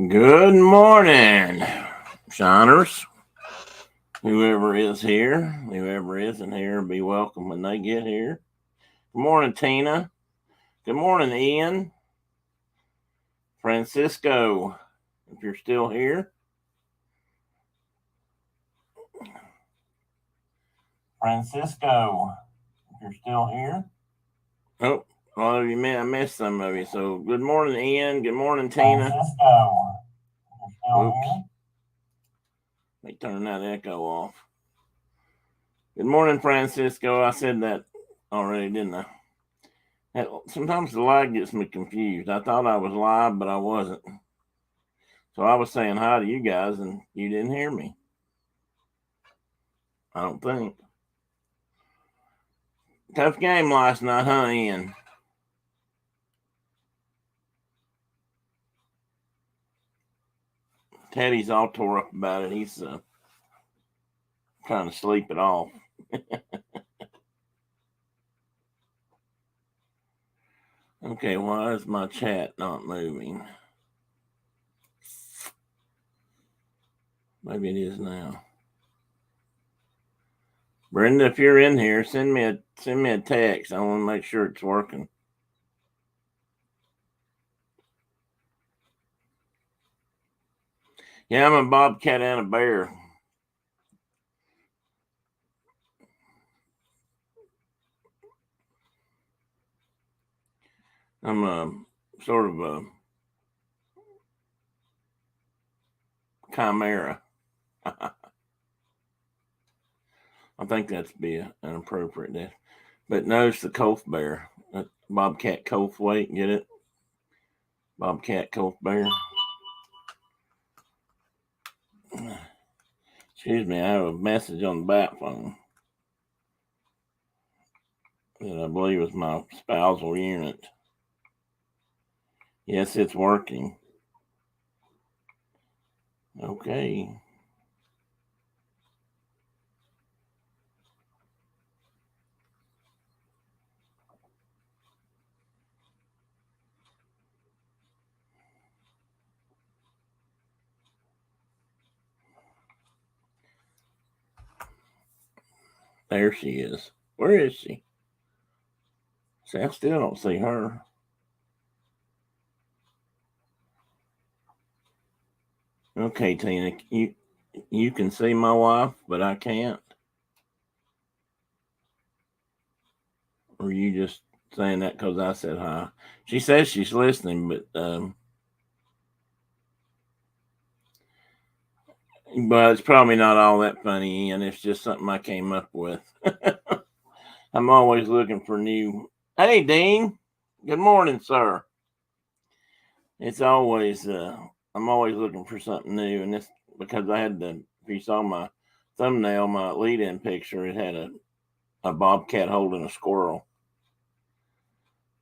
Good morning, shiners. Whoever is here, whoever isn't here, be welcome when they get here. Good morning, Tina. Good morning, Ian. Francisco, if you're still here. Francisco, if you're still here. Oh, well, I missed some of you. So, good morning, Ian. Good morning, Tina. Francisco, if you're still here. Let me turn that echo off. Good morning, Francisco. I said that already, didn't I? Sometimes the lag gets me confused. I thought I was live, but I wasn't. So I was saying hi to you guys, and you didn't hear me. I don't think. Tough game last night, huh, Ian? Teddy's all tore up about it. He's trying to sleep it off. Okay, why is my chat not moving? Maybe it is now. Brenda, if you're in here, send me a text. I want to make sure it's working. Yeah, I'm a bobcat and a bear. I'm a sort of a chimera. I think that's be an appropriate death. But notice the Colf bear, bobcat Colf. Wait, get it? Bobcat Colf bear. Excuse me, I have a message on the bat phone that I believe is my spousal unit. Yes, it's working. Okay. There she is. Where is she? See, I still don't see her. Okay, Tina, you can see my wife, but I can't. Or you just saying that because I said hi? She says she's listening, but it's probably not all that funny, and it's just something I came up with. I'm always looking for new. Hey, Dean. Good morning, sir. It's always I'm always looking for something new, and this because I had the. If you saw my thumbnail, my lead-in picture, it had a bobcat holding a squirrel,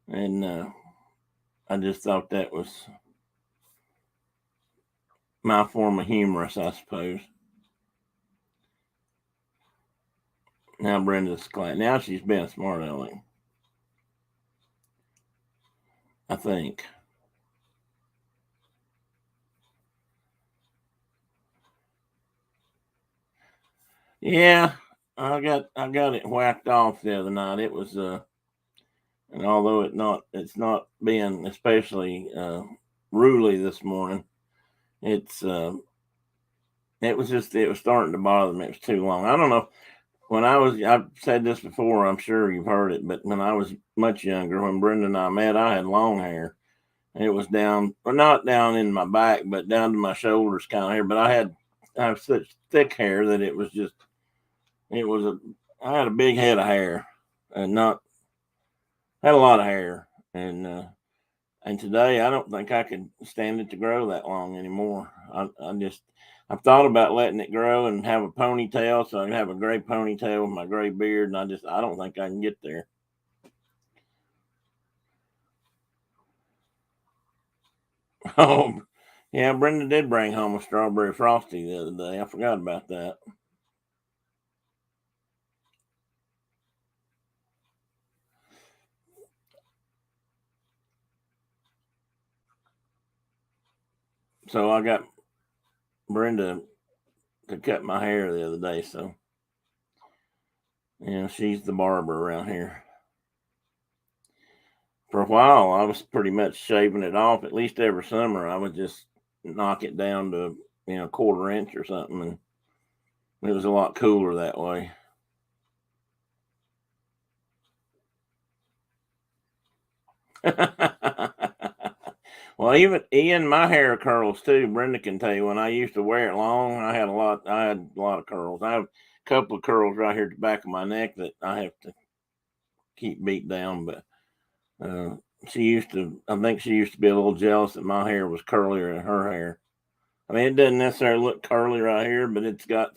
and I just thought that was my form of humorous, I suppose. Now Brenda's glad. Now she's being smart aleck. I think. Yeah, I got it whacked off the other night. It was and although it's not being especially ruly this morning, it's it was starting to bother me. It was too long. I don't know. I've said this before, I'm sure you've heard it, but when I was much younger, when Brenda and I met, I had long hair. It was down, or not down in my back, but down to my shoulders kind of hair. But I have such thick hair that it was I had a big head of hair, and not had a lot of hair, and today I don't think I could stand it to grow that long anymore. I've thought about letting it grow and have a ponytail, so I can have a gray ponytail with my gray beard, and I don't think I can get there. Oh, yeah, Brenda did bring home a strawberry frosty the other day. I forgot about that. So I got Brenda to cut my hair the other day. So, she's the barber around here. For a while, I was pretty much shaving it off. At least every summer, I would just knock it down to, a quarter inch or something. And it was a lot cooler that way. Well, even my hair curls too. Brenda can tell you when I used to wear it long, I had a lot. I had a lot of curls. I have a couple of curls right here at the back of my neck that I have to keep beat down. But uh, she used to. I think she used to be a little jealous that my hair was curlier than her hair. I mean, it doesn't necessarily look curly right here, but it's got.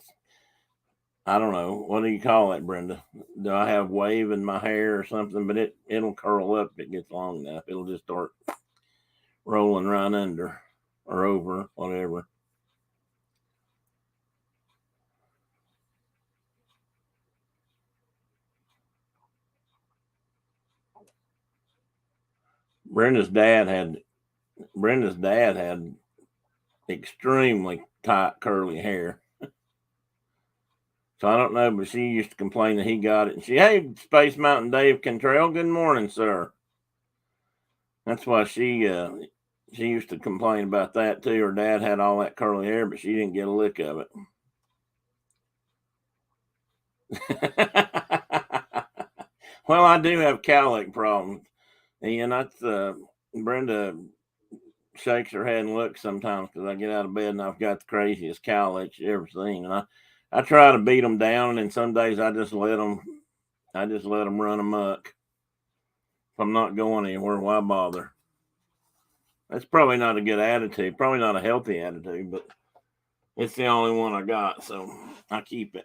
I don't know, what do you call that, Brenda? Do I have wave in my hair or something? But it'll curl up if it gets long enough. It'll just start rolling right under or over, whatever. Brenda's dad had Brenda's dad had extremely tight curly hair. So I don't know, but she used to complain that he got it. And hey, Space Mountain Dave Cantrell, good morning, sir. That's why she used to complain about that too. Her dad had all that curly hair, but she didn't get a lick of it. Well, I do have cowlick problems, and that's Brenda shakes her head and looks sometimes because I get out of bed and I've got the craziest cowlicks you ever seen, and I try to beat them down, and some days I just let them run amok. If I'm not going anywhere, why bother? That's probably not a good attitude, probably not a healthy attitude, but it's the only one I got, so I keep it.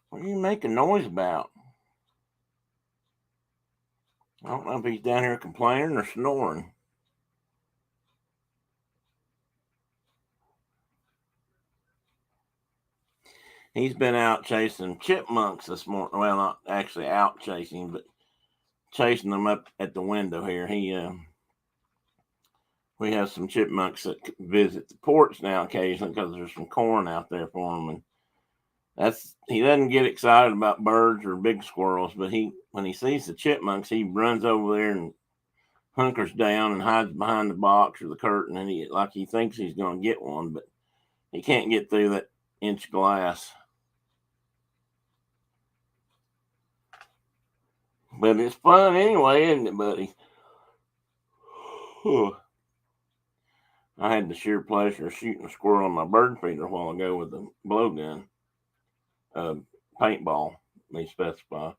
What are you making noise about? I don't know if he's down here complaining or snoring. He's been out chasing chipmunks this morning. Well, not actually out chasing, but chasing them up at the window here. We have some chipmunks that visit the porch now occasionally because there's some corn out there for them, and he doesn't get excited about birds or big squirrels, but when he sees the chipmunks, he runs over there and hunkers down and hides behind the box or the curtain, and he thinks he's going to get one, but he can't get through that inch glass. But it's fun anyway, isn't it, buddy? I had the sheer pleasure of shooting a squirrel on my bird feeder a while ago with a blowgun, paintball. They specify.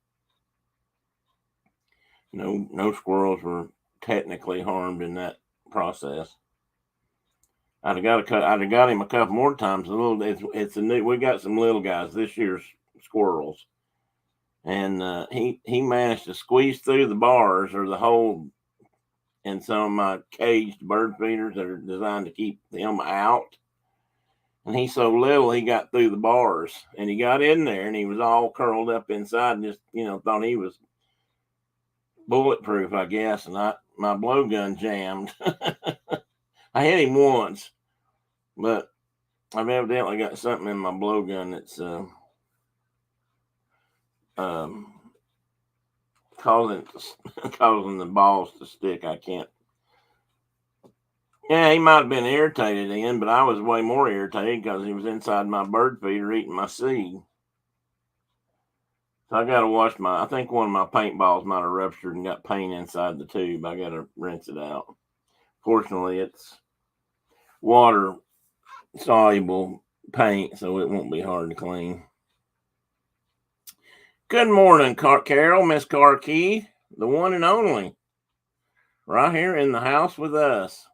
No squirrels were technically harmed in that process. I'd have got him a couple more times. It's a new. We got some little guys this year's squirrels, and he managed to squeeze through the bars or the hole in some of my caged bird feeders that are designed to keep them out. And he's so little, he got through the bars and he got in there and he was all curled up inside and just, thought he was bulletproof, I guess. And my blowgun jammed. I hit him once, but I've evidently got something in my blowgun that's um, causing causing the balls to stick. I can't. Yeah, he might have been irritated then, but I was way more irritated because he was inside my bird feeder eating my seed. So I got to wash I think one of my paintballs might have ruptured and got paint inside the tube. I got to rinse it out. Fortunately, it's water soluble paint, so it won't be hard to clean. Good morning, Carol, Miss Carkey, the one and only, right here in the house with us.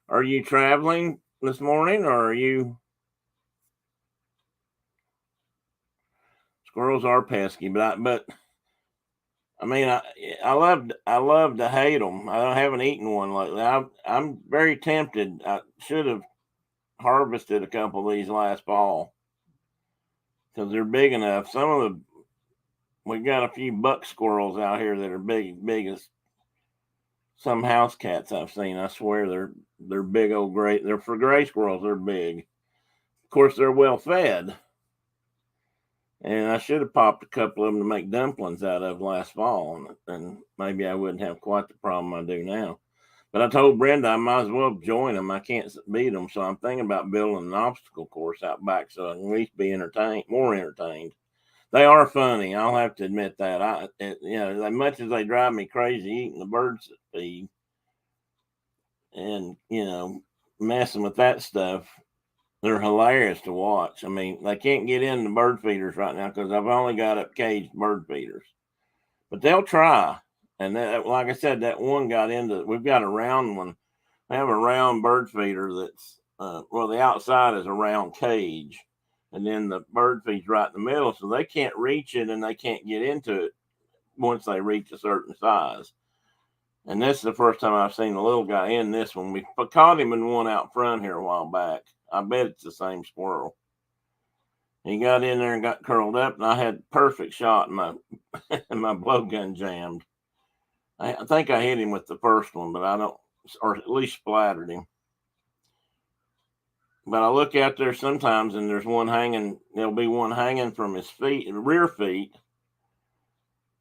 Are you traveling this morning, or are you? Squirrels are pesky, but I mean, I love to hate them. I haven't eaten one lately. I'm very tempted. I should have harvested a couple of these last fall because they're big enough. we got a few buck squirrels out here that are big as some house cats I've seen. I swear they're big old gray. They're for gray squirrels. They're big. Of course, they're well fed. And I should have popped a couple of them to make dumplings out of last fall, and maybe I wouldn't have quite the problem I do now. But I told Brenda I might as well join them. I can't beat them, so I'm thinking about building an obstacle course out back so I can at least be more entertained. They are funny. I'll have to admit that. As much as they drive me crazy eating the birds that feed and messing with that stuff, they're hilarious to watch. I mean, they can't get in the bird feeders right now because I've only got up caged bird feeders, but they'll try. And like I said, that one got into. We've got a round one. I have a round bird feeder that's the outside is a round cage, and then the bird feed's right in the middle, so they can't reach it and they can't get into it once they reach a certain size. And this is the first time I've seen the little guy in this one. We caught him in one out front here a while back. I bet it's the same squirrel. He got in there and got curled up, and I had perfect shot, and my blowgun jammed. I think I hit him with the first one, but I don't, or at least splattered him. But I look out there sometimes, and there's one hanging. There'll be one hanging from his rear feet,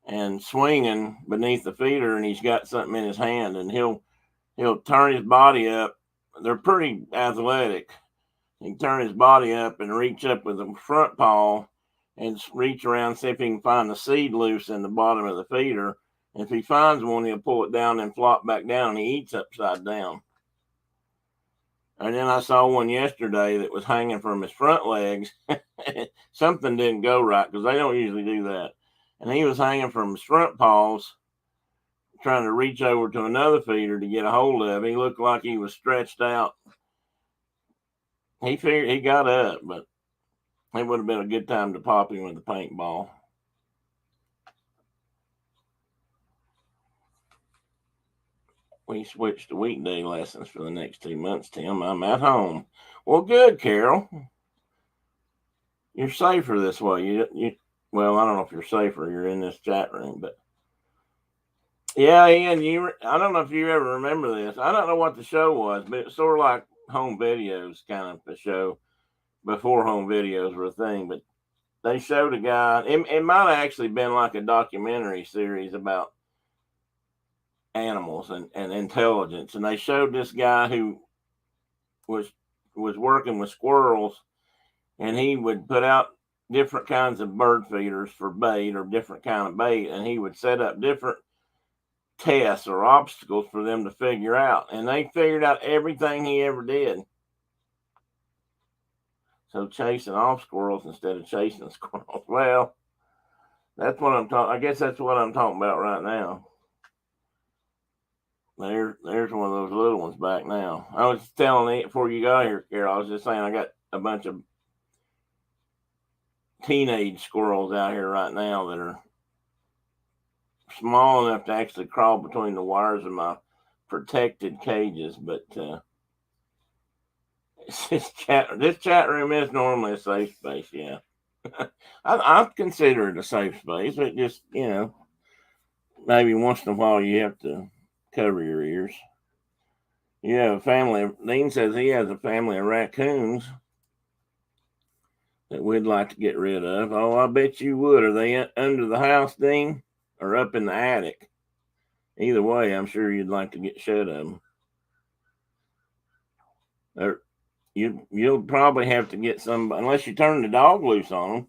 and swinging beneath the feeder, and he's got something in his hand, and he'll turn his body up. They're pretty athletic. He can turn his body up and reach up with the front paw and reach around, see if he can find the seed loose in the bottom of the feeder. If he finds one, he'll pull it down and flop back down, and he eats upside down. And then I saw one yesterday that was hanging from his front legs. Something didn't go right because they don't usually do that. And he was hanging from his front paws, trying to reach over to another feeder to get a hold of. He looked like he was stretched out. He figured he got up, but it would have been a good time to pop him with a paintball. We switched to weekday lessons for the next 2 months, Tim. I'm at home. Well, good, Carol. You're safer this way. Well, I don't know if you're safer. You're in this chat room, but yeah, Ian, I don't know if you ever remember this. I don't know what the show was, but it's sort of like home videos, kind of a show before home videos were a thing. But they showed a guy. It might have actually been like a documentary series about animals and intelligence, and they showed this guy who was working with squirrels, and he would put out different kinds of bird feeders for bait or different kind of bait, and he would set up different tests or obstacles for them to figure out, and they figured out everything he ever did. So chasing off squirrels instead of chasing squirrels. Well, that's what I'm talking. I guess that's what I'm talking about right now. There's one of those little ones back now. I was telling it before you got here, Carol. I was just saying I got a bunch of teenage squirrels out here right now that are small enough to actually crawl between the wires of my protected cages. But this chat room is normally a safe space. Yeah, I consider it a safe space. But just maybe once in a while you have to cover your ears. You have a family. Dean says he has a family of raccoons that we'd like to get rid of. Oh, I bet you would. Are they under the house, Dean, or up in the attic? Either way, I'm sure you'd like to get shed of them. You'll probably have to get some, unless you turn the dog loose on them.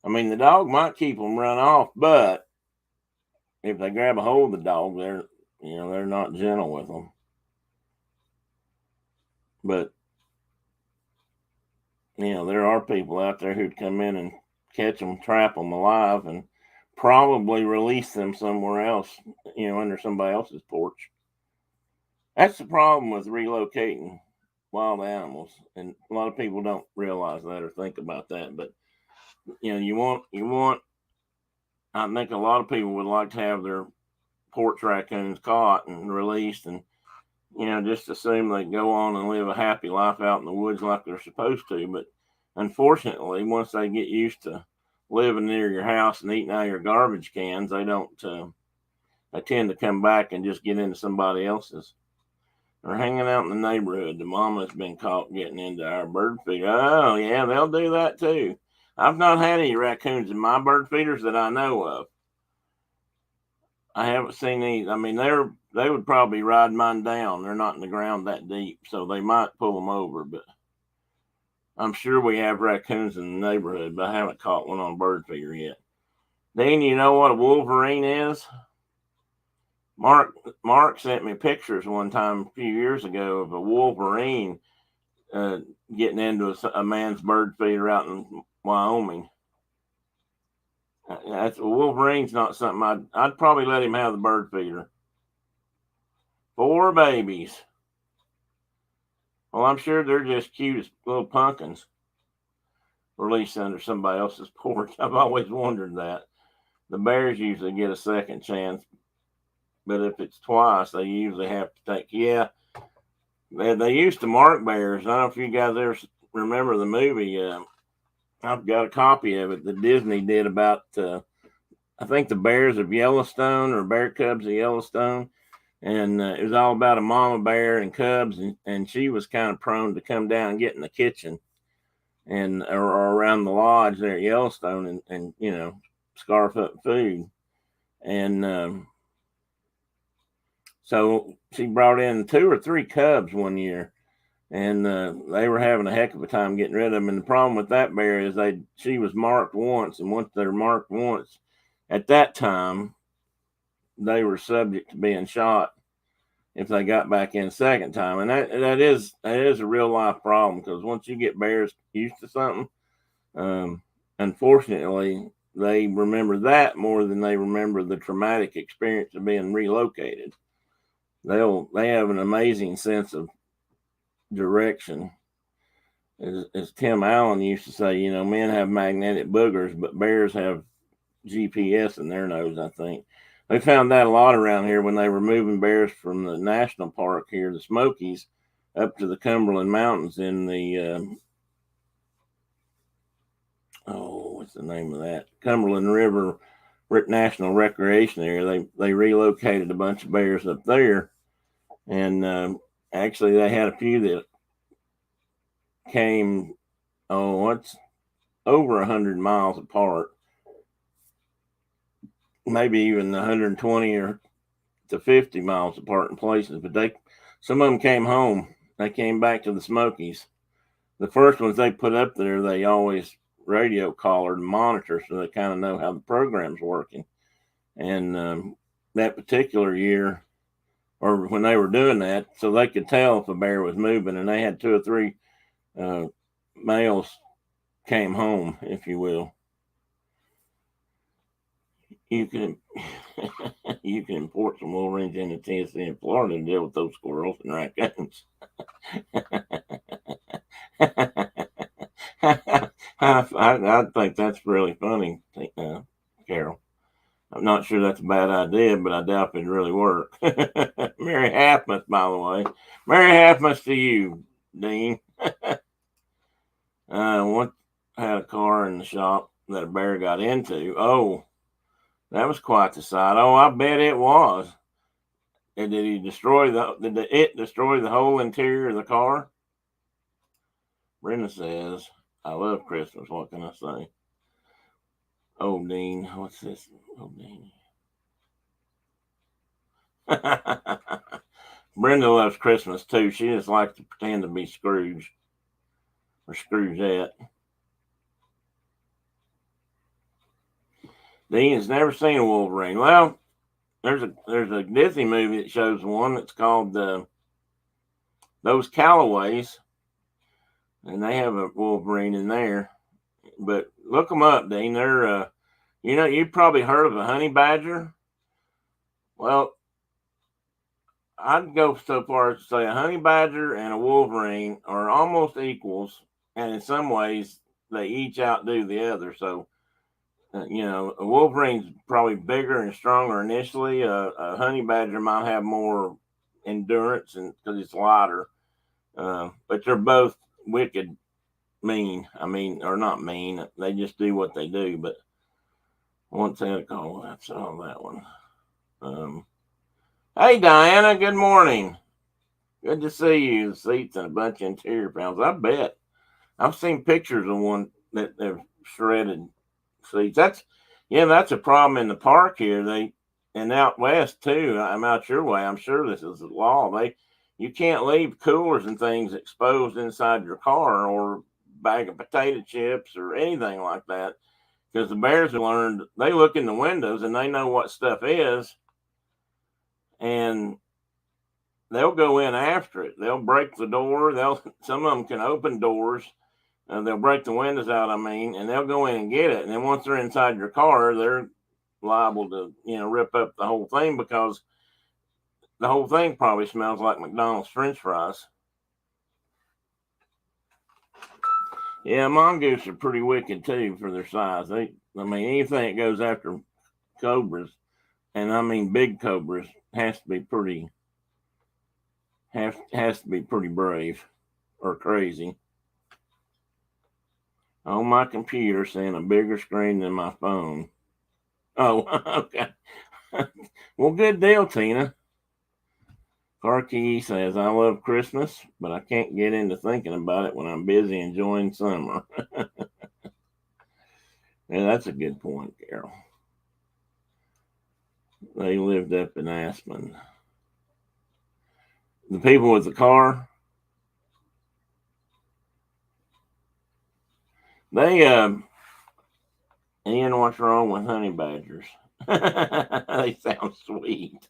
I mean, the dog might keep them run off, but if they grab a hold of the dog, they're not gentle with them. But there are people out there who'd come in and catch them, trap them alive, and probably release them somewhere else, under somebody else's porch. That's the problem with relocating wild animals, and a lot of people don't realize that or think about that. But you want. I think a lot of people would like to have their porch raccoons caught and released, and just assume they go on and live a happy life out in the woods like they're supposed to. But unfortunately, once they get used to living near your house and eating out of your garbage cans. They don't. They tend to come back and just get into somebody else's. Or hanging out in the neighborhood. The mama's been caught getting into our bird feeder. Oh yeah, they'll do that too. I've not had any raccoons in my bird feeders that I know of. I haven't seen any. I mean, they would probably ride mine down. They're not in the ground that deep, so they might pull them over. But I'm sure we have raccoons in the neighborhood, but I haven't caught one on a bird feeder yet. Dean, you know what a wolverine is? Mark sent me pictures one time a few years ago of a wolverine getting into a man's bird feeder out in Wyoming. Wolverine's not something I'd probably let him have the bird feeder. 4 babies. Well, I'm sure they're just cute as little pumpkins released under somebody else's porch. I've always wondered that. The bears usually get a second chance, but if it's twice, they usually have to take. Yeah, they used to mark bears. I don't know if you guys ever remember the movie. I've got a copy of it that Disney did about, I think, the bears of Yellowstone or bear cubs of Yellowstone. And it was all about a mama bear and cubs, and she was kind of prone to come down and get in the kitchen and or around the lodge there at Yellowstone and scarf up food. And so she brought in 2 or 3 cubs one year, and they were having a heck of a time getting rid of them. And the problem with that bear is she was marked once, and once they're marked once, at that time, they were subject to being shot if they got back in a second time. And that is a real life problem, because once you get bears used to something, unfortunately, they remember that more than they remember the traumatic experience of being relocated. They have an amazing sense of direction. As Tim Allen used to say, men have magnetic boogers, but bears have GPS in their nose, I think. They found that a lot around here when they were moving bears from the national park here, the Smokies, up to the Cumberland Mountains in the, what's the name of that? Cumberland River National Recreation Area. They relocated a bunch of bears up there. And actually, they had a few that came, it's over 100 miles apart, maybe even 120 or to 50 miles apart in places. But some of them came home. They came back to the Smokies. The first ones they put up there, they always radio collared and monitor, so they kind of know how the program's working. And that particular year, or when they were doing that, so they could tell if a bear was moving, and they had 2 or 3 males came home, if you will. You can import some wolverines into Tennessee and Florida to deal with those squirrels and raccoons. I think that's really funny, Carol. I'm not sure that's a bad idea, but I doubt it'd really work. Merry Halfmas, by the way. Merry Halfmas to you, Dean. Once had a car in the shop that a bear got into. Oh, that was quite the sight. Oh, I bet it was. And did it destroy the whole interior of the car? Brenda says, I love Christmas. What can I say? Oh, Dean. What's this? Oh, Dean. Brenda loves Christmas too. She just likes to pretend to be Scrooge or Scroogette. Dean has never seen a Wolverine. Well, there's a Disney movie that shows one that's called Those Callaways, and they have a Wolverine in there. But look them up, Dean. They're you've probably heard of a honey badger. Well, I'd go so far as to say a honey badger and a wolverine are almost equals, and in some ways they each outdo the other. So, a wolverine's probably bigger and stronger initially. A honey badger might have more endurance and because it's lighter, but they're both wicked mean. I mean, or not mean. They just do what they do. But once they call, that's all that one. Hey, Diana. Good morning. Good to see you. The seats and a bunch of interior panels. I bet. I've seen pictures of one that they've shredded seats. That's a problem in the park here. And out west too. I'm out your way. I'm sure this is the law. You can't leave coolers and things exposed inside your car or bag of potato chips or anything like that, because the bears have learned. They look in the windows and they know what stuff is, and they'll go in after it. They'll break the door. Some of them can open doors. They'll break the windows out, and they'll go in and get it. And then once they're inside your car, they're liable to, rip up the whole thing, because the whole thing probably smells like McDonald's French fries. Yeah, mongoose are pretty wicked too for their size. Anything that goes after cobras, and I mean big cobras, has to be pretty brave or crazy. On my computer, saying a bigger screen than my phone. Oh, okay. Well, good deal, Tina. Karki says, I love Christmas, but I can't get into thinking about it when I'm busy enjoying summer. Yeah, that's a good point, Carol. They lived up in Aspen. The people with the car, Ian, what's wrong with honey badgers? They sound sweet.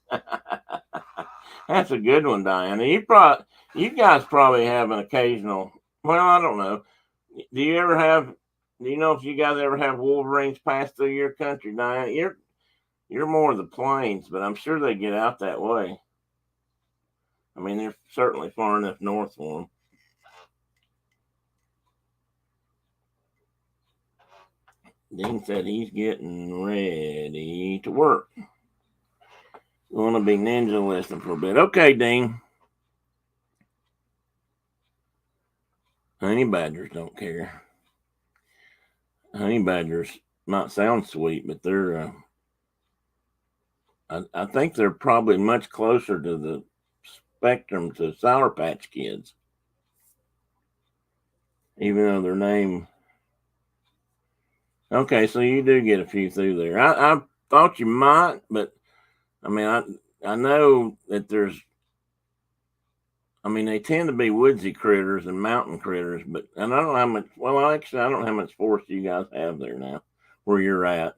That's a good one, Diana. You guys probably have an occasional. Well, I don't know. Do you know if you guys ever have wolverines pass through your country, Diana? You're more of the plains, but I'm sure they get out that way. I mean, they're certainly far enough north for them. Dean said he's getting ready to work. Going to be ninja listening for a bit. Okay, Dean. Honey badgers don't care. Honey badgers might sound sweet, but they're. I think they're probably much closer to the spectrum to Sour Patch Kids, even though their name. Okay, so you do get a few through there. I thought you might, but I know that there's. They tend to be woodsy critters and mountain critters, but I don't know how much. Well, actually, I don't know how much forest you guys have there now, where you're at.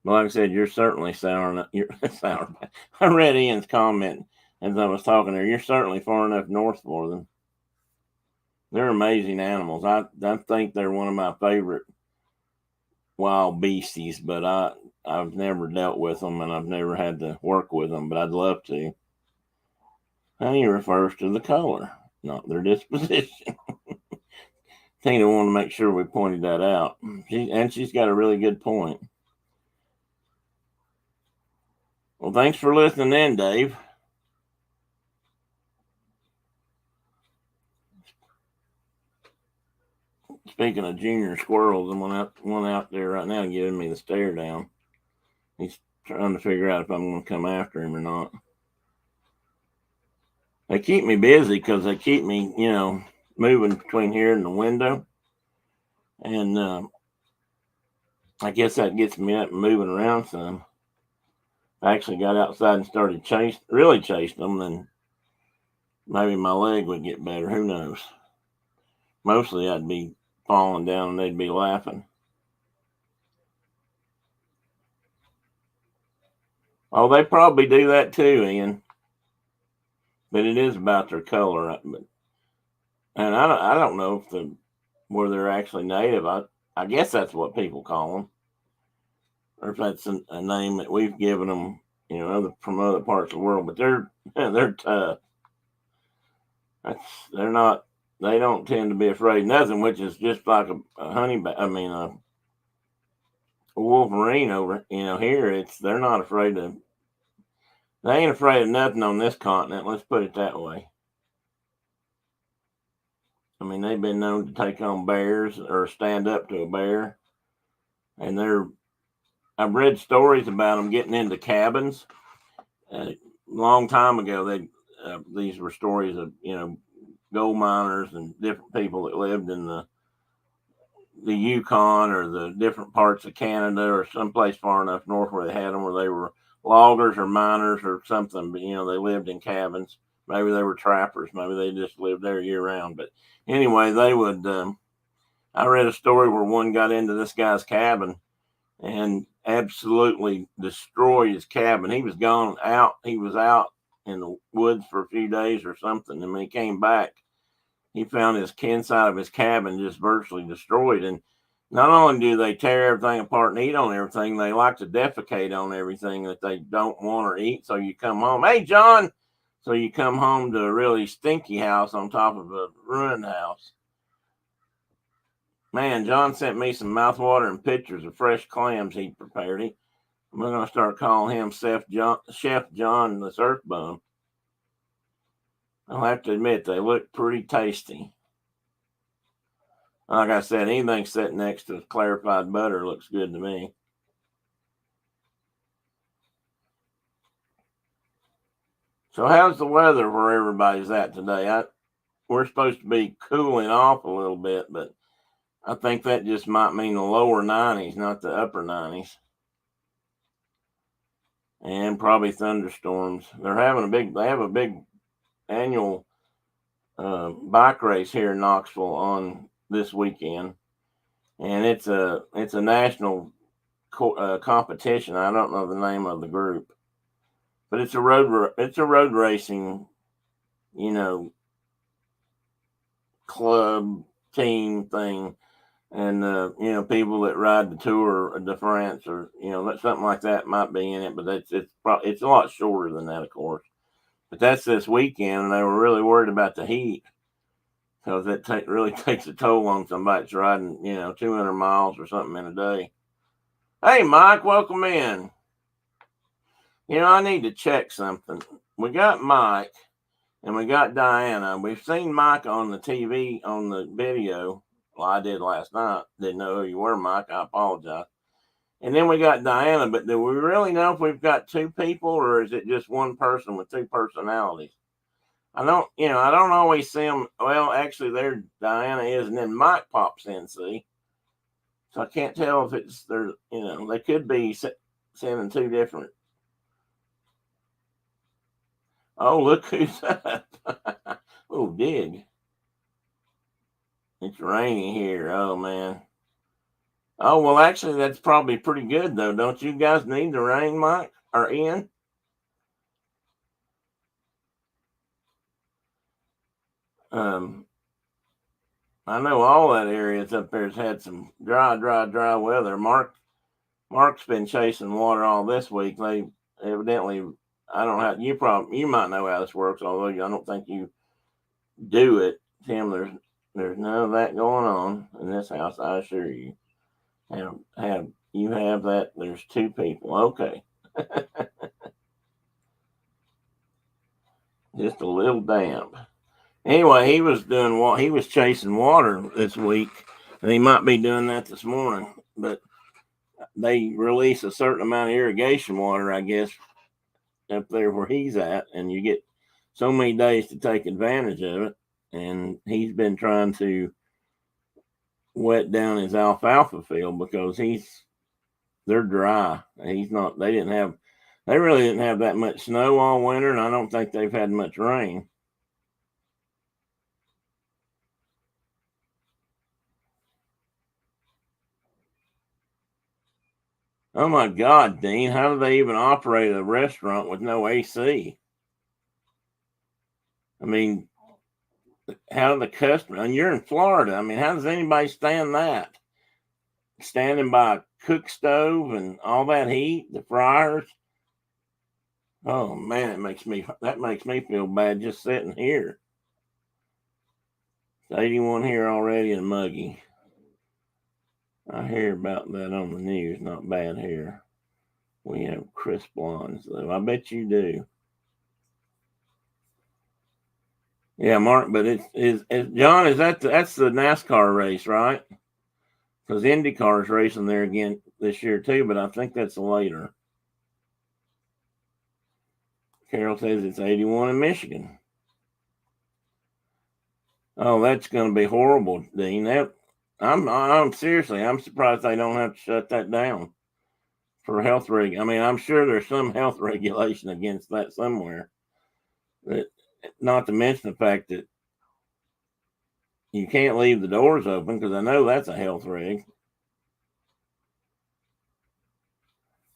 But like I said, you're certainly sour. You're sour. I read Ian's comment as I was talking there. You're certainly far enough north for them. They're amazing animals. I think they're one of my favorite wild beasties, but I've never dealt with them and I've never had to work with them, but I'd love to. Honey refers to the color, not their disposition. Tina wanted to make sure we pointed that out. She's got a really good point. Well, thanks for listening in, Dave. Speaking of junior squirrels, and one out there right now giving me the stare down. He's trying to figure out if I'm going to come after him or not. They keep me busy because they keep me, moving between here and the window. And I guess that gets me up and moving around some. I actually got outside and started chasing them, then maybe my leg would get better. Who knows? Mostly I'd be falling down and they'd be laughing. Oh, they probably do that too, Ian. But it is about their color. And I don't know if where they're actually native. I guess that's what people call them, or if that's a name that we've given them, from other parts of the world. But they're tough. They're not. They don't tend to be afraid of nothing, which is just like a wolverine over. Here they're not afraid of. They ain't afraid of nothing on this continent. Let's put it that way. I mean, they've been known to take on bears or stand up to a bear. And I've read stories about them getting into cabins. A long time ago, these were stories of gold miners and different people that lived in the Yukon or the different parts of Canada or someplace far enough north where they had them, where they were loggers or miners or something. But they lived in cabins. Maybe they were trappers. Maybe they just lived there year round. But anyway, they would. I read a story where one got into this guy's cabin and absolutely destroyed his cabin. He was gone out. He was out in the woods for a few days or something. And when he came back, he found his inside of his cabin just virtually destroyed. And not only do they tear everything apart and eat on everything, they like to defecate on everything that they don't want or eat. So you come home, hey, John. So you come home to a really stinky house on top of a ruined house. Man, John sent me some mouthwatering pictures of fresh clams he prepared. I'm going to start calling him Chef John the Surf Bum. I'll have to admit, they look pretty tasty. Like I said, anything set next to clarified butter looks good to me. So how's the weather where everybody's at today? We're supposed to be cooling off a little bit, but I think that just might mean the lower 90s, not the upper 90s. And probably thunderstorms. They have a big annual bike race here in Knoxville on this weekend, and it's a national competition. I don't know the name of the group, but it's a road racing, club team thing, and people that ride the Tour de France or something like that might be in it, but it's a lot shorter than that, of course. But that's this weekend, and they were really worried about the heat because that really takes a toll on somebody that's riding 200 miles or something in a day. Hey, Mike, welcome in. I need to check something. We got Mike and we got Diana. We've seen Mike on the TV, on the video. Well, I did last night. Didn't know who you were, Mike. I apologize. And then we got Diana, but do we really know if we've got two people or is it just one person with two personalities? I don't always see them. Well, actually, there Diana is, and then Mike pops in, see? So I can't tell if they could be sending two different. Oh, look who's up. Oh, dig. It's raining here. Oh, man. Oh, well, actually, that's probably pretty good, though. Don't you guys need the rain, Mike? Or Ian? I know all that areas up there's had some dry weather. Mark's been chasing water all this week. They evidently, I don't know how you might know how this works, although I don't think you do it, Tim. There's none of that going on in this house, I assure you. Have you have that? There's two people. Okay, just a little damp. Anyway, he was chasing water this week, and he might be doing that this morning. But they release a certain amount of irrigation water, I guess, up there where he's at, and you get so many days to take advantage of it. And he's been trying to wet down his alfalfa field because they're dry. They really didn't have that much snow all winter, and I don't think they've had much rain. Oh my God, Dean, how do they even operate a restaurant with no AC? I mean, how do the customer, and you're in Florida, I mean, how does anybody stand that? Standing by a cook stove and all that heat, the fryers. Oh man, that makes me feel bad just sitting here. It's 81 here already and muggy. I hear about that on the news. Not bad here. We have crisp blondes though. I bet you do. Yeah, Mark, but it's John. Is that's the NASCAR race, right? Because IndyCar's racing there again this year too, but I think that's later. Carol says it's 81 in Michigan. Oh, that's going to be horrible, Dean. I'm seriously, I'm surprised they don't have to shut that down for health I mean, I'm sure there's some health regulation against that somewhere. That, not to mention the fact that you can't leave the doors open because I know that's a health reg.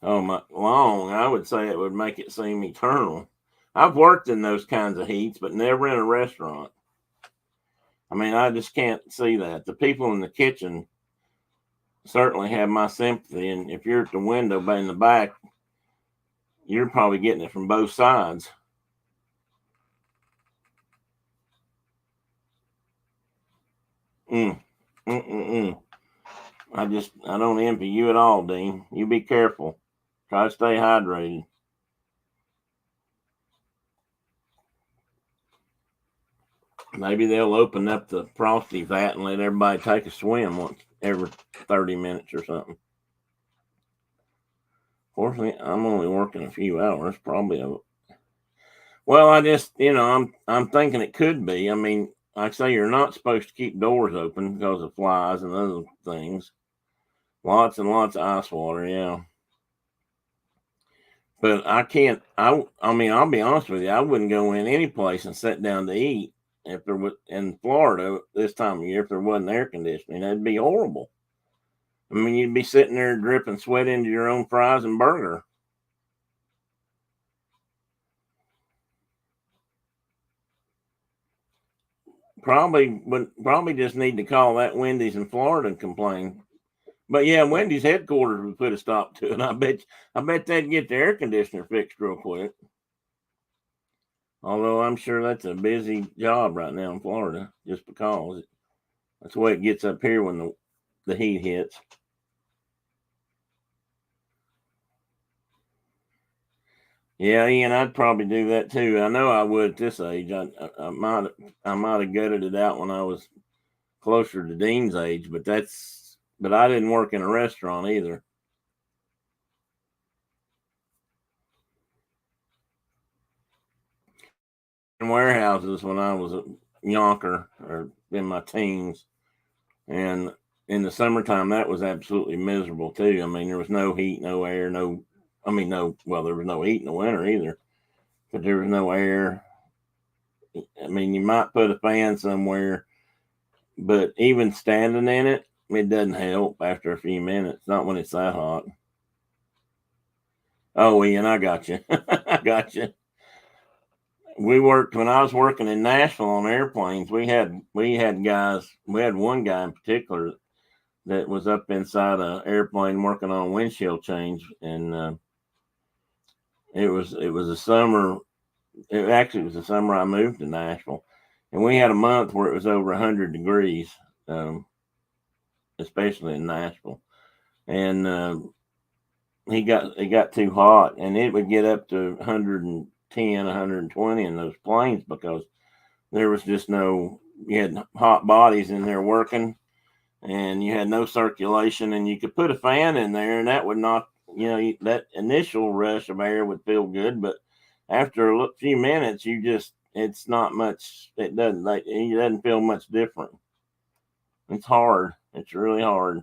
Oh my, long. I would say it would make it seem eternal. I've worked in those kinds of heats, but never in a restaurant. I mean, I just can't see that. The people in the kitchen certainly have my sympathy, and if you're at the window in the back, you're probably getting it from both sides. Mm, mm, mm, mm. I don't envy you at all, Dean. You be careful. Try to stay hydrated. Maybe they'll open up the frosty vat and let everybody take a swim once every 30 minutes or something. Fortunately, I'm only working a few hours, probably. Well, I just, I'm thinking it could be. I mean, like I say, you're not supposed to keep doors open because of flies and other things. Lots and lots of ice water, yeah. But I can't. I mean, I'll be honest with you. I wouldn't go in any place and sit down to eat if there was in Florida this time of year if there wasn't air conditioning. That'd be horrible. I mean, you'd be sitting there dripping sweat into your own fries and burger. Probably just need to call that Wendy's in Florida and complain. But yeah, Wendy's headquarters would put a stop to it. I bet they'd get the air conditioner fixed real quick. Although I'm sure that's a busy job right now in Florida, just because that's the way it gets up here when the heat hits. Yeah, Ian, I'd probably do that too. I know I would at this age. I might have gutted it out when I was closer to Dean's age, but I didn't work in a restaurant either. In warehouses when I was a yonker or in my teens, and in the summertime that was absolutely miserable too. I mean, there was no heat, no air, no. I mean, no. Well, there was no heat in the winter either, but there was no air. I mean, you might put a fan somewhere, but even standing in it, it doesn't help after a few minutes. Not when it's that hot. Oh, Ian, I got you. I got you. We worked when I was working in Nashville on airplanes. We had guys. We had one guy in particular that was up inside an airplane working on a windshield change, and it was a summer. It actually was the summer I moved to Nashville, and we had a month where it was over 100 degrees, um, especially in Nashville, and it got too hot, and it would get up to 110, 120 in those planes because there was just no. You had hot bodies in there working, and you had no circulation, and you could put a fan in there, and that would not, that initial rush of air would feel good, but after a few minutes, it's not much. It doesn't feel much different. It's hard. It's really hard.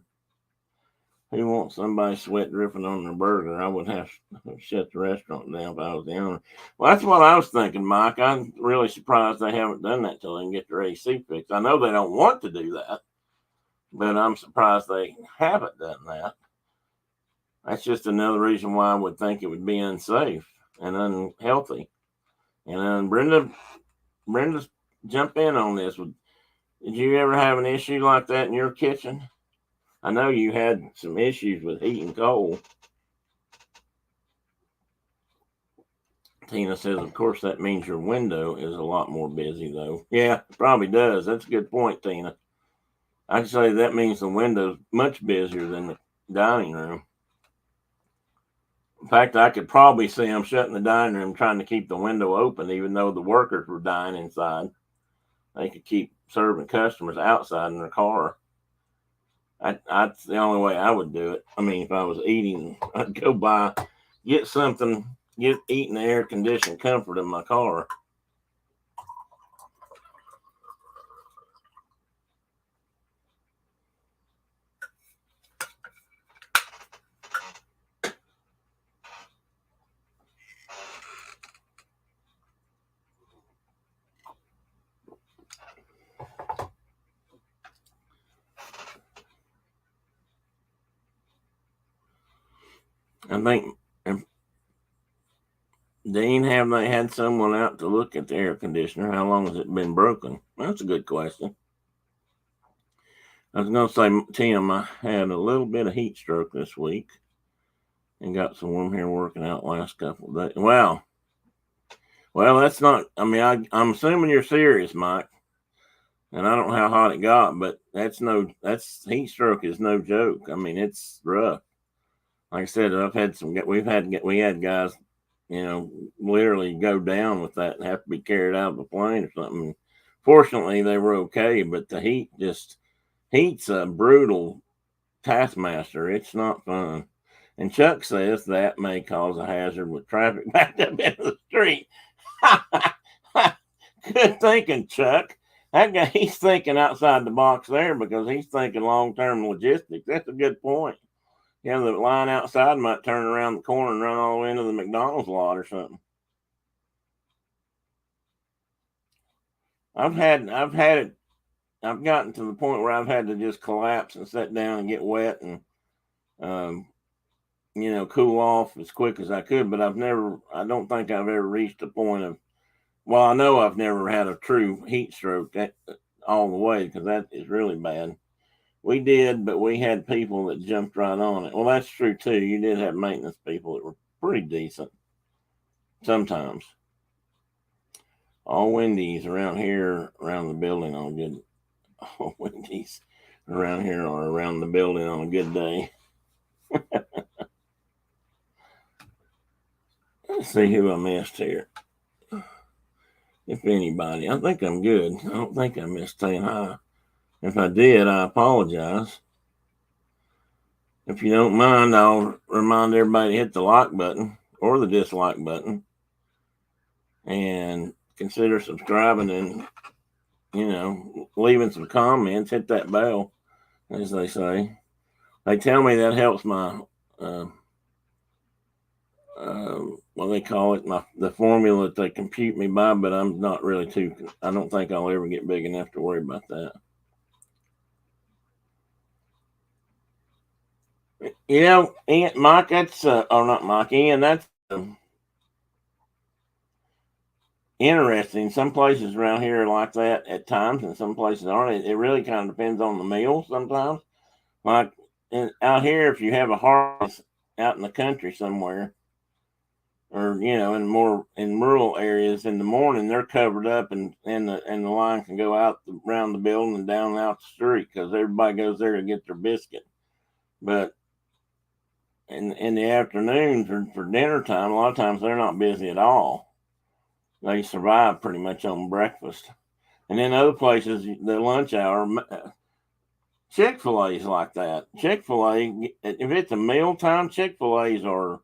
Who wants somebody sweat dripping on their burger? I would have to shut the restaurant down if I was the owner. Well, that's what I was thinking, Mike. I'm really surprised they haven't done that till they can get their AC fixed. I know they don't want to do that, but I'm surprised they haven't done that. That's just another reason why I would think it would be unsafe and unhealthy. And Brenda, jump in on this. Did you ever have an issue like that in your kitchen? I know you had some issues with heat and cold. Tina says, of course, that means your window is a lot more busy, though. Yeah, it probably does. That's a good point, Tina. I'd say that means the window's much busier than the dining room. In fact, I could probably see them shutting the dining room trying to keep the window open, even though the workers were dying inside. they could keep serving customers outside in their car. That's the only way I would do it. I mean, if I was eating, I'd go get something, eat in the air conditioned comfort in my car. I think, if Dean, have they had someone out to look at the air conditioner? How long has it been broken? That's a good question. I was going to say, Tim, I had a little bit of heat stroke this week and got some warm here working out last couple of days. Wow. Well, that's not, I mean, I'm assuming you're serious, Mike. And I don't know how hot it got, but that's heat stroke is no joke. I mean, it's rough. Like I said, we had guys, literally go down with that and have to be carried out of a plane or something. Fortunately, they were okay, but heat's a brutal taskmaster. It's not fun. And Chuck says that may cause a hazard with traffic backed up into the street. Good thinking, Chuck. That guy, he's thinking outside the box there because he's thinking long term logistics. That's a good point. The line outside might turn around the corner and run all the way into the McDonald's lot or something. I've gotten to the point where I've had to just collapse and sit down and get wet and, cool off as quick as I could. But I don't think I've ever reached a point of, well, I know I've never had a true heat stroke all the way because that is really bad. We did, but we had people that jumped right on it. Well, that's true too. You did have maintenance people that were pretty decent sometimes. All Wendy's around here, around the building on a good. All Wendy's around here are around the building on a good day. Let's see who I missed here. If anybody, I think I'm good. I don't think I missed saying hi. If I did, I apologize. If you don't mind, I'll remind everybody to hit the like button or the dislike button and consider subscribing and, leaving some comments. Hit that bell, as they say. They tell me that helps my, what they call it, the formula that they compute me by, but I'm not really I don't think I'll ever get big enough to worry about that. Ian, Mike, that's, or not Mike, Ian, that's interesting. Some places around here are like that at times, and some places aren't. It really kind of depends on the meal sometimes. Like out here, if you have a harvest out in the country somewhere, or in rural areas in the morning, they're covered up, and the line can go out around the building and down out the street because everybody goes there to get their biscuit. But in the afternoons or for dinner time, a lot of times they're not busy at all. They survive pretty much on breakfast. And then other places, the lunch hour, Chick-fil-A's like that. Chick-fil-A, if it's a mealtime, Chick-fil-A's are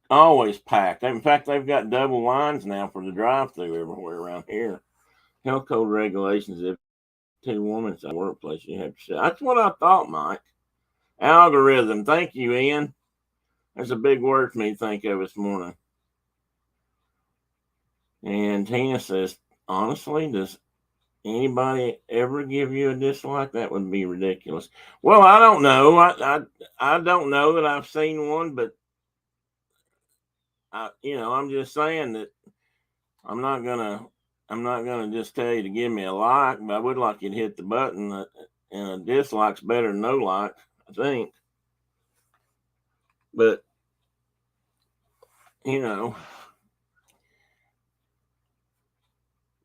always packed. In fact, they've got double lines now for the drive-through everywhere around here. Health code regulations, if two women in the workplace, you have to say. That's what I thought, Mike. Algorithm. Thank you, Ian. That's a big word for me to think of this morning. And Tina says, honestly, does anybody ever give you a dislike? That would be ridiculous. Well, I don't know. I don't know that I've seen one, but I'm just saying that I'm not gonna just tell you to give me a like, but I would like you to hit the button. And a dislike's better than no like, I think. But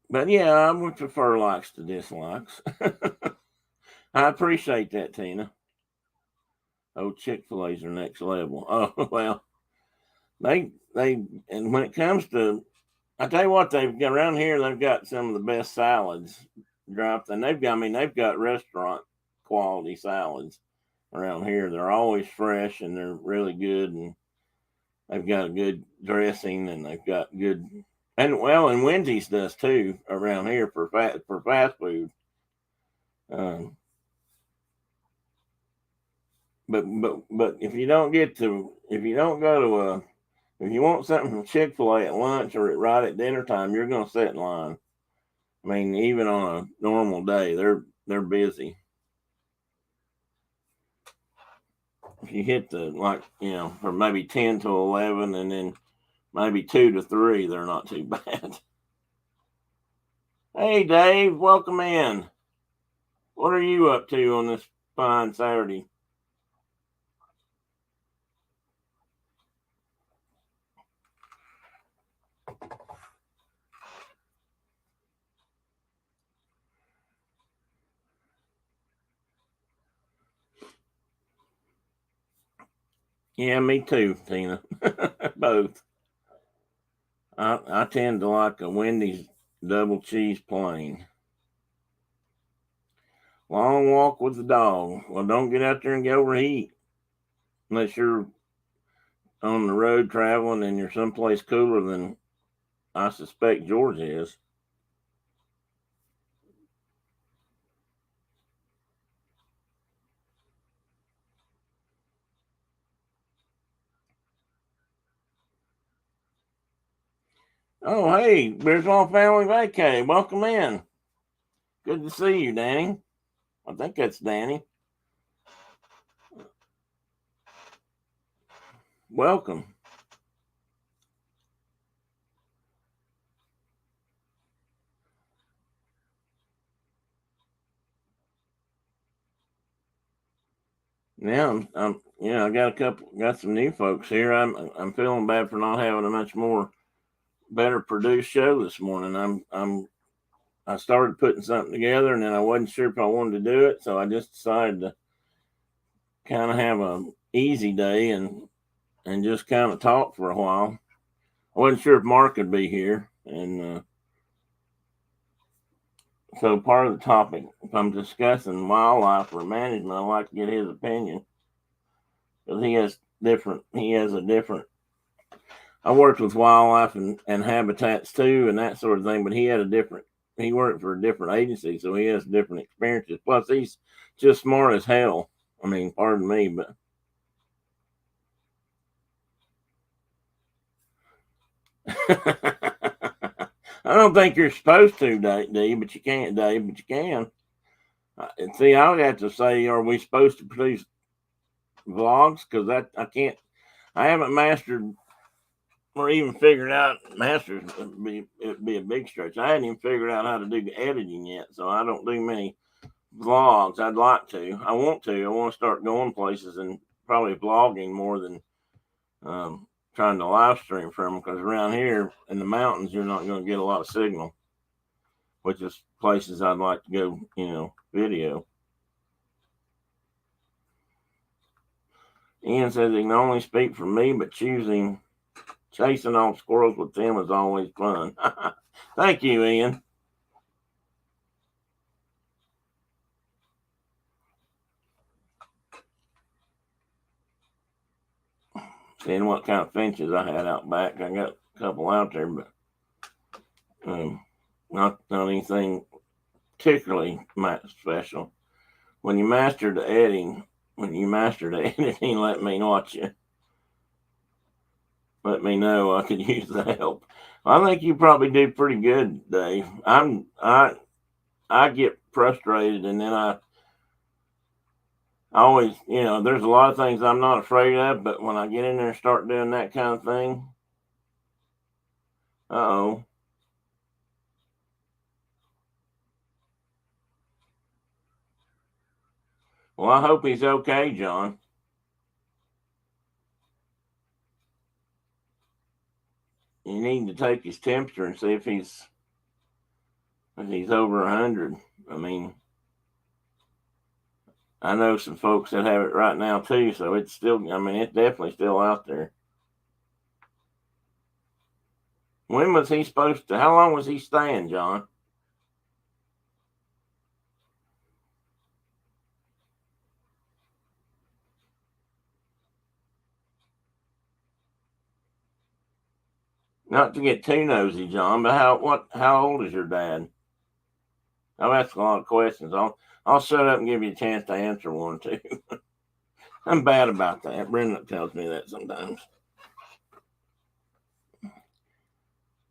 but yeah, I would prefer likes to dislikes. I appreciate that, Tina. Oh, Chick-fil-A's are next level. Oh well, they and when it comes to I tell you what, they've got around here. They've got some of the best salads dropped, and they've got restaurant quality salads around here. They're always fresh and they're really good, and they've got a good dressing, and they've got good. And Wendy's does too around here for fast food. Um, but if you don't go to a if you want something from Chick-fil-A at lunch or right at dinner time, you're going to sit in line. I mean, even on a normal day, they're busy. If you hit the from maybe 10 to 11, and then maybe 2 to 3, they're not too bad. Hey, Dave, welcome in. What are you up to on this fine Saturday? Yeah, me too, Tina. Both. I tend to like a Wendy's double cheese plain. Long walk with the dog. Well, don't get out there and get overheat unless you're on the road traveling and you're someplace cooler than I suspect George is. Oh, hey, Bearslaw Family Vacay. Welcome in. Good to see you, Danny. I think that's Danny. Welcome. Now I got some new folks here. I'm feeling bad for not having a much more better produced show this morning. I started putting something together, and then I wasn't sure if I wanted to do it, so I just decided to kind of have a easy day and just kind of talk for a while. I wasn't sure if Mark would be here, and so part of the topic, if I'm discussing wildlife or management, I like to get his opinion because he has a different. I worked with wildlife and habitats too and that sort of thing, but he worked for a different agency, so he has different experiences. Plus, he's just smart as hell. I mean, pardon me, but I don't think you're supposed to, Dave, but you can't, Dave, but you can. And see, I would have to say, are we supposed to produce vlogs? Because that I can't. I haven't mastered or even figured out masters. It'd be a big stretch. I hadn't even figured out how to do the editing yet, so I don't do many vlogs. I'd like to. I want to. I want to start going places and probably vlogging more than trying to live stream from them, because around here in the mountains, you're not going to get a lot of signal, which is places I'd like to go, video. Ian says he can only speak for me, but chasing off squirrels with them is always fun. Thank you, Ian. Seeing what kind of finches I had out back. I got a couple out there, but not anything particularly special. When you master the editing, let me watch you. Let me know. I could use the help. I think you probably do pretty good, Dave. I get frustrated, and then I always, there's a lot of things I'm not afraid of, but when I get in there and start doing that kind of thing, oh. Well, I hope he's okay, John. You need to take his temperature and see if he's over 100. I mean, I know some folks that have it right now too, so it's still. I mean, it's definitely still out there. When was he supposed to? How long was he staying, John? Not to get too nosy, John, but how old is your dad? I've asked a lot of questions. I'll shut up and give you a chance to answer one too. I'm bad about that. Brenda tells me that sometimes.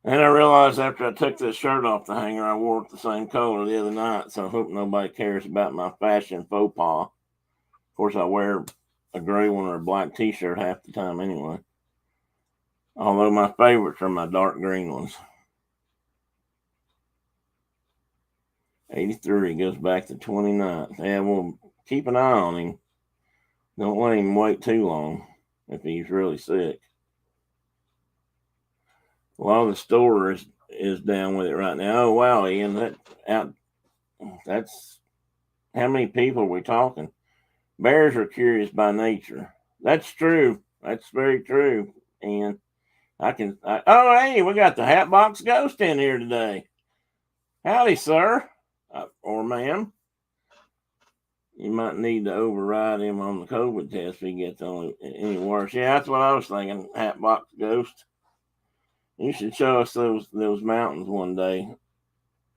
And I realized after I took this shirt off the hanger, I wore it the same color the other night. So I hope nobody cares about my fashion faux pas. Of course, I wear a gray one or a black t-shirt half the time anyway. Although my favorites are my dark green ones. 83 goes back to 29th. Yeah, well, keep an eye on him. Don't let him wait too long if he's really sick. A lot of the store is down with it right now. Oh wow, Ian, that's how many people are we talking? Bears are curious by nature. That's true. That's very true. And oh hey, we got the Hatbox Ghost in here today. Howdy, sir, or ma'am. You might need to override him on the COVID test if he gets any worse. Yeah, that's what I was thinking. Hatbox Ghost. You should show us those mountains one day.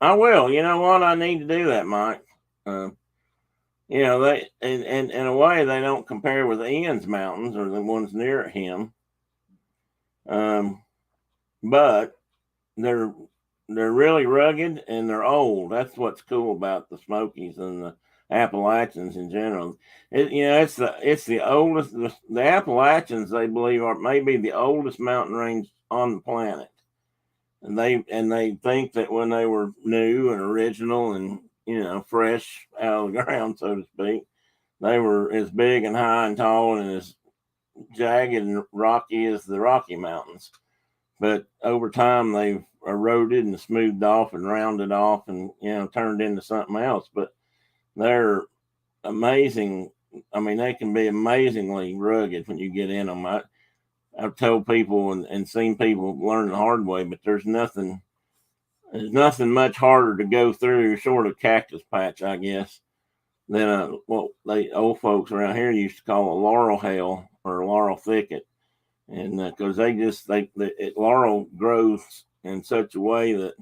I will. You know what? I need to do that, Mike. They in a way they don't compare with Ian's mountains or the ones near him. But they're really rugged and they're old. That's what's cool about the Smokies and the Appalachians in general. It's the oldest. The Appalachians, they believe, are maybe the oldest mountain range on the planet. And they think that when they were new and original and fresh out of the ground, so to speak, they were as big and high and tall and as jagged and rocky as the Rocky Mountains. But over time, they've eroded and smoothed off and rounded off and turned into something else. But they're amazing. I mean, they can be amazingly rugged when you get in them. I've told people and seen people learn the hard way, but there's nothing much harder to go through, short of cactus patch, I guess, than what they old folks around here used to call a laurel hail or a laurel thicket. And because laurel grows in such a way that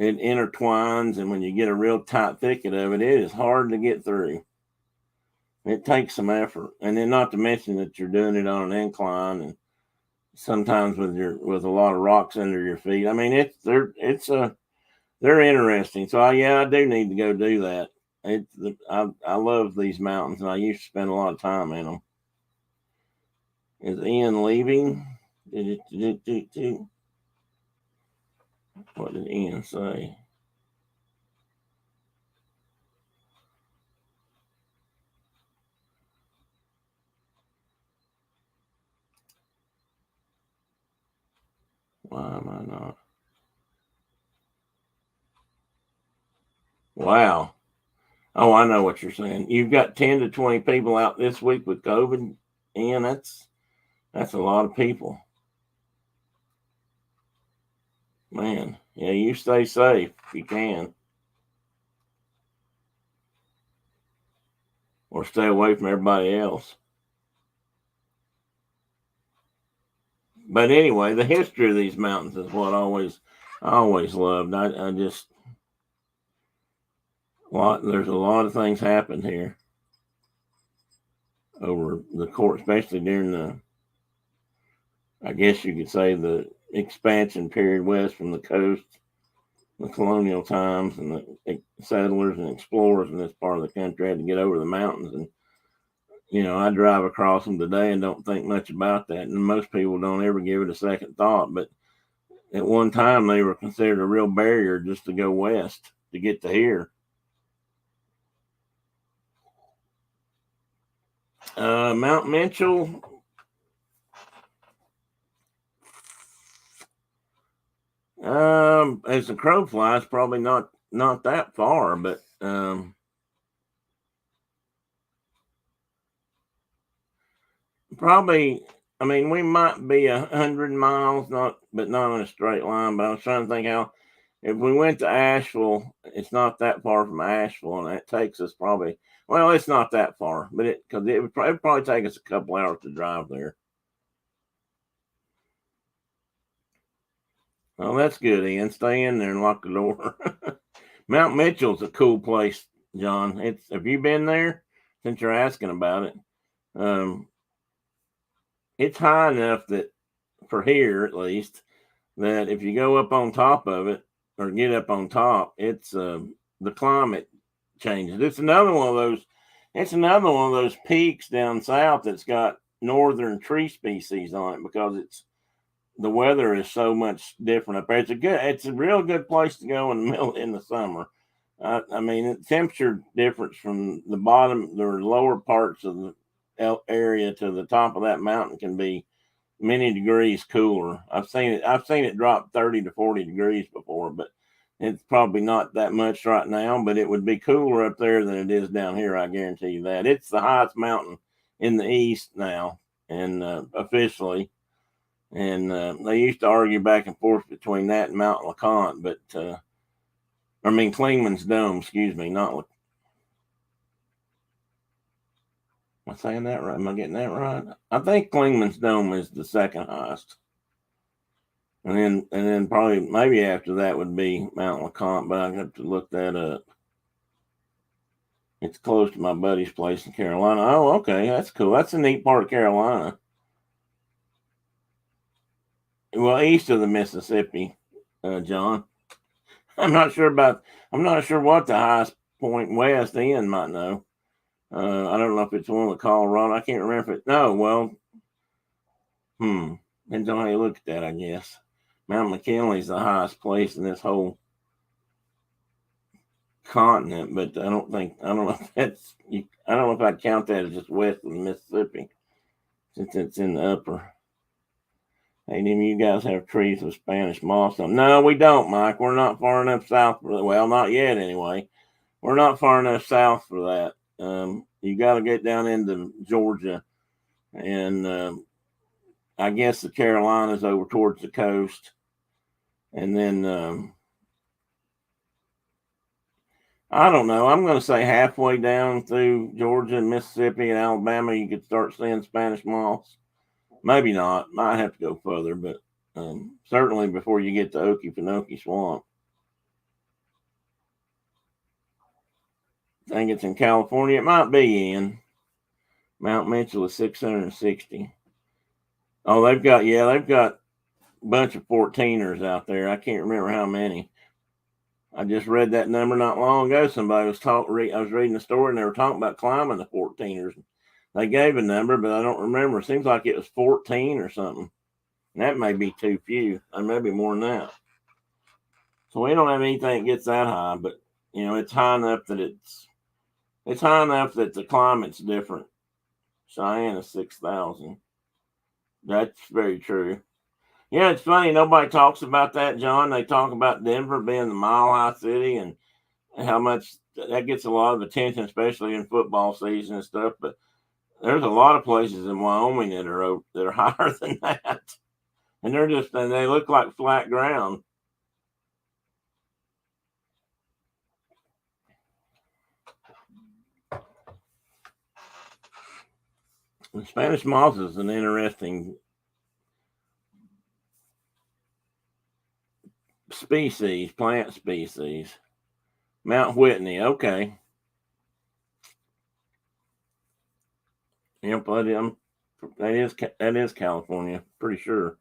it intertwines, and when you get a real tight thicket of it, it is hard to get through. It takes some effort, and then not to mention that you're doing it on an incline, and sometimes with a lot of rocks under your feet. I mean, they're interesting. So yeah, I do need to go do that. I love these mountains, and I used to spend a lot of time in them. Is Ian leaving? What did Ian say? Why am I not? Wow. Oh, I know what you're saying. You've got 10 to 20 people out this week with COVID. Ian, that's a lot of people. Man, yeah, you stay safe if you can. Or stay away from everybody else. But anyway, the history of these mountains is what I always loved. I just there's a lot of things happened here over the course, especially during I guess you could say, the expansion period west from the coast, the colonial times, and the settlers and explorers in this part of the country had to get over the mountains. And I drive across them today and don't think much about that. And most people don't ever give it a second thought. But at one time, they were considered a real barrier just to go west to get to here. Mount Mitchell. As the crow flies, probably not that far, but probably I mean, we might be 100 miles, but not in a straight line. But I was trying to think how if we went to Asheville, it's not that far from Asheville, and it takes us probably. Well, it's not that far, but it'd probably take us a couple hours to drive there. Well, that's good, Ian. Stay in there and lock the door. Mount Mitchell's a cool place, John. It's Have you been there? Since you're asking about it, um, it's high enough that for here at least that if you go up on top of it or get up on top, it's the climate changes. It's another one of those. It's another one of those peaks down south that's got northern tree species on it because it's the weather is so much different up there. It's a real good place to go in the middle in the summer. I mean, the temperature difference from the bottom, the lower parts of the area to the top of that mountain can be many degrees cooler. I've seen it drop 30 to 40 degrees before, but it's probably not that much right now. But it would be cooler up there than it is down here. I guarantee you that. It's the highest mountain in the east now, and officially. And they used to argue back and forth between that and Mount LeConte, but I mean Clingman's Dome. Excuse me, not. Am I saying that right? Am I getting that right? I think Clingman's Dome is the second highest, and then probably maybe after that would be Mount LeConte, but I have to look that up. It's close to my buddy's place in Carolina. Oh, okay, that's cool. That's a neat part of Carolina. Well, east of the Mississippi, John. I'm not sure about. I'm not sure what the highest point west. Ian might know. I don't know if it's one of the Colorado. I can't remember if it. No, well, depends on how you look at that, I guess. Mount McKinley's the highest place in this whole continent, but I don't know if that's. I don't know if I'd count that as just west of the Mississippi, since it's in the upper. Hey, do you guys have trees with Spanish moss on? No, we don't, Mike. We're not far enough south for that. Well, not yet, anyway. We're not far enough south for that. You got to get down into Georgia, and I guess the Carolinas over towards the coast, and then I don't know. I'm going to say halfway down through Georgia and Mississippi and Alabama, you could start seeing Spanish moss. Maybe not. Might have to go further, but certainly before you get to Okefenokee Swamp. I think it's in California. It might be in Mount Mitchell is 660. Oh, they've got a bunch of 14ers out there. I can't remember how many. I just read that number not long ago. Somebody was I was reading a story and they were talking about climbing the 14ers. They gave a number, but I don't remember. It seems like it was 14 or something. And that may be too few. Or maybe more than that. So we don't have anything that gets that high, but it's high enough that the climate's different. Cheyenne is 6,000. That's very true. Yeah, it's funny. Nobody talks about that, John. They talk about Denver being the Mile High City and how much that gets a lot of attention, especially in football season and stuff. But there's a lot of places in Wyoming that are higher than that, and they look like flat ground. The Spanish moss is an interesting plant species. Mount Whitney, okay. Yep, that is California, pretty sure.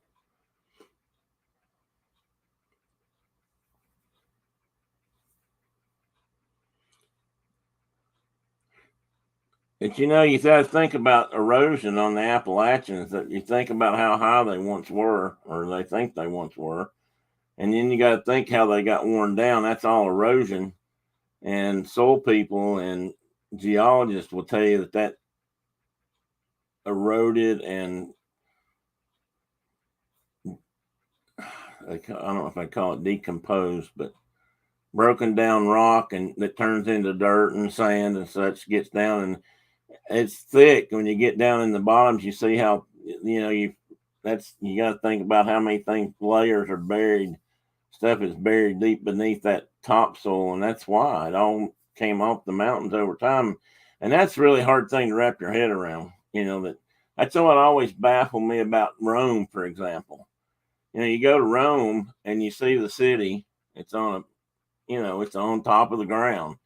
But you got to think about erosion on the Appalachians. That you think about how high they once were, or they think they once were, and then you got to think how they got worn down. That's all erosion, and soil people and geologists will tell you that eroded and I don't know if I call it decomposed, but broken down rock and that turns into dirt and sand and such gets down and it's thick. When you get down in the bottoms, you see how you got to think about how many things layers are buried. Stuff is buried deep beneath that topsoil, and that's why it all came off the mountains over time. And that's a really hard thing to wrap your head around. That's what always baffled me about Rome, for example. You go to Rome and you see the city. It's on top of the ground.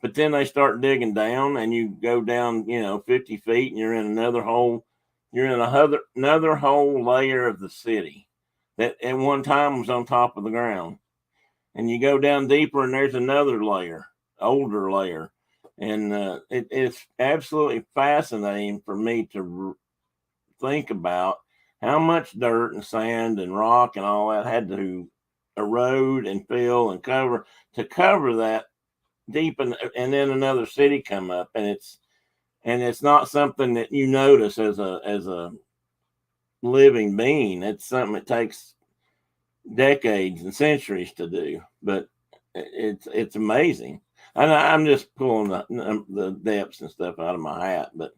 But then they start digging down, and you go down, 50 feet, and you're in another hole. You're in another whole layer of the city that at one time was on top of the ground. And you go down deeper, and there's another layer, older layer. And it's absolutely fascinating for me to think about how much dirt and sand and rock and all that had to erode and fill and cover to cover that deep, and then another city come up, and it's not something that you notice as a living being. It's something that takes decades and centuries to do, but it's amazing. And I'm just pulling the depths and stuff out of my hat, but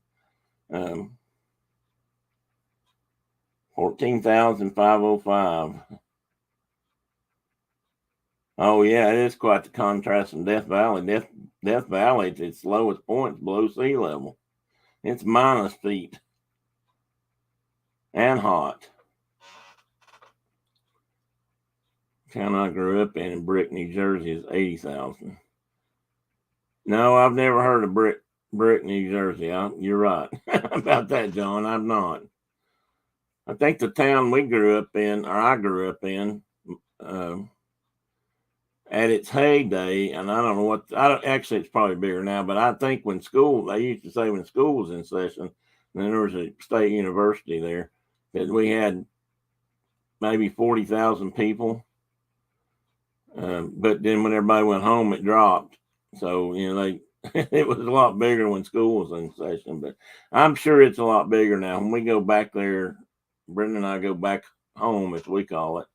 14,505. Oh yeah, it is quite the contrast from Death Valley. Death Valley, at its lowest point, is below sea level. It's minus feet and hot. Town I grew up in Brick, New Jersey, is 80,000. No, I've never heard of Brick, New Jersey. You're right about that, John. I've not. I think the town we grew up in, or I grew up in, at its heyday, and I don't know actually, it's probably bigger now, but I think they used to say when school was in session, and then there was a state university there, that we had maybe 40,000 people. But then when everybody went home, it dropped. So, it was a lot bigger when school was in session, but I'm sure it's a lot bigger now. When we go back there, Brenda and I go back home, as we call it.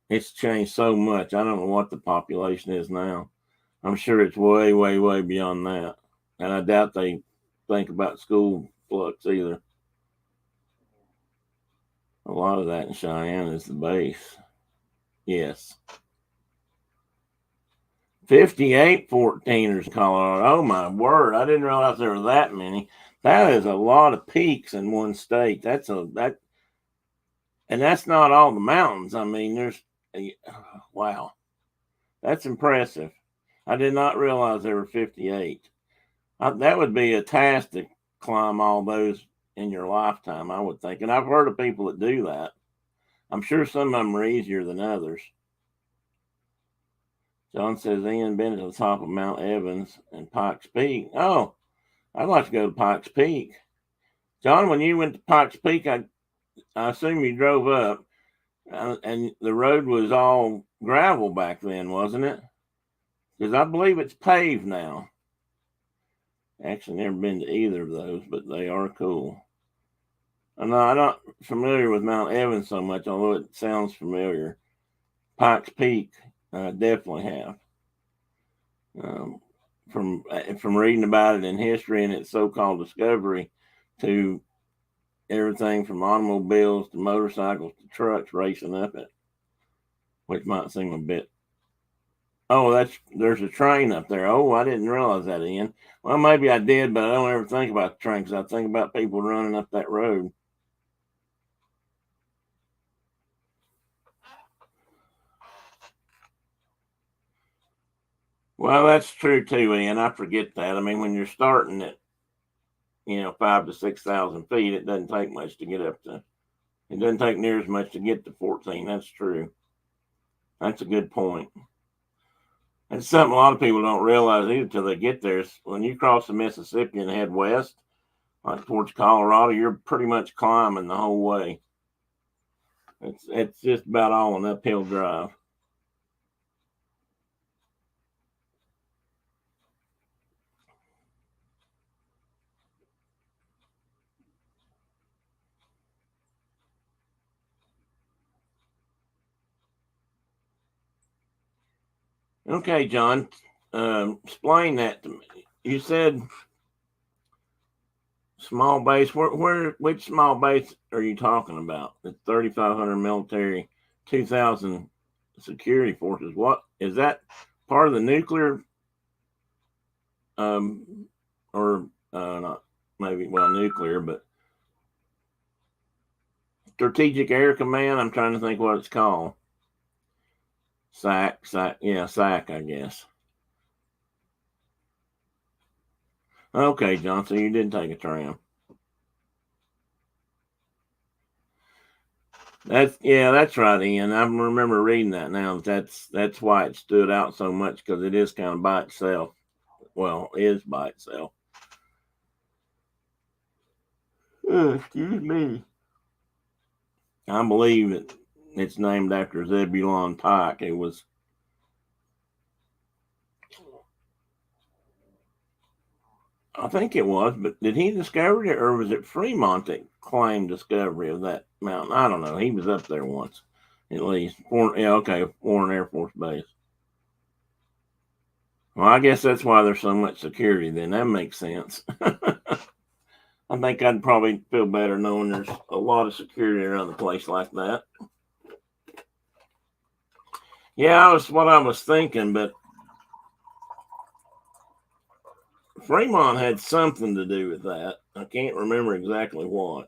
It's changed so much. I don't know what the population is now. I'm sure it's way, way, way beyond that. And I doubt they think about school flux either. A lot of that in Cheyenne is the base. Yes. 58 14ers in Colorado. Oh my word. I didn't realize there were that many. That is a lot of peaks in one state. And that's not all the mountains. I mean, wow. That's impressive. I did not realize there were 58. That would be a task to climb all those in your lifetime, I would think. And I've heard of people that do that. I'm sure some of them are easier than others. John says Ian been to the top of Mount Evans and Pikes Peak. Oh, I'd like to go to Pikes Peak. John, when you went to Pikes Peak, I assume you drove up, and the road was all gravel back then, wasn't it? Because I believe it's paved now. Actually, never been to either of those, but they are cool. No, I'm not familiar with Mount Evans so much, although it sounds familiar. Pikes Peak, definitely have. From reading about it in history and its so-called discovery, to everything from automobiles to motorcycles to trucks racing up it, which might seem a bit. Oh, there's a train up there. Oh, I didn't realize that, Ian. Well, maybe I did, but I don't ever think about the train because I think about people running up that road. Well, that's true too, Ian. I forget that. I mean, when you're starting at 5,000 to 6,000 feet, it doesn't take much to get up to. It doesn't take near as much to get to 14. That's true. That's a good point. It's something a lot of people don't realize either till they get there. When you cross the Mississippi and head west, like towards Colorado, you're pretty much climbing the whole way. It's just about all an uphill drive. Okay, John, explain that to me. You said Small base. Which small base are you talking about? The 3,500 military, 2,000 security forces. What is that? Part of the nuclear, or not maybe well nuclear, but strategic air command. I'm trying to think what it's called. SAC, yeah, SAC, I guess. Okay, John, so you did take a tram. That's right, Ian. I remember reading that now. That's why it stood out so much, because it is kind of by itself. Well, is by itself. Excuse me. I believe it's named after Zebulon Pike. It was. I think it was, but did he discover it, or was it Fremont that claimed discovery of that mountain? I don't know. He was up there once, at least. Warren Air Force Base. Well, I guess that's why there's so much security. Then that makes sense. I think I'd probably feel better knowing there's a lot of security around the place like that. Yeah, that's what I was thinking, but Fremont had something to do with that. I can't remember exactly what.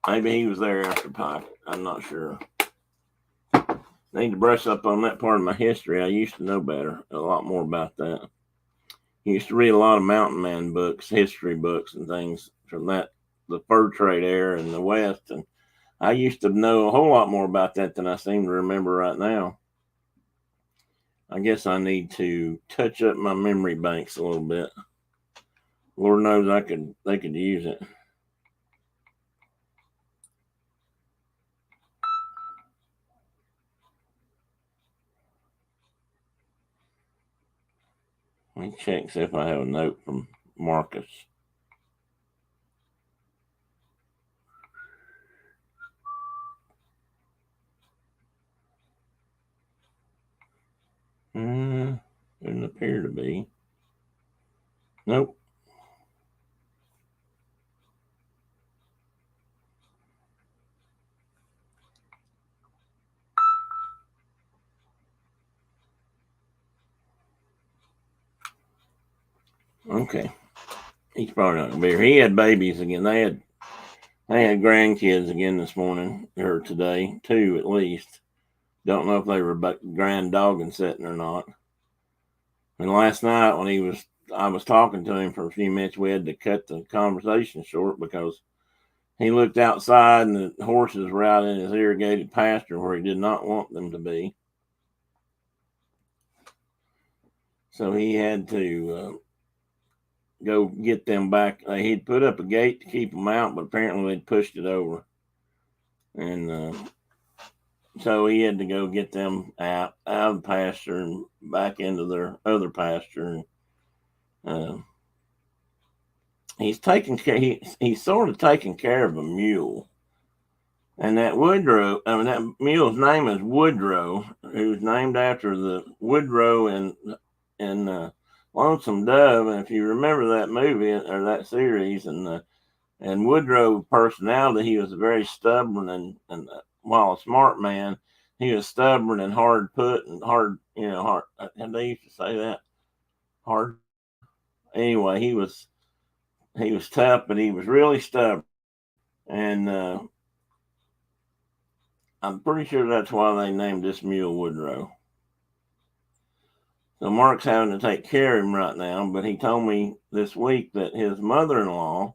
Maybe he was there after Pike. I'm not sure. Need to brush up on that part of my history. I used to know better, a lot more about that. I used to read a lot of mountain man books, history books, and things from the fur trade era in the West, and I used to know a whole lot more about that than I seem to remember right now. I guess I need to touch up my memory banks a little bit. Lord knows they could use it. Let me check, see if I have a note from Marcus. Didn't appear to be. Nope. Okay. He's probably not gonna be here. He had babies again. They had grandkids again this morning or today, two at least. Don't know if they were grand dogging setting or not. And last night when I was talking to him for a few minutes, we had to cut the conversation short because he looked outside and the horses were out in his irrigated pasture where he did not want them to be. So he had to go get them back. He'd put up a gate to keep them out, but apparently they'd pushed it over. And so he had to go get them out of the pasture and back into their other pasture. And he's taking care. He's sort of taking care of a mule, and that that mule's name is Woodrow, who's named after the Woodrow in Lonesome Dove. And if you remember that movie or that series, and Woodrow personality, he was very stubborn and while a smart man, he was stubborn and hard put and hard, hard. And they used to say that hard. Anyway, he was tough, but he was really stubborn, and I'm pretty sure that's why they named this mule Woodrow. So Mark's having to take care of him right now, but he told me this week that his mother-in-law,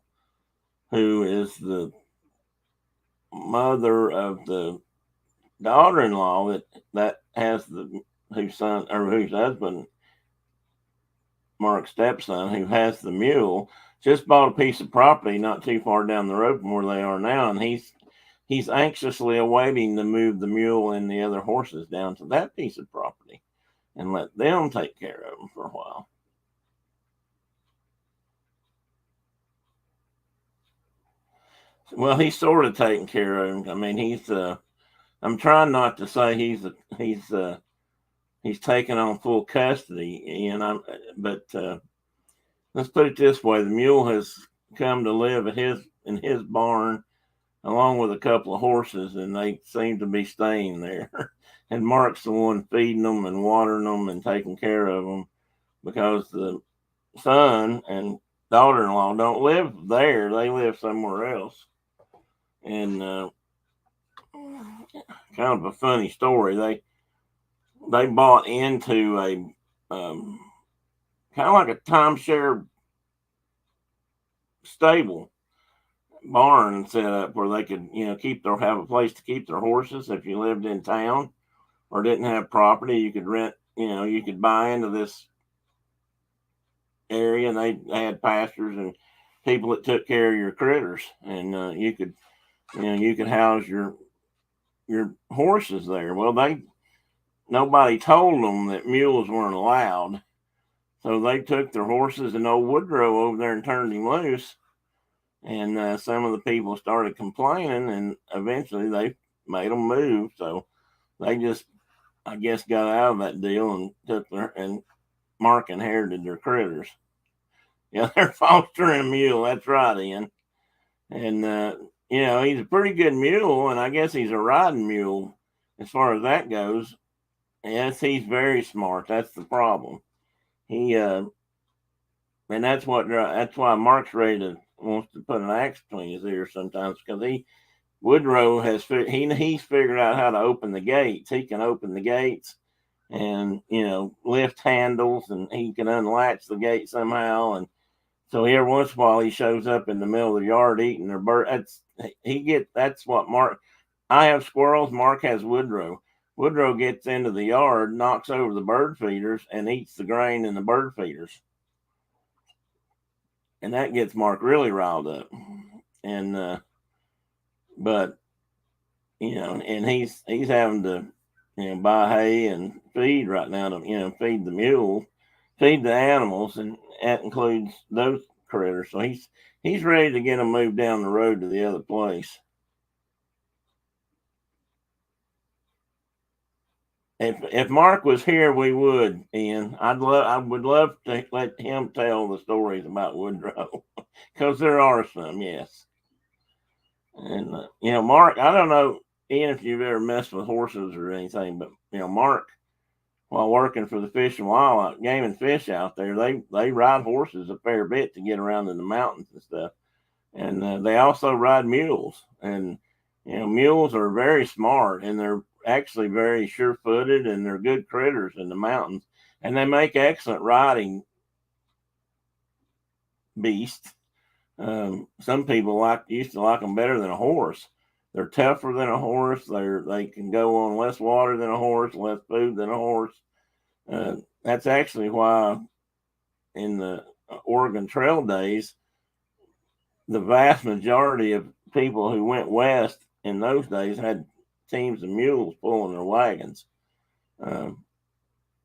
who is the mother of the daughter-in-law that has whose husband, Mark's stepson, who has the mule, just bought a piece of property not too far down the road from where they are now, and he's anxiously awaiting to move the mule and the other horses down to that piece of property and let them take care of them for a while. Well, he's sort of taking care of him. I mean, I'm trying not to say he's taking on full custody, but let's put it this way: the mule has come to live at his barn along with a couple of horses, and they seem to be staying there. And Mark's the one feeding them and watering them and taking care of them because the son and daughter-in-law don't live there; they live somewhere else. And kind of a funny story. They bought into a kind of like a timeshare stable barn set up where they could, have a place to keep their horses. If you lived in town or didn't have property, you could rent, you could buy into this area, and they had pastors and people that took care of your critters, and you could house your horses there. Well, nobody told them that mules weren't allowed, so they took their horses and old Woodrow over there and turned him loose. And some of the people started complaining, and eventually they made them move. So they just, I guess, got out of that deal and and Mark inherited their critters. Yeah, they're fostering a mule. That's right, Ian. And he's a pretty good mule, and I guess he's a riding mule as far as that goes. Yes, he's very smart. That's the problem. He and that's why Mark's ready to wants to put an axe between his ears sometimes, because Woodrow he's figured out how to open the gates. He can open the gates and lift handles, and he can unlatch the gate somehow. And so every once in a while he shows up in the middle of the yard eating their bird. That's what Mark. I have squirrels. Mark has Woodrow. Woodrow gets into the yard, knocks over the bird feeders, and eats the grain in the bird feeders, and that gets Mark really riled up. And but and he's having to buy hay and feed right now to feed the mule, feed the animals, and that includes those critters. So he's ready to get them moved down the road to the other place. If Mark was here, we would, Ian. I would love to let him tell the stories about Woodrow, because there are some, yes. And Mark, I don't know, Ian, if you've ever messed with horses or anything, but Mark, while working for the Fish and Wildlife Game and Fish out there, they ride horses a fair bit to get around in the mountains and stuff. And they also ride mules, and mules are very smart, and they're actually very sure-footed, and they're good critters in the mountains, and they make excellent riding beasts. Some people used to like them better than a horse. They're tougher than a horse. They can go on less water than a horse, less food than a horse. That's actually why in the Oregon Trail days, the vast majority of people who went west in those days had teams of mules pulling their wagons.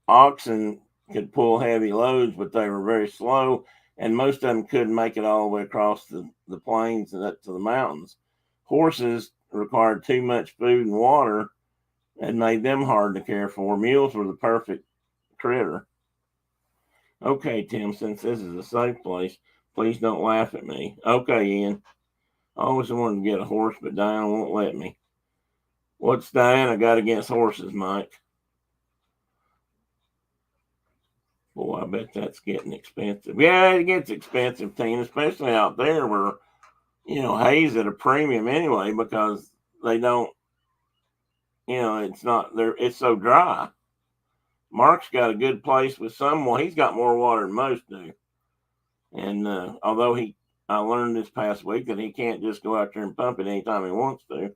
Oxen could pull heavy loads, but they were very slow, and most of them couldn't make it all the way across the plains and up to the mountains. Horses required too much food and water and made them hard to care for. Mules were the perfect critter. Okay, Tim, since this is a safe place, please don't laugh at me. Okay, Ian. I always wanted to get a horse, but Diana won't let me. What's Diana got against horses, Mike? Boy, I bet that's getting expensive. Yeah, it gets expensive, Tina, especially out there where, hay's at a premium anyway because they don't, it's not there. It's so dry. Mark's got a good place with someone. He's got more water than most do. And although I learned this past week that he can't just go out there and pump it anytime he wants to.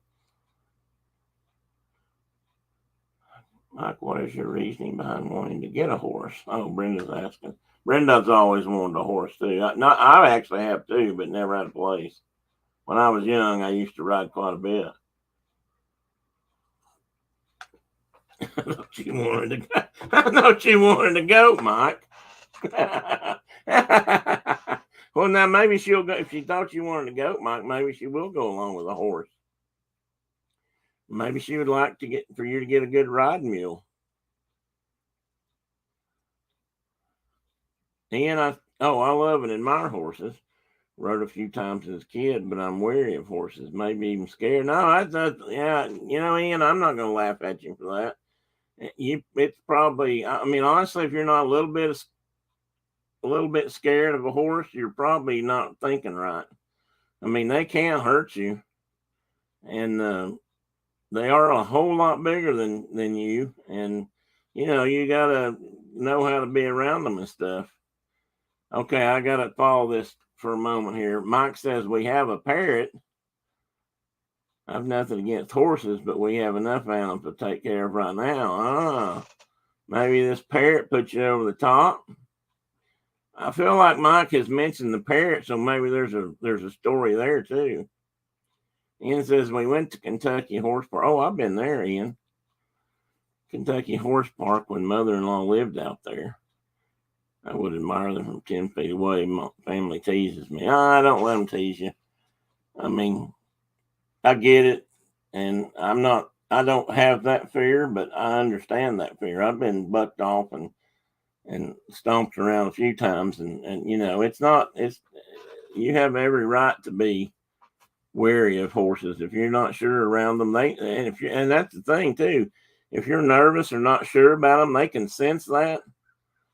Mike, what is your reasoning behind wanting to get a horse? Oh, Brenda's asking. Brenda's always wanted a horse too. I actually have too, but never had a place. When I was young, I used to ride quite a bit. I thought you wanted to go. I thought you wanted to go, Mike. Well, now maybe she'll go. If she thought you wanted to go, Mike, maybe she will go along with a horse. Maybe she would like to for you to get a good riding mule. Ian, Oh, I love and admire horses. Rode a few times as a kid, but I'm wary of horses, maybe even scared. No, that's not. Yeah, Ian, I'm not going to laugh at you for that. It's probably. I mean, honestly, if you're not a little bit scared of a horse, you're probably not thinking right. I mean, they can hurt you, and they are a whole lot bigger than you, and you gotta know how to be around them and stuff. Okay, I gotta follow this for a moment here. Mike says we have a parrot. I've nothing against horses, but we have enough animals to take care of right now. Maybe this parrot puts you over the top. I feel like Mike has mentioned the parrot, so maybe there's a story there too. Ian says we went to Kentucky Horse Park. Oh, I've been there, Ian. Kentucky Horse Park when mother-in-law lived out there. I would admire them from 10 feet away. My family teases me. I don't let them tease you. I mean, I get it, and I don't have that fear, but I understand that fear. I've been bucked off and stomped around a few times, and it's you have every right to be wary of horses. If you're not sure around them, and that's the thing too. If you're nervous or not sure about them, they can sense that.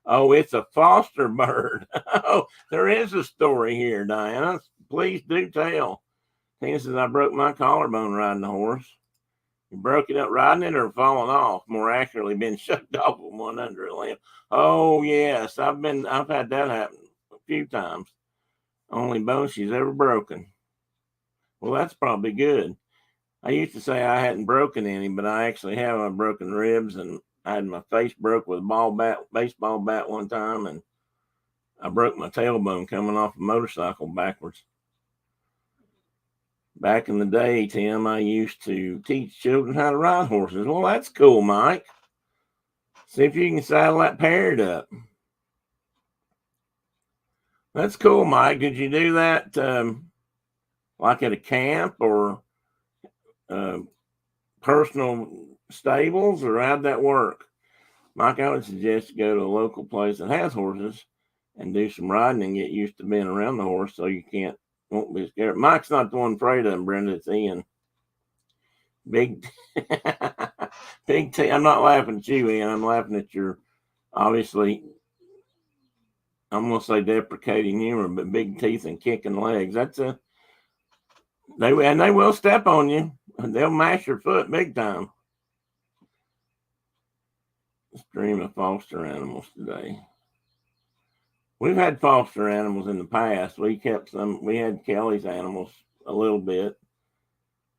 Oh, it's a foster bird. Oh, there is a story here, Diana. Please do tell. Tina says I broke my collarbone riding a horse. You broke it up riding it or falling off? More accurately, been shoved off with one under a limb. Oh yes, I've had that happen a few times. Only bone she's ever broken. Well, that's probably good. I used to say I hadn't broken any, but I actually have. I've broken ribs, and I had my face broke with a baseball bat one time, and I broke my tailbone coming off a motorcycle backwards. Back in the day, Tim, I used to teach children how to ride horses. Well, that's cool, Mike. See if you can saddle that parrot up. That's cool, Mike. Did you do that like at a camp or uh, personal stables, or how'd that work? Mike, I would suggest you go to a local place that has horses and do some riding and get used to being around the horse so you won't be scared. Mike's not the one afraid of him, Brenda. It's Ian. Big, big T. I'm not laughing at you, Ian. I'm laughing at your obviously. I'm gonna say deprecating humor, but big teeth and kicking legs. They will step on you. They'll mash your foot big time. Stream of foster animals today. We've had foster animals in the past. We kept some. We had Kelly's animals a little bit.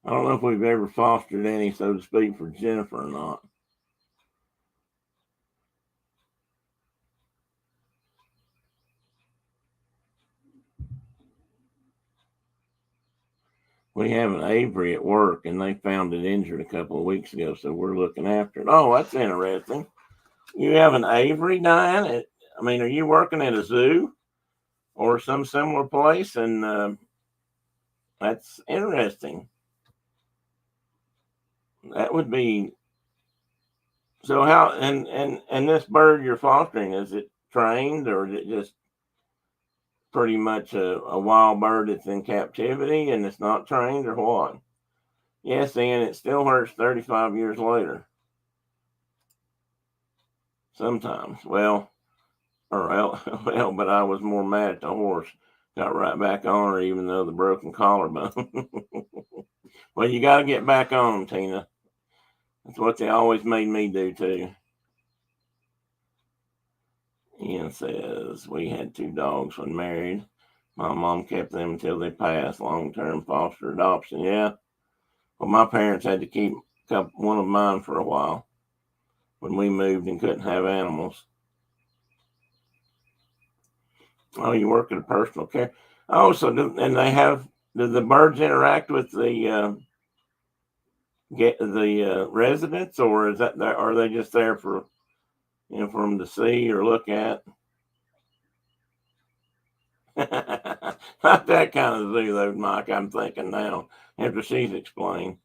I don't know if we've ever fostered any, so to speak, for Jennifer or not. We have an Avery at work, and they found it injured a couple of weeks ago, so we're looking after it. Oh, that's interesting. You have an Avery, Diane? I mean, are you working at a zoo or some similar place? And that's interesting. That would be so. How and this bird you're fostering, is it trained or is it just pretty much a wild bird that's in captivity and it's not trained, or what? Yes, and it still hurts 35 years later. Sometimes. Well, but I was more mad at the horse. Got right back on her, even though the broken collarbone. Well, you got to get back on them, Tina. That's what they always made me do too. Ian says we had two dogs when married. My mom kept them until they passed. Long-term foster adoption. Yeah. Well, my parents had to keep one of mine for a while when we moved and couldn't have animals. Oh, you work at a personal care. Oh, and they have. Do the birds interact with the residents, or are they just there for for them to see or look at? Not that kind of zoo, though, Mike. I'm thinking now after she's explained.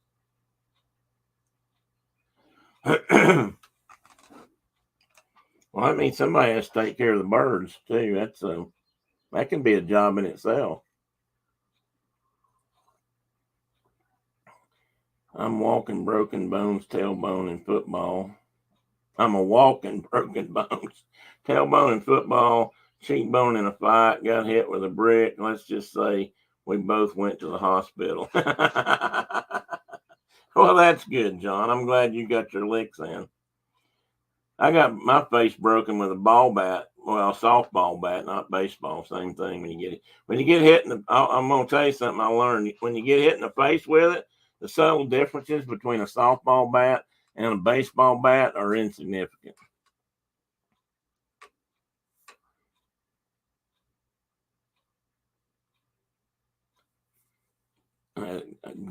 Well, I mean, somebody has to take care of the birds too. That's That can be a job in itself. I'm walking broken bones, tailbone in football. I'm a walking broken bones, tailbone in football, cheekbone in a fight, got hit with a brick. Let's just say we both went to the hospital. Well, that's good, John. I'm glad you got your licks in. I got my face broken with a ball bat. Well, a softball bat, not baseball. Same thing. When you get hit in the, I'm gonna tell you something I learned. When you get hit in the face with it, the subtle differences between a softball bat and a baseball bat are insignificant.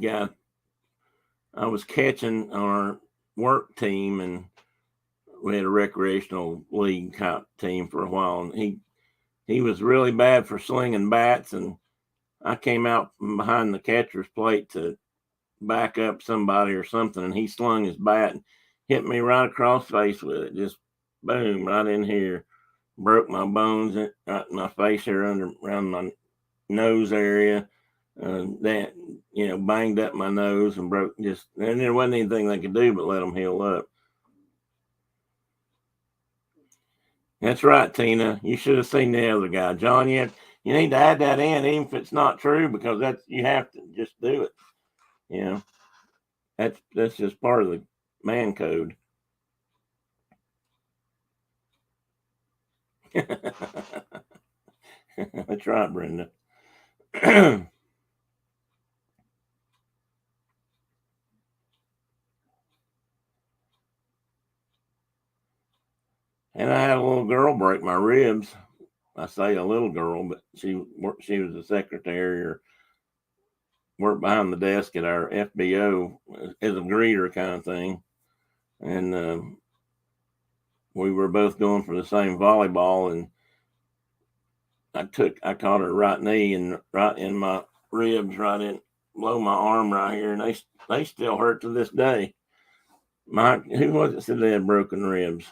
Guy, I was catching on our work team, and we had a recreational league type team for a while, and he was really bad for slinging bats, and I came out from behind the catcher's plate to back up somebody or something, and he slung his bat and hit me right across the face with it. Just boom, right in here. Broke my bones, right in my face here around my nose area. That banged up my nose and broke and there wasn't anything they could do but let them heal up. That's right, Tina. You should have seen the other guy, John. You need to add that in, even if it's not true, because you have to just do it. You know, that's just part of the man code. That's right, Brenda. And I had a little girl break my ribs. I say a little girl, but she was a secretary or worked behind the desk at our FBO as a greeter kind of thing. And we were both going for the same volleyball, and I caught her right knee and right in my ribs, right in below my arm right here, and they still hurt to this day. Who was it said they had broken ribs?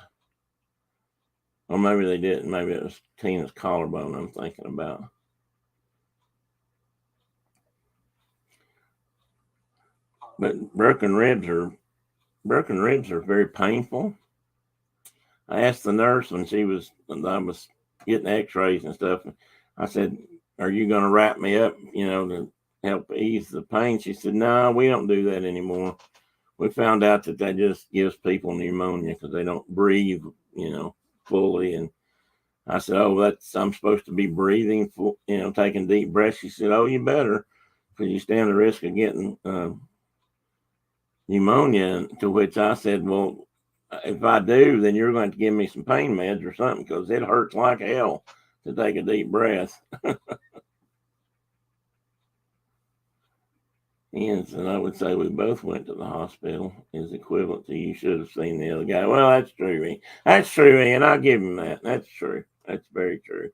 Or maybe they didn't. Maybe it was Tina's collarbone I'm thinking about. But broken ribs are very painful. I asked the nurse when I was getting X-rays and stuff. I said, "Are you going to wrap me up, to help ease the pain?" She said, "No, we don't do that anymore. We found out that just gives people pneumonia because they don't breathe, fully." And I said, "Oh, I'm supposed to be breathing, full, taking deep breaths." She said, "Oh, you better, because you stand the risk of getting pneumonia." To which I said, "Well, if I do, then you're going to give me some pain meds or something, because it hurts like hell to take a deep breath." And I would say we both went to the hospital is equivalent to you should have seen the other guy. Well, that's true. That's true, and I'll give him that. That's true. That's very true.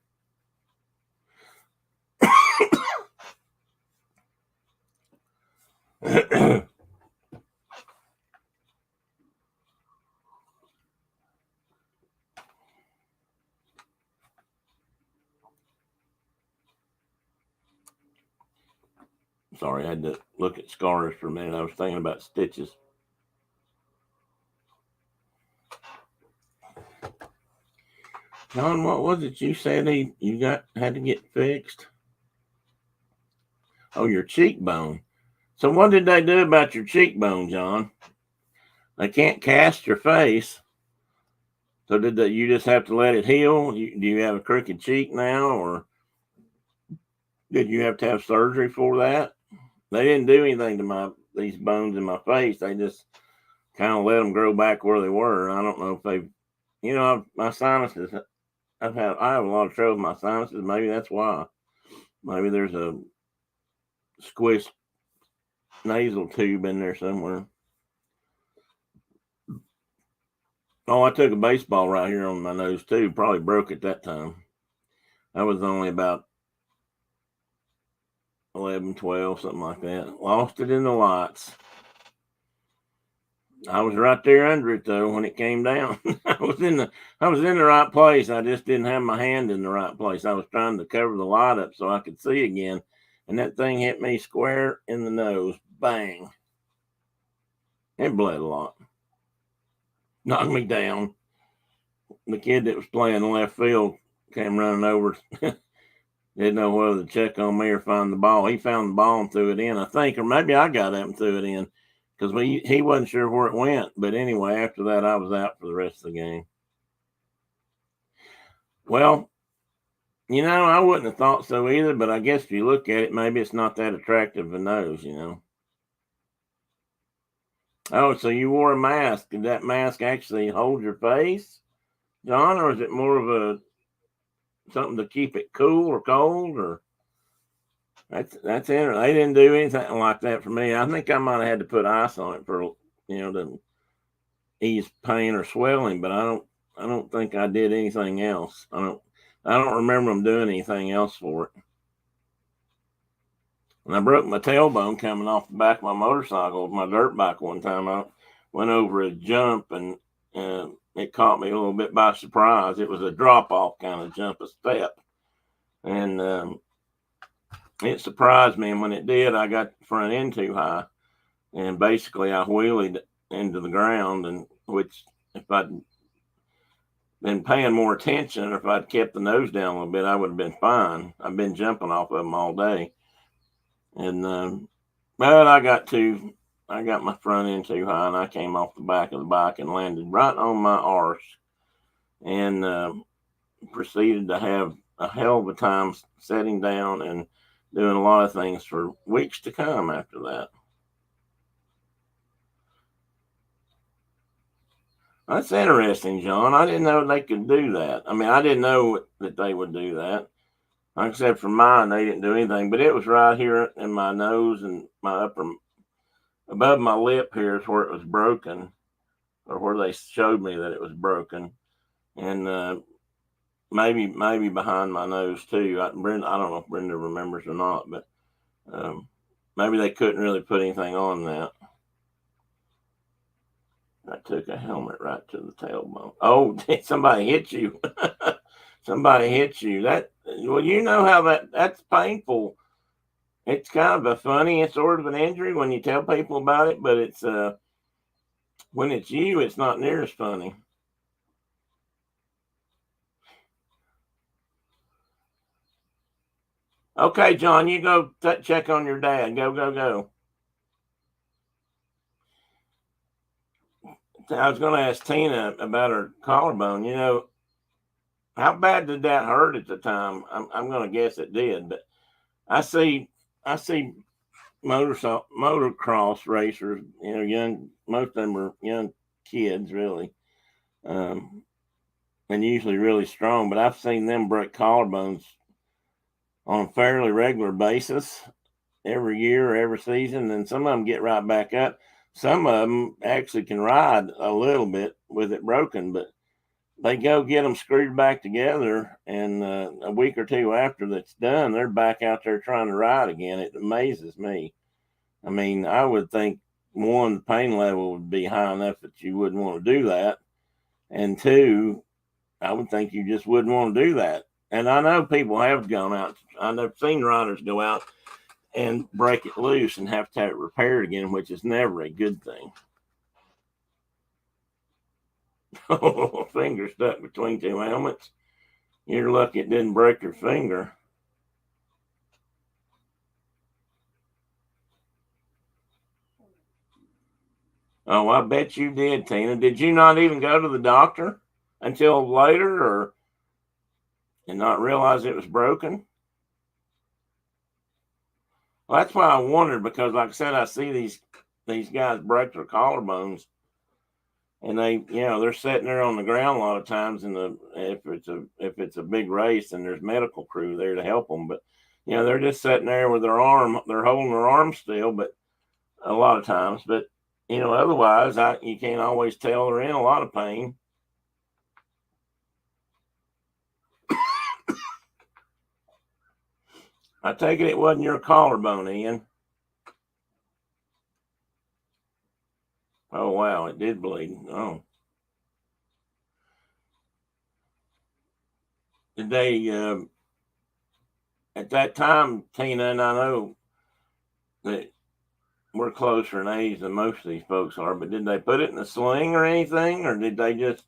Sorry, I had to look at scars for a minute. I was thinking about stitches. John, what was it you said you had to get fixed? Oh, your cheekbone. So what did they do about your cheekbone, John? They can't cast your face. So you just have to let it heal? Do you have a crooked cheek now, or did you have to have surgery for that? They didn't do anything to these bones in my face. They just kind of let them grow back where they were. I don't know if my sinuses. I have a lot of trouble with my sinuses. Maybe that's why. Maybe there's a squished nasal tube in there somewhere. Oh, I took a baseball right here on my nose too. Probably broke it that time. I was only about 11, 12, something like that. Lost it in the lights. I was right there under it though when it came down. I was in the right place. I just didn't have my hand in the right place. I was trying to cover the light up so I could see again, and that thing hit me square in the nose. Bang! It bled a lot. Knocked me down. The kid that was playing left field came running over. Didn't know whether to check on me or find the ball. He found the ball and threw it in, I think, or maybe I got up and threw it in because he wasn't sure where it went. But anyway, after that, I was out for the rest of the game. Well, I wouldn't have thought so either, but I guess if you look at it, maybe it's not that attractive a nose. Oh, so you wore a mask. Did that mask actually hold your face, John, or is it more of a something to keep it cool or cold, or that's interesting. They didn't do anything like that for me. I think I might have had to put ice on it for to ease pain or swelling, but I don't think I did anything else. I don't remember them doing anything else for it. And I broke my tailbone coming off the back of my motorcycle with my dirt bike one time. I went over a jump and it caught me a little bit by surprise. It was a drop off kind of jump, a step, and it surprised me. And when it did, I got the front end too high, and basically I wheelied into the ground. And which, if I'd been paying more attention, or if I'd kept the nose down a little bit, I would have been fine. I've been jumping off of them all day. And but I got my front end too high, and I came off the back of the bike and landed right on my arse, and proceeded to have a hell of a time setting down and doing a lot of things for weeks to come after that. That's interesting, John. I didn't know they could do that. I mean, I didn't know that they would do that. Except for mine, they didn't do anything, but it was right here in my nose and my above my lip here is where it was broken, or where they showed me that it was broken, and maybe behind my nose too. I don't know if Brenda remembers or not, but um, maybe they couldn't really put anything on that. I took a helmet right to the tailbone. Oh, somebody hit you. Somebody hit you. Well, you know how that's painful. It's kind of a funny, it's sort of an injury when you tell people about it, but it's when it's you, it's not near as funny. Okay, John, you go check on your dad. Go, go, go. I was going to ask Tina about her collarbone. How bad did that hurt at the time? I'm going to guess it did, but I see I see motocross racers. Young. Most of them are young kids, really, um, and usually really strong. But I've seen them break collarbones on a fairly regular basis every year or every season, and some of them get right back up. Some of them actually can ride a little bit with it broken, but they go get them screwed back together, and a week or two after that's done, they're back out there trying to ride again. It amazes me. I mean, I would think one, the pain level would be high enough that you wouldn't want to do that, and two, I would think you just wouldn't want to do that. And I know people have gone out. I've seen riders go out and break it loose and have to have it repaired again, which is never a good thing. Oh, finger stuck between two helmets. You're lucky it didn't break your finger. Oh, I bet you did, Tina. Did you not even go to the doctor until later, or and not realize it was broken? Well, that's why I wondered, because, like I said, I see these guys break their collarbones, and they're sitting there on the ground a lot of times. If it's a big race and there's medical crew there to help them, but they're just sitting there with they're holding their arm still, but a lot of times, but otherwise, you can't always tell they're in a lot of pain. I take it wasn't your collarbone, Ian. Oh, wow, it did bleed. Oh. Did they, at that time, Tina, and I know that we're closer in age than most of these folks are, but did they put it in a sling or anything, or did they just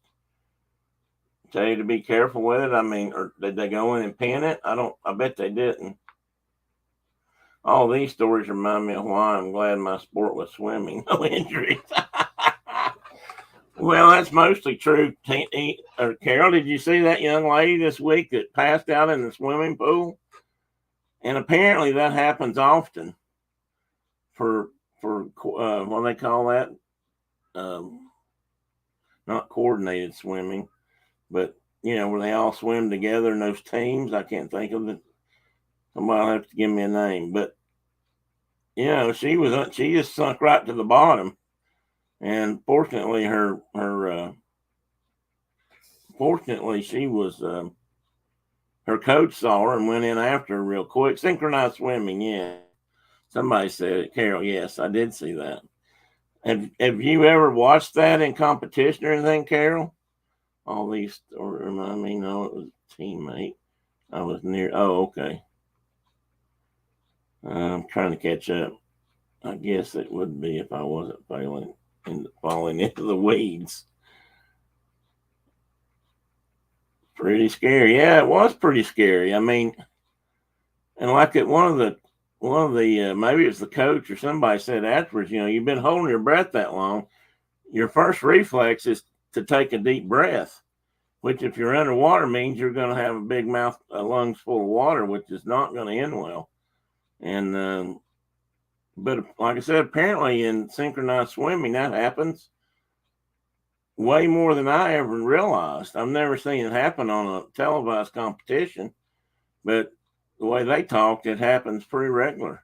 tell you to be careful with it? I mean, or did they go in and pin it? I bet they didn't. All these stories remind me of why I'm glad my sport was swimming. No injuries. Well, that's mostly true. Carol, did you see that young lady this week that passed out in the swimming pool? And apparently that happens often for what do they call that? Um, Not coordinated swimming, but where they all swim together in those teams. I can't think of it. Somebody will have to give me a name, but she just sunk right to the bottom, and fortunately she was her coach saw her and went in after her real quick. Synchronized swimming, yeah. Somebody said it, Carol. Yes, I did see that. Have you ever watched that in competition or anything, Carol? All these, or remind me, no, it was a teammate. I was near. Oh, okay. I'm trying to catch up. I guess it would be if I wasn't falling into the weeds. Pretty scary. Yeah, it was pretty scary. I mean, and like at one of the maybe it's the coach or somebody said afterwards, you've been holding your breath that long. Your first reflex is to take a deep breath, which if you're underwater means you're going to have a big mouth, lungs full of water, which is not going to end well. And but like I said, apparently in synchronized swimming that happens way more than I ever realized. I've never seen it happen on a televised competition, but the way they talked, it happens pretty regular.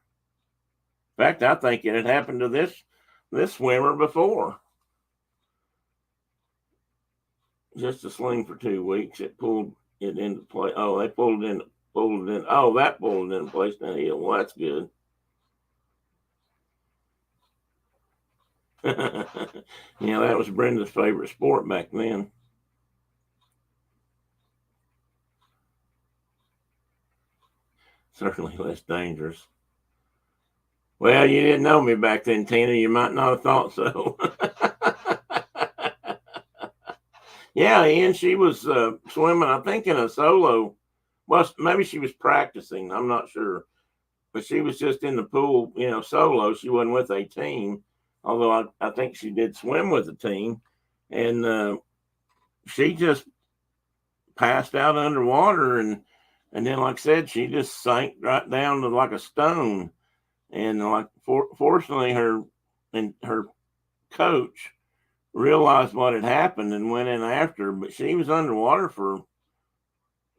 In fact, I think it had happened to this swimmer before. Just a sling for 2 weeks. It pulled it into place. Oh, they pulled it in. Oh, that pulled it into place now. Well, that's good. That was Brenda's favorite sport back then. Certainly less dangerous. Well, you didn't know me back then, Tina. You might not have thought so. Yeah, and she was swimming, I think, in a solo. Well, maybe she was practicing. I'm not sure. But she was just in the pool, solo. She wasn't with a team, although I think she did swim with a team. And she just passed out underwater. And then, like I said, she just sank right down to like a stone. And like, fortunately, her coach realized what had happened and went in after her, but she was underwater for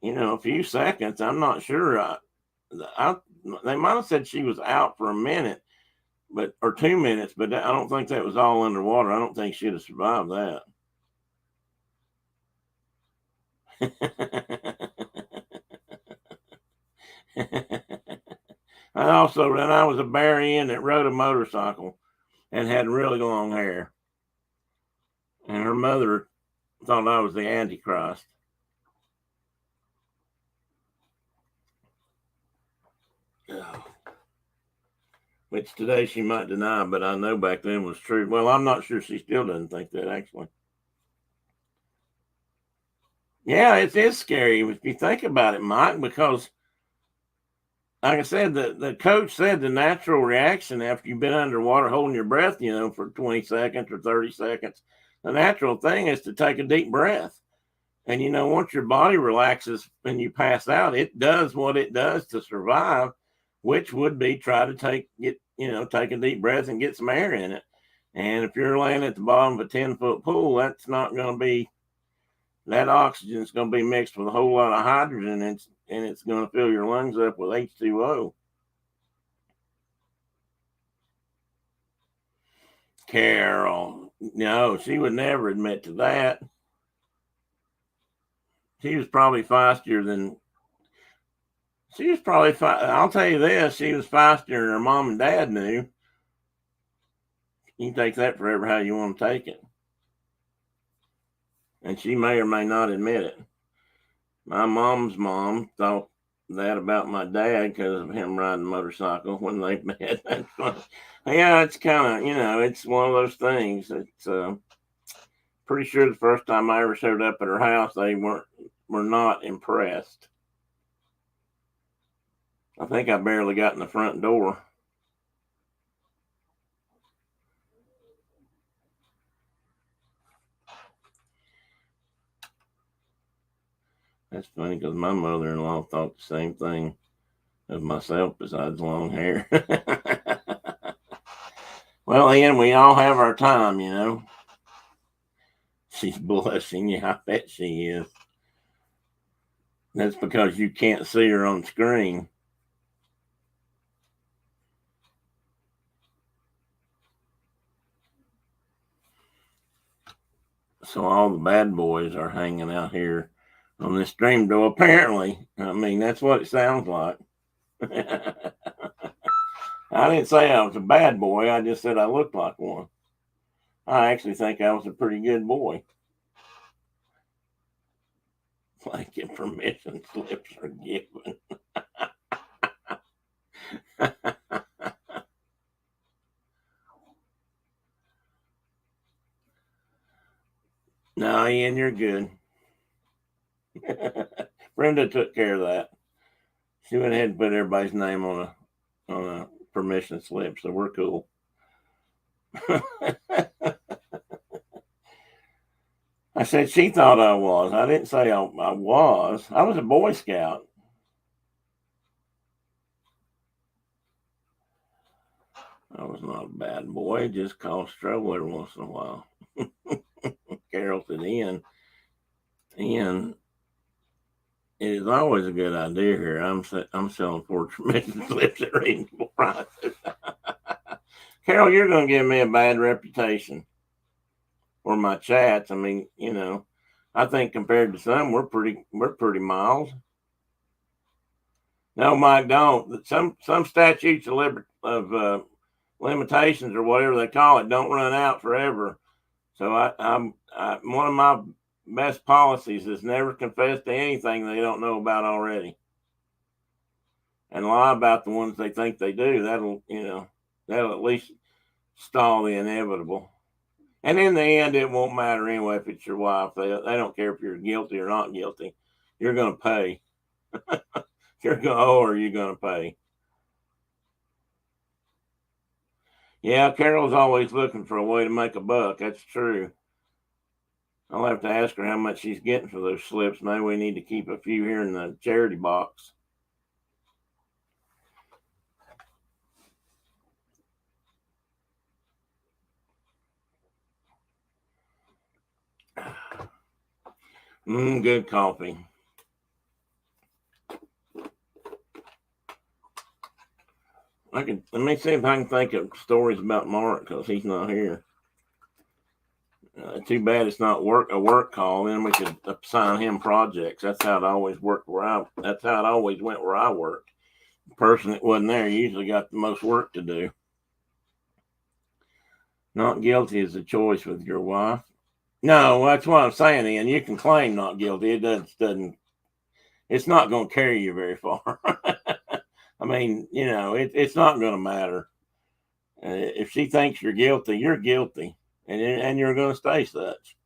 a few seconds. I'm not sure. They might have said she was out for a minute, or 2 minutes, but I don't think that was all underwater. I don't think she'd have survived that. I was a Barry that rode a motorcycle and had really long hair, and her mother thought I was the Antichrist. Which today she might deny, but I know back then was true. Well, I'm not sure she still doesn't think that, actually. Yeah, it is scary if you think about it, Mike, because like I said, the coach said the natural reaction after you've been underwater holding your breath, for 20 seconds or 30 seconds, the natural thing is to take a deep breath. And, once your body relaxes and you pass out, it does what it does to survive, which would be try to take a deep breath and get some air in it. And if you're laying at the bottom of a 10-foot pool, that's not going to be, that oxygen is going to be mixed with a whole lot of hydrogen, and it's going to fill your lungs up with H2O. Carol, no, she would never admit to that. She was probably feistier than she was probably. I'll tell you this: she was feistier than her mom and dad knew. You can take that forever how you want to take it. And she may or may not admit it. My mom's mom thought that about my dad because of him riding a motorcycle when they met. That's funny. Yeah, it's kind of, it's one of those things. It's pretty sure the first time I ever showed up at her house, they were not impressed. I think I barely got in the front door. That's funny because my mother-in-law thought the same thing of myself besides long hair. Well, Ian, we all have our time. She's blushing. Yeah, I bet she is. That's because you can't see her on screen. So all the bad boys are hanging out here on this stream door. Apparently, I mean, that's what it sounds like. I didn't say I was a bad boy. I just said I looked like one. I actually think I was a pretty good boy. Blanket permission slips are given. No, Ian, you're good. Brenda took care of that. She went ahead and put everybody's name on a permission slip, so we're cool. I said she thought I was. I didn't say I was. I was a Boy Scout. I was not a bad boy. Just caused trouble every once in a while. Carol said, Ian, it is always a good idea here. I'm selling for permission slips at reasonable prices. Carol, you're going to give me a bad reputation for my chats. I mean, I think compared to some, we're pretty mild. No, Mike, don't. Some statutes of limitations or whatever they call it don't run out forever. So I'm one of my best policies is never confess to anything they don't know about already, and lie about the ones they think they do. That'll at least stall the inevitable. And in the end, it won't matter anyway if it's your wife. They don't care if you're guilty or not guilty. You're going to pay. You're going to owe or you're going to pay. Yeah, Carol's always looking for a way to make a buck. That's true. I'll have to ask her how much she's getting for those slips. Maybe we need to keep a few here in the charity box. Good coffee. Let me see if I can think of stories about Mark because he's not here. Too bad it's not a work call. Then we could assign him projects. That's how it always worked that's how it always went where I worked. The person that wasn't there usually got the most work to do. Not guilty is a choice with your wife. No, that's what I'm saying, Ian. You can claim not guilty. It doesn't. It's not going to carry you very far. I mean, it's not going to matter. If she thinks you're guilty, and you're going to stay such.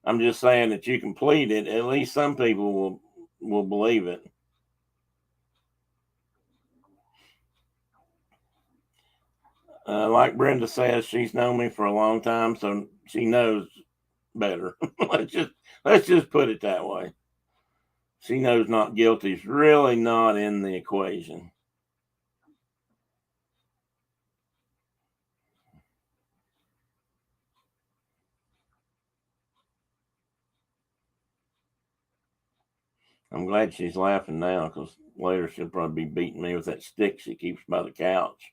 I'm just saying that you can plead it. At least some people will believe it. Like Brenda says, she's known me for a long time, so she knows better. let's just put it that way. She knows not guilty is really not in the equation. I'm glad she's laughing now because later she'll probably be beating me with that stick she keeps by the couch.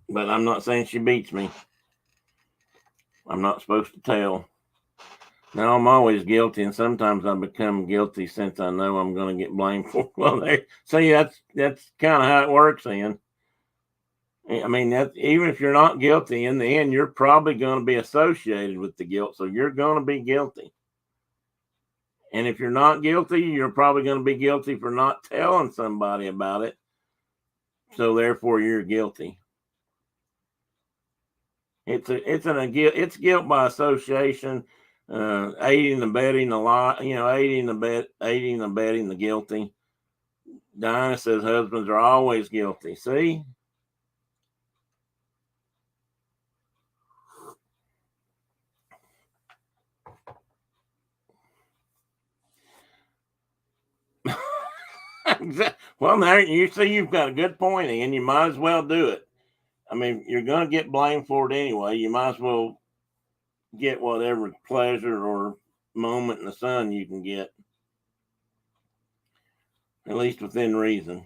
But I'm not saying she beats me. I'm not supposed to tell. Now I'm always guilty, and sometimes I become guilty since I know I'm going to get blamed for. Well, see, that's kind of how it works. Then I mean, that even if you're not guilty, in the end, you're probably going to be associated with the guilt. So you're going to be guilty. And if you're not guilty, you're probably going to be guilty for not telling somebody about it. So therefore, you're guilty. It's guilt by association, aiding and abetting the lie. Aiding and abetting the guilty. Diana says husbands are always guilty. See. Well, now you see you've got a good point, and you might as well do it. I mean, you're going to get blamed for it anyway. You might as well get whatever pleasure or moment in the sun you can get, at least within reason.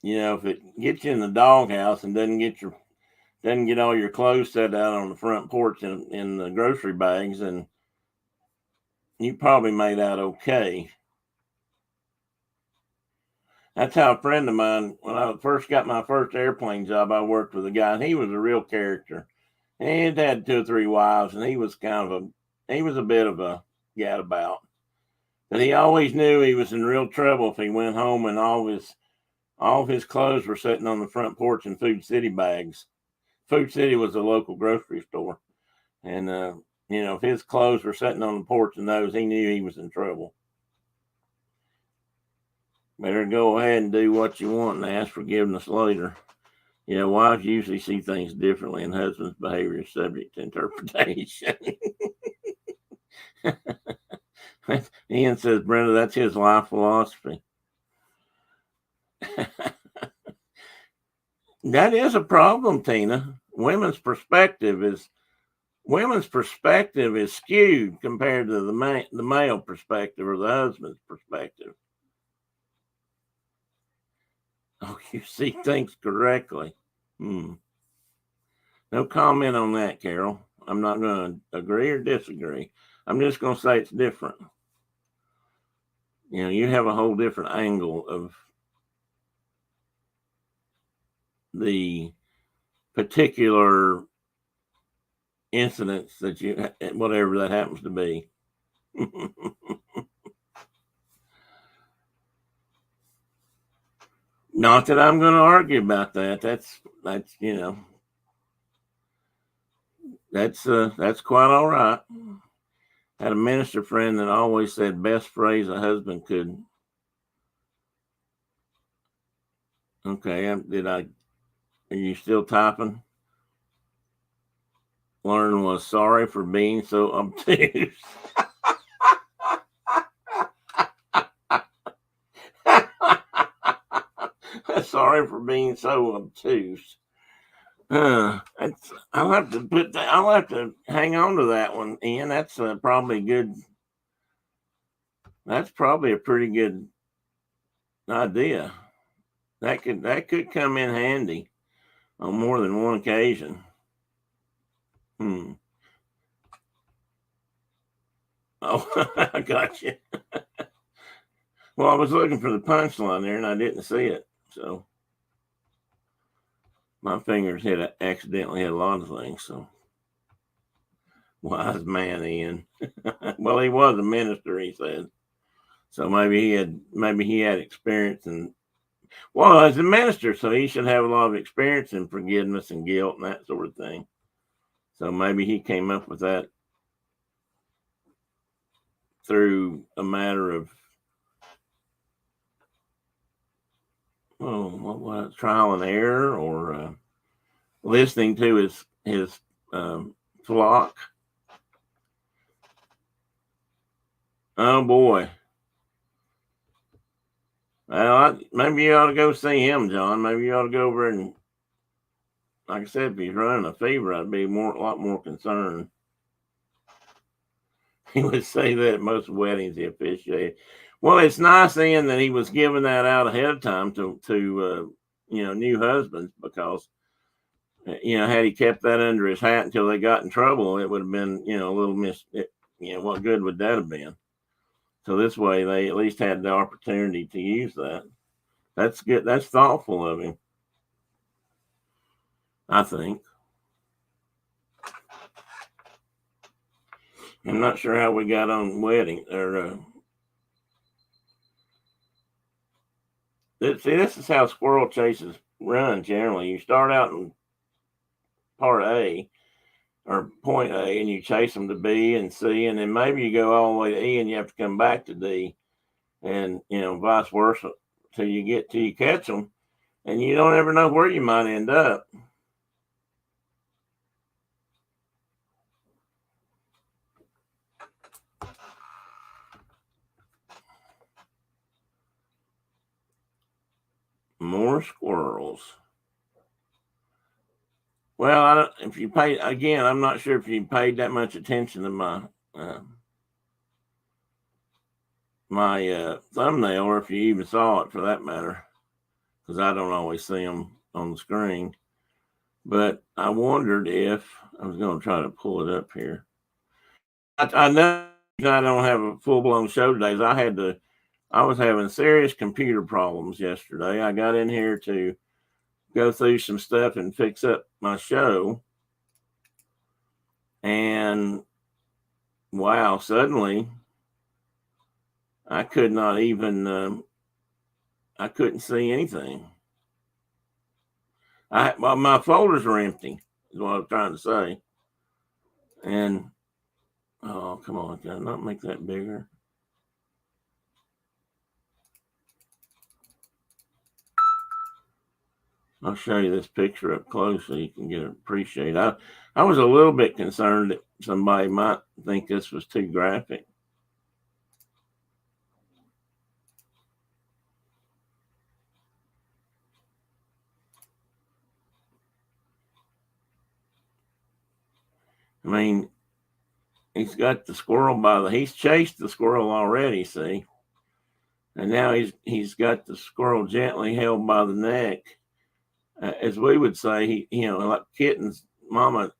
If it gets you in the doghouse and doesn't get all your clothes set out on the front porch in the grocery bags, and you probably made out okay. That's how a friend of mine, when I first got my first airplane job, I worked with a guy, and he was a real character. And he'd had 2 or 3 wives, and he was a bit of a gadabout. But he always knew he was in real trouble if he went home and all of his clothes were sitting on the front porch in Food City bags. Food City was a local grocery store. And, if his clothes were sitting on the porch in those, he knew he was in trouble. Better go ahead and do what you want and ask forgiveness later. Wives usually see things differently, and husbands' behavior is subject to interpretation. Ian says, Brenda, that's his life philosophy. That is a problem, Tina. Women's perspective is skewed compared to the male perspective or the husband's perspective. Oh, you see things correctly. No comment on that, Carol. I'm not going to agree or disagree. I'm just going to say it's different. You have a whole different angle of the particular incidents that whatever that happens to be. Not that I'm going to argue about that. That's that's quite all right. I had a minister friend that always said best phrase a husband could. Okay, are you still typing? Learn was sorry for being so obtuse. Sorry for being so obtuse. I'll have to hang on to that one, Ian. That's probably good. That's probably a pretty good idea. That could come in handy on more than one occasion. Oh, I got you. Well, I was looking for the punchline there, and I didn't see it. So my fingers accidentally hit a lot of things. So wise man, Ian. Well, he was a minister, he said. So maybe he had experience in. Well, as a minister, so he should have a lot of experience in forgiveness and guilt and that sort of thing. So maybe he came up with that through a matter of trial and error, or listening to his flock. Oh boy. Well, maybe you ought to go see him, John. Maybe you ought to go over and, like I said, if he's running a fever, I'd be a lot more concerned. He would say that at most weddings he officiated. Well, it's nice, Ian, that he was giving that out ahead of time to new husbands, because had he kept that under his hat until they got in trouble, it would have been a little what good would that have been? So this way, they at least had the opportunity to use that. That's good. That's thoughtful of him, I think. I'm not sure how we got on wedding or. See, this is how squirrel chases run generally. You start out in part A or point A, and you chase them to B and C, and then maybe you go all the way to E, and you have to come back to D, and vice versa till you catch them, and you don't ever know where you might end up. More squirrels. Well, if you pay again, I'm not sure if you paid that much attention to my thumbnail, or if you even saw it for that matter, because I don't always see them on the screen. But I wondered if I was going to try to pull it up here. I know I don't have a full blown show today. I was having serious computer problems yesterday. I got in here to go through some stuff and fix up my show, and wow, suddenly I could not even I couldn't see anything. My folders are empty, is what I'm trying to say. And oh, come on, can I not make that bigger? I'll show you this picture up close so you can get an appreciate. I was a little bit concerned that somebody might think this was too graphic. I mean, he's got the squirrel he's chased the squirrel already, see? And now he's got the squirrel gently held by the neck. As we would say, like kittens, mama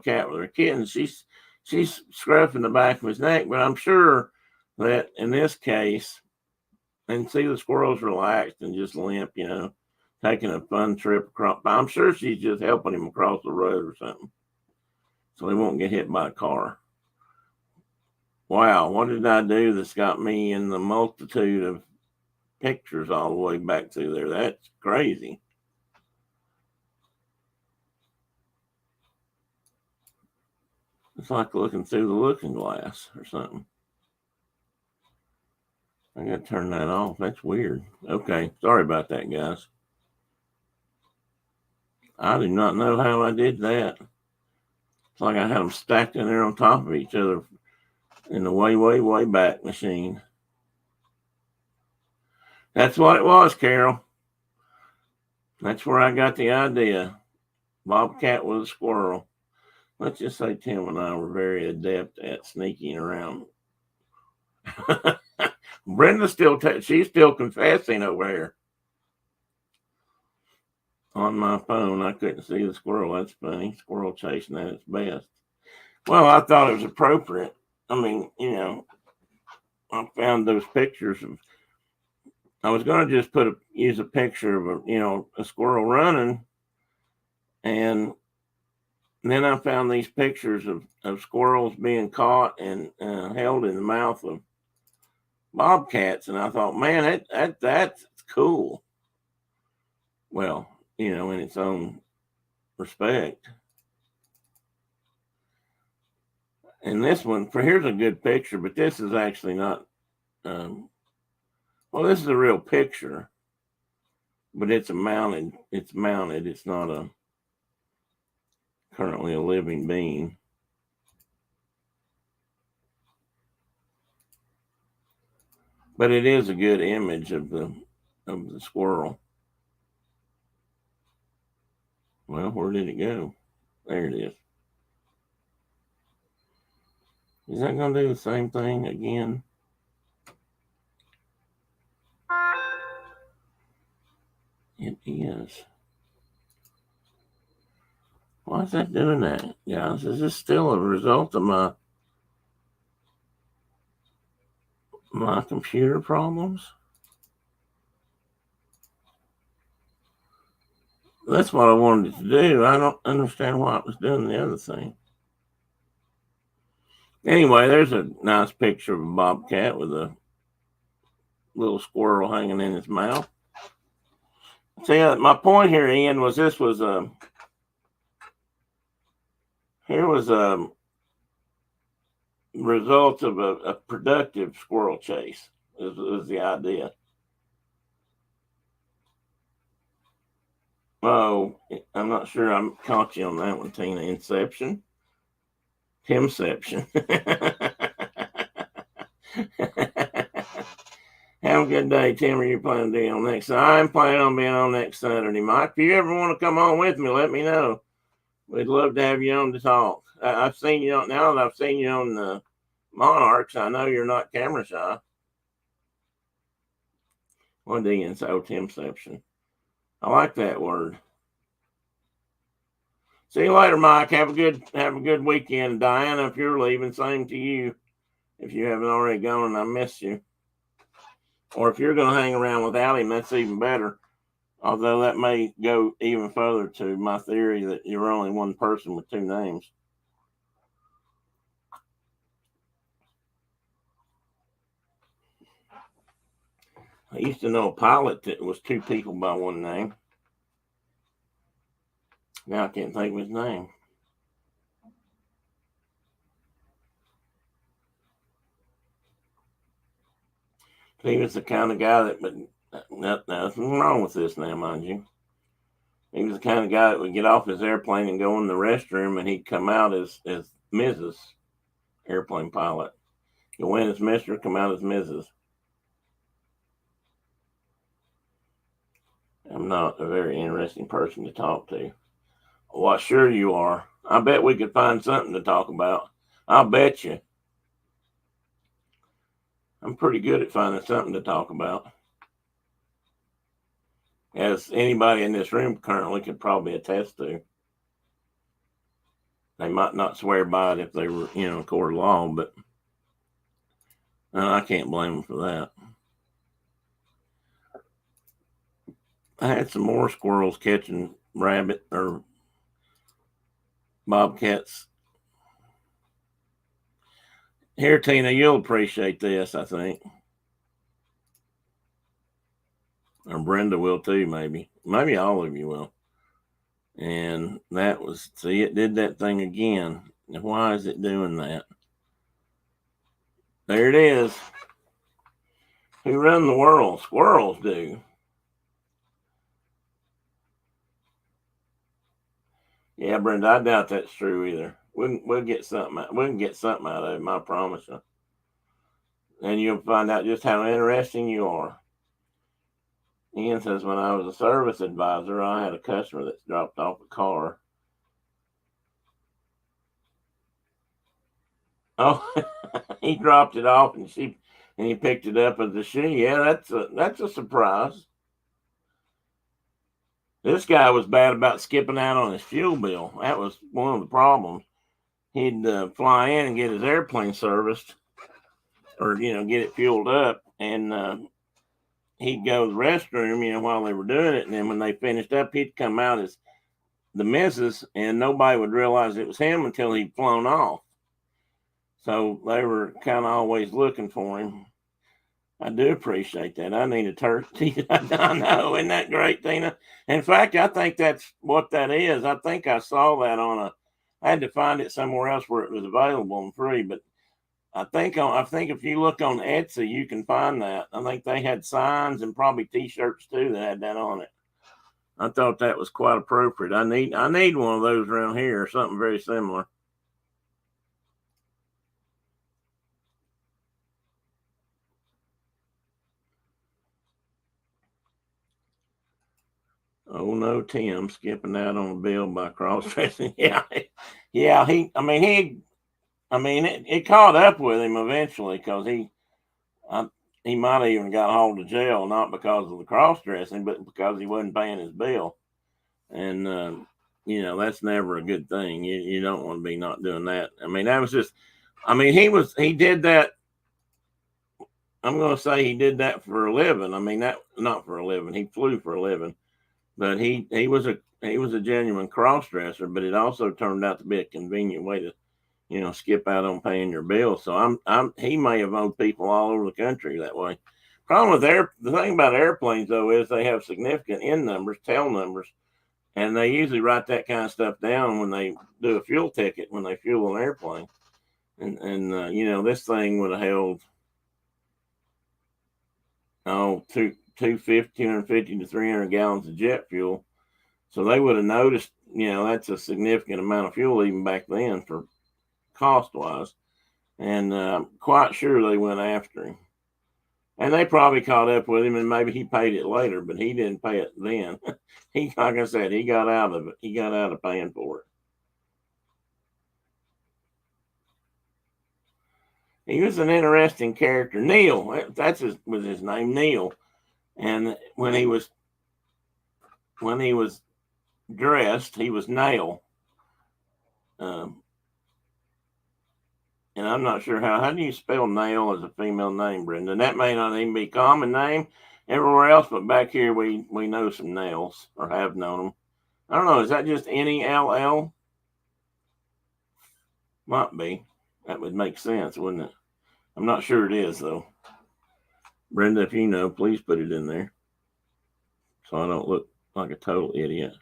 cat with her kittens, she's scruffing the back of his neck. But I'm sure that in this case, and see the squirrel's relaxed and just limp, taking a fun trip across. I'm sure she's just helping him across the road or something, so he won't get hit by a car. Wow, what did I do that's got me in the multitude of pictures all the way back through there? That's crazy. It's like looking through the looking glass or something. I got to turn that off. That's weird. Okay, sorry about that, guys. I do not know how I did that. It's like I had them stacked in there on top of each other in the way, way, way back machine. That's what it was, Carol. That's where I got the idea. Bobcat with a squirrel. Let's just say Tim and I were very adept at sneaking around. Brenda's she's still confessing over here. On my phone, I couldn't see the squirrel. That's funny. Squirrel chasing at its best. Well, I thought it was appropriate. I mean, I found those pictures of. I was going to just use a picture of a squirrel running, and then I found these pictures of squirrels being caught and held in the mouth of bobcats, and I thought, man, that's cool. Well, in its own respect. And this one, here's a good picture, but this is actually not. This is a real picture, but it's mounted. It's mounted. It's not currently a living being. But it is a good image of the squirrel. Well, where did it go? There it is. Is that going to do the same thing again? It is. Why is that doing that, guys? Is this still a result of my computer problems? That's what I wanted to do. I don't understand why it was doing the other thing. Anyway, there's a nice picture of a bobcat with a little squirrel hanging in his mouth. See, my point here, Ian, was this was here was a result of a productive squirrel chase. Is the idea. Oh, I'm not sure I'm caught you on that one, Tina. Inception? Timception. Have a good day, Tim. Are you planning on being on next? I'm planning on being on next Saturday, Mike. If you ever want to come on with me, let me know. We'd love to have you on to talk. I've seen you on now that I've seen you on the Monarchs. I know you're not camera shy. What do you say? Oh, Timception. I like that word. See you later, Mike. Have a good weekend. Diana, if you're leaving, same to you. If you haven't already gone and I missed you. Or if you're going to hang around without him, that's even better. Although that may go even further to my theory that you're only one person with two names. I used to know a pilot that was two people by one name. Now I can't think of his name. He was the kind of guy that, but nothing wrong with this now, mind you. He was the kind of guy that would get off his airplane and go in the restroom, and he'd come out as Mrs. Airplane pilot. Go in as Mr., come out as Mrs. I'm not a very interesting person to talk to. Well, sure you are. I bet we could find something to talk about. I'll bet you. I'm pretty good at finding something to talk about. As anybody in this room currently could probably attest to. They might not swear by it if they were, in court of law, but I can't blame them for that. I had some more squirrels catching rabbit or bobcats. Here, Tina, you'll appreciate this, I think. Or Brenda will too, maybe. Maybe all of you will. And that was, see, it did that thing again. Why is it doing that? There it is. Who run the world? Squirrels do. Yeah, Brenda, I doubt that's true either. We'll get something out. We can get something out of him, I promise you. And you'll find out just how interesting you are. Ian says, when I was a service advisor, I had a customer that dropped off a car. Oh, he dropped it off and he picked it up as a she. Yeah, that's a surprise. This guy was bad about skipping out on his fuel bill. That was one of the problems. He'd fly in and get his airplane serviced, or get it fueled up, and he'd go to the restroom, while they were doing it, and then when they finished up, he'd come out as the missus, and nobody would realize it was him until he'd flown off. So they were kind of always looking for him. I do appreciate that. I need a turkey. I know. Isn't that great, Tina? In fact, I think that's what that is. I think I saw that I had to find it somewhere else where it was available and free, but I think if you look on Etsy, you can find that. I think they had signs and probably T-shirts too that had that on it. I thought that was quite appropriate. I need one of those around here, or something very similar. Oh no, Tim skipping out on a bill by cross dressing. Yeah. It caught up with him eventually because he might have even got hauled to jail, not because of the cross dressing, but because he wasn't paying his bill. And that's never a good thing. You don't want to be not doing that. That was just. He did that. I'm going to say he did that for a living. That not for a living. He flew for a living. But he was he was a genuine cross-dresser, but it also turned out to be a convenient way to, skip out on paying your bills. So he may have owed people all over the country that way. Problem with the thing about airplanes though is they have significant N numbers, tail numbers, and they usually write that kind of stuff down when they do a fuel ticket when they fuel an airplane. And this thing would have held 250 to 300 gallons of jet fuel. So they would have noticed, that's a significant amount of fuel even back then for cost wise. And I'm quite sure they went after him. And they probably caught up with him and maybe he paid it later, but he didn't pay it then. Like I said, he got out of it. He got out of paying for it. He was an interesting character. Neil, was his name, Neil. And when he was dressed, he was Nail. And I'm not sure how do you spell Nail as a female name, Brenda? That may not even be a common name everywhere else, but back here we know some Nails or have known them. I don't know. Is that just Nell? Might be. That would make sense, wouldn't it? I'm not sure it is though. Brenda, if you know, please put it in there so I don't look like a total idiot.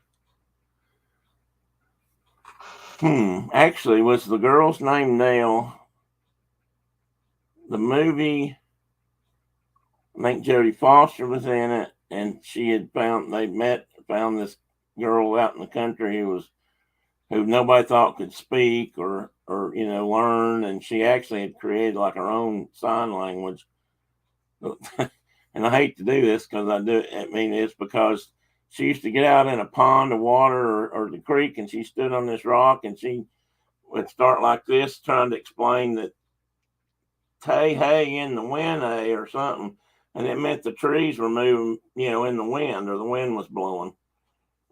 Actually, was the girl's name Nell? The movie, I think Jodie Foster was in it, and she had found this girl out in the country who nobody thought could speak or learn, and she actually had created like her own sign language. And I hate to do this because it's because she used to get out in a pond of water or the creek, and she stood on this rock, and she would start like this, trying to explain that hey in the wind, hey, or something, and it meant the trees were moving, in the wind, or the wind was blowing.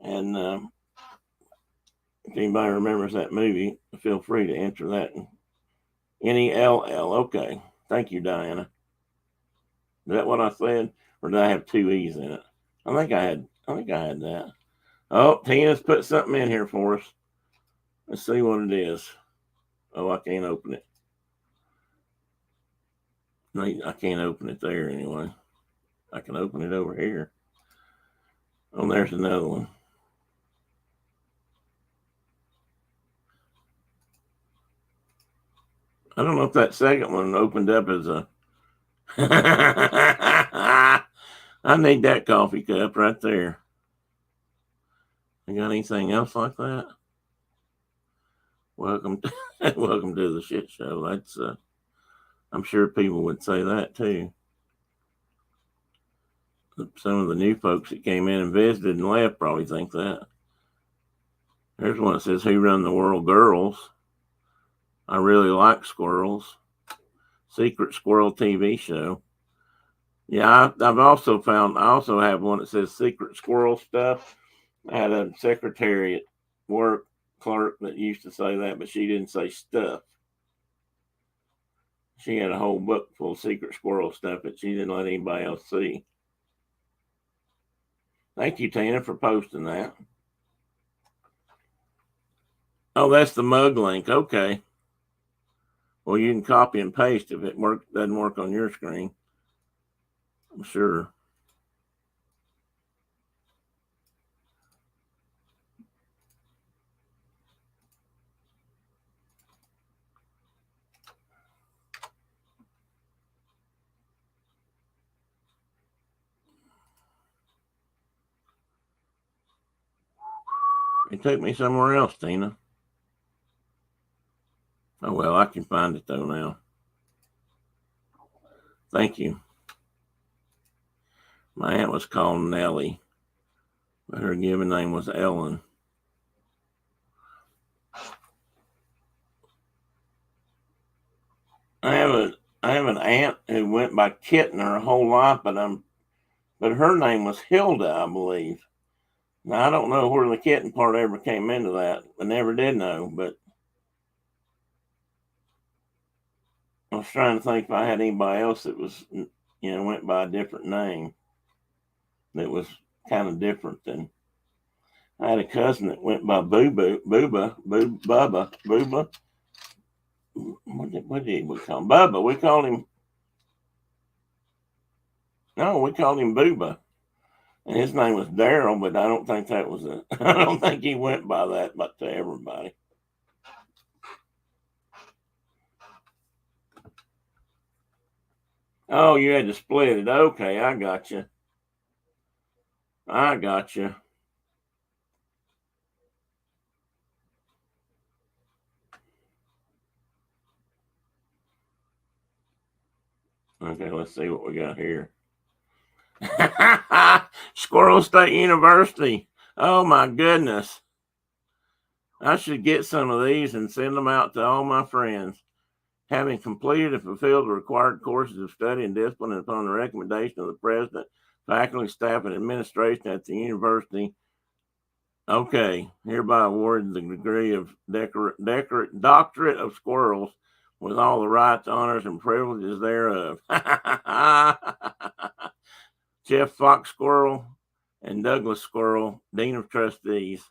And if anybody remembers that movie, feel free to enter that. Nell. Okay, thank you, Diana. Is that what I said, or did I have two E's in it? I think I had that. Oh, Tina's put something in here for us. Let's see what it is. Oh, I can't open it. I can't open it there anyway. I can open it over here. Oh, there's another one. I don't know if that second one opened up as a. I need that coffee cup right there. You got anything else like that? Welcome to the shit show. That's I'm sure people would say that too. Some of the new folks that came in and visited and left probably think that. There's one that says, "Who Run the World, Girls?" I really like squirrels. Secret Squirrel TV show. Yeah, I've also found. I also have one that says Secret Squirrel Stuff. I had a secretary at work clerk that used to say that, but she didn't say stuff. She had a whole book full of secret squirrel stuff that she didn't let anybody else see. Thank you, Tina, for posting that. Oh, that's the mug link. Okay. Well, you can copy and paste if it doesn't work on your screen. I'm sure. It took me somewhere else, Tina. Oh, well, I can find it though now. Thank you. My aunt was called Nellie, but her given name was Ellen. I have an aunt who went by Kitten her whole life, but her name was Hilda, I believe. Now I don't know where the kitten part ever came into that. I never did know, but I was trying to think if I had anybody else that was, went by a different name that was kind of different than. I had a cousin that went by Bubba. What did we call him? Bubba. We called him. No, we called him Booba. And his name was Daryl, but I don't think that was a. I don't think he went by that, but to everybody. Oh, you had to split it. Okay, I got you. I got you. Okay, let's see what we got here. Squirrel State University. Oh my goodness. I should get some of these and send them out to all my friends. Having completed and fulfilled the required courses of study and discipline and upon the recommendation of the president, faculty, staff, and administration at the university, okay, hereby awarded the degree of doctorate of squirrels with all the rights, honors, and privileges thereof. Jeff Fox Squirrel and Douglas Squirrel, Dean of Trustees.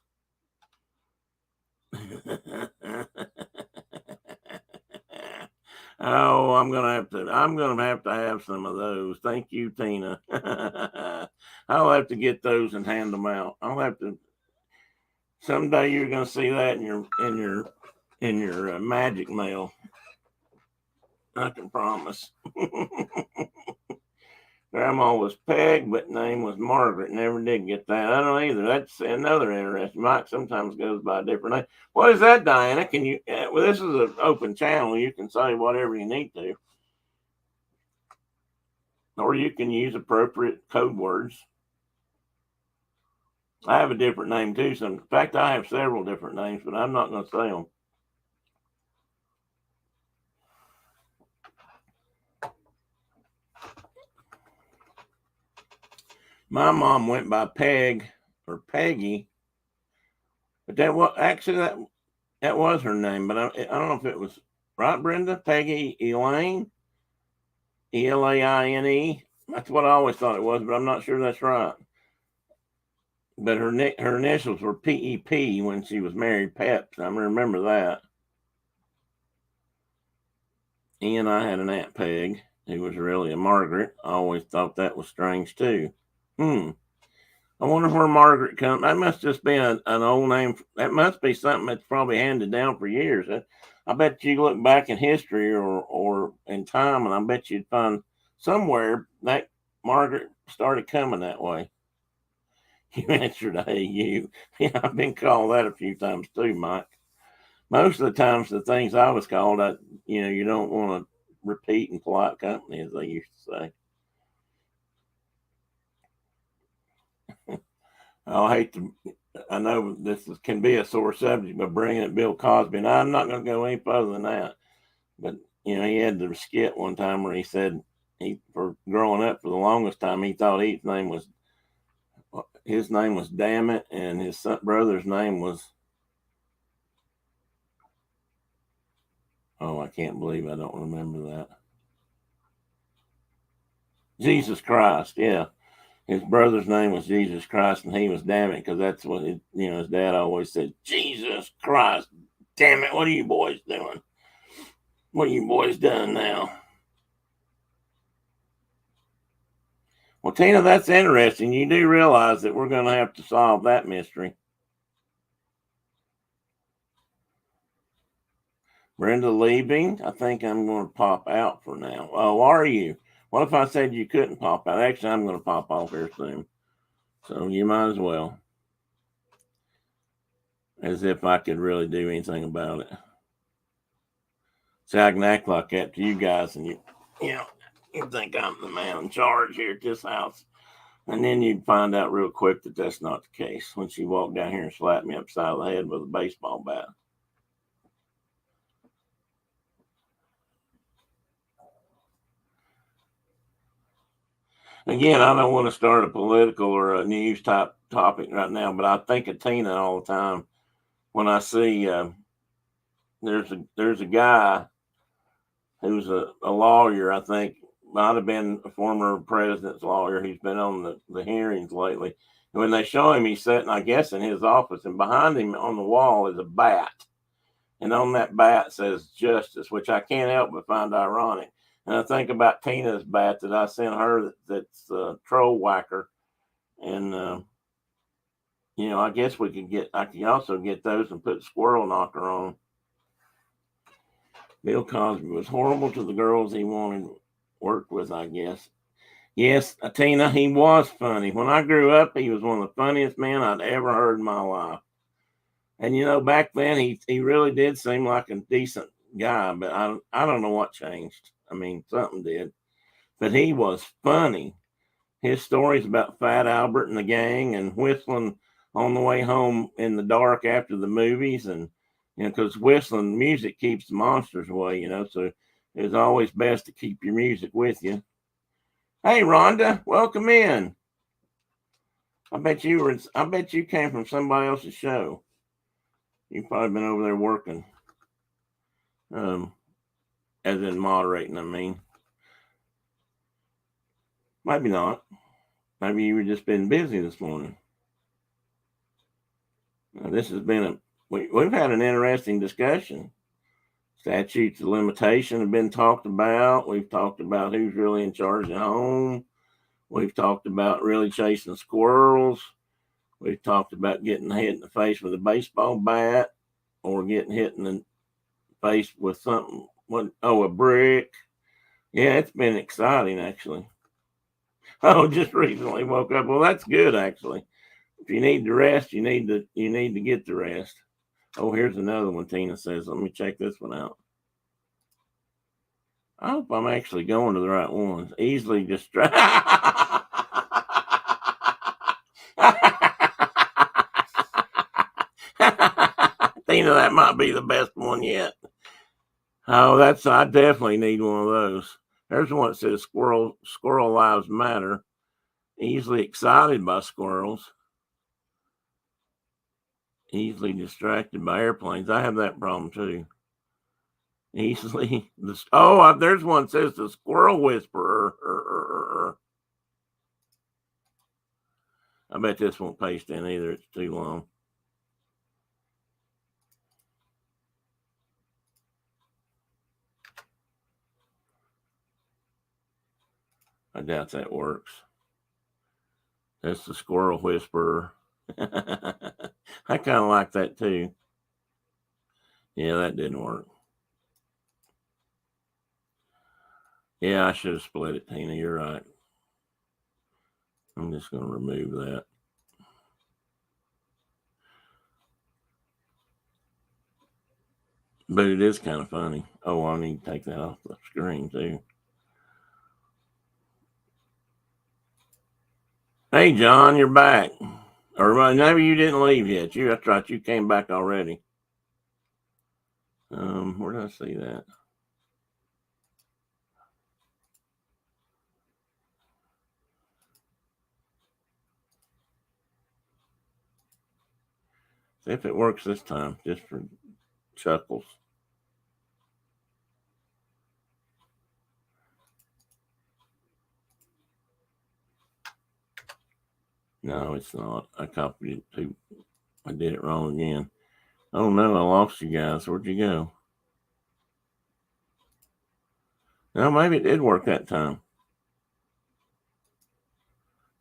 Oh, I'm gonna have to have some of those. Thank you, Tina. I'll have to get those and hand them out. I'll have to. Someday you're gonna see that in your magic mail. I can promise. Grandma was Peg, but name was Margaret. Never did get that. I don't either. That's another interesting. Mike sometimes goes by a different name. What is that, Diana? Can you? Well, this is an open channel. You can say whatever you need to, or you can use appropriate code words. I have a different name too. In fact, I have several different names, but I'm not going to say them. My mom went by Peg or Peggy, but that was her name. But I don't know if it was right, Brenda. Peggy Elaine, Elaine. That's what I always thought it was, but I'm not sure that's right. But her initials were PEP when she was married, Peps. I remember that. And I had an Aunt Peg who was really a Margaret. I always thought that was strange too. I wonder where Margaret comes. That must just be an old name. That must be something that's probably handed down for years. I bet you look back in history or in time, and I bet you'd find somewhere that Margaret started coming that way. You answered, "Hey, you." Yeah, I've been called that a few times too, Mike. Most of the times, the things I was called, you don't want to repeat in polite company, as they used to say. I know can be a sore subject, but bringing up Bill Cosby, and I'm not going to go any further than that. But he had the skit one time where he said for growing up for the longest time, he thought his name was Damn It, and his brother's name was, oh, I can't believe I don't remember that. Jesus Christ, yeah. His brother's name was Jesus Christ, and he was Damn It, because that's what his dad always said. Jesus Christ, damn it! What are you boys doing? What are you boys doing now? Well, Tina, that's interesting. You do realize that we're going to have to solve that mystery. Brenda leaving. I think I'm going to pop out for now. Oh, are you? What if I said you couldn't pop out? Actually, I'm going to pop off here soon. So you might as well. As if I could really do anything about it. See, I can act like that to you guys, and you think I'm the man in charge here at this house. And then you'd find out real quick that that's not the case when she walked down here and slapped me upside the head with a baseball bat. Again, I don't want to start a political or a news type topic right now, but I think of Tina all the time when I see there's a guy who's a lawyer, I think, might have been a former president's lawyer who's been on the hearings lately. And when they show him, he's sitting, I guess, in his office, and behind him on the wall is a bat. And on that bat says justice, which I can't help but find ironic. And I think about Tina's bat that I sent her that's troll whacker. And, I guess I can also get those and put squirrel knocker on them. Bill Cosby was horrible to the girls he wanted worked with, I guess. Yes, Tina, he was funny. When I grew up, he was one of the funniest men I'd ever heard in my life. And back then he really did seem like a decent guy, but I don't know what changed. I mean, something did. But he was funny. His stories about Fat Albert and the gang and whistling on the way home in the dark after the movies, and because whistling music keeps the monsters away, so it's always best to keep your music with you. Hey, Rhonda, welcome in. I bet you came from somebody else's show. You've probably been over there working, as in moderating. I mean, maybe not. Maybe you were just been busy this morning. Now, this has been we've had an interesting discussion. Statutes of limitation have been talked about. We've talked about who's really in charge at home. We've talked about really chasing squirrels. We've talked about getting hit in the face with a baseball bat or getting hit in the face with something. A brick. Yeah, it's been exciting, actually. Oh, just recently woke up. Well, that's good, actually. If you need to rest, you need to get the rest. Oh, here's another one. Tina says, let me check this one out. I hope I'm actually going to the right ones. Easily distracted. Tina, that might be the best one yet. Oh, I definitely need one of those. There's one that says squirrel lives matter. Easily excited by squirrels. Easily distracted by airplanes. I have that problem too. There's one that says the squirrel whisperer. I bet this won't paste in either. It's too long. I doubt that works. That's the squirrel whisperer. I kind of like that too. Yeah, that didn't work. Yeah, I should have split it, Tina. You're right. I'm just going to remove that. But it is kind of funny. Oh, I need to take that off the screen too. Hey, John, you're back. Or maybe you didn't leave yet. That's right. You came back already. Where did I see that? See if it works this time, just for chuckles. No, it's not. I copied it too. I did it wrong again. Oh no, I lost you guys. Where'd you go? No, maybe it did work that time.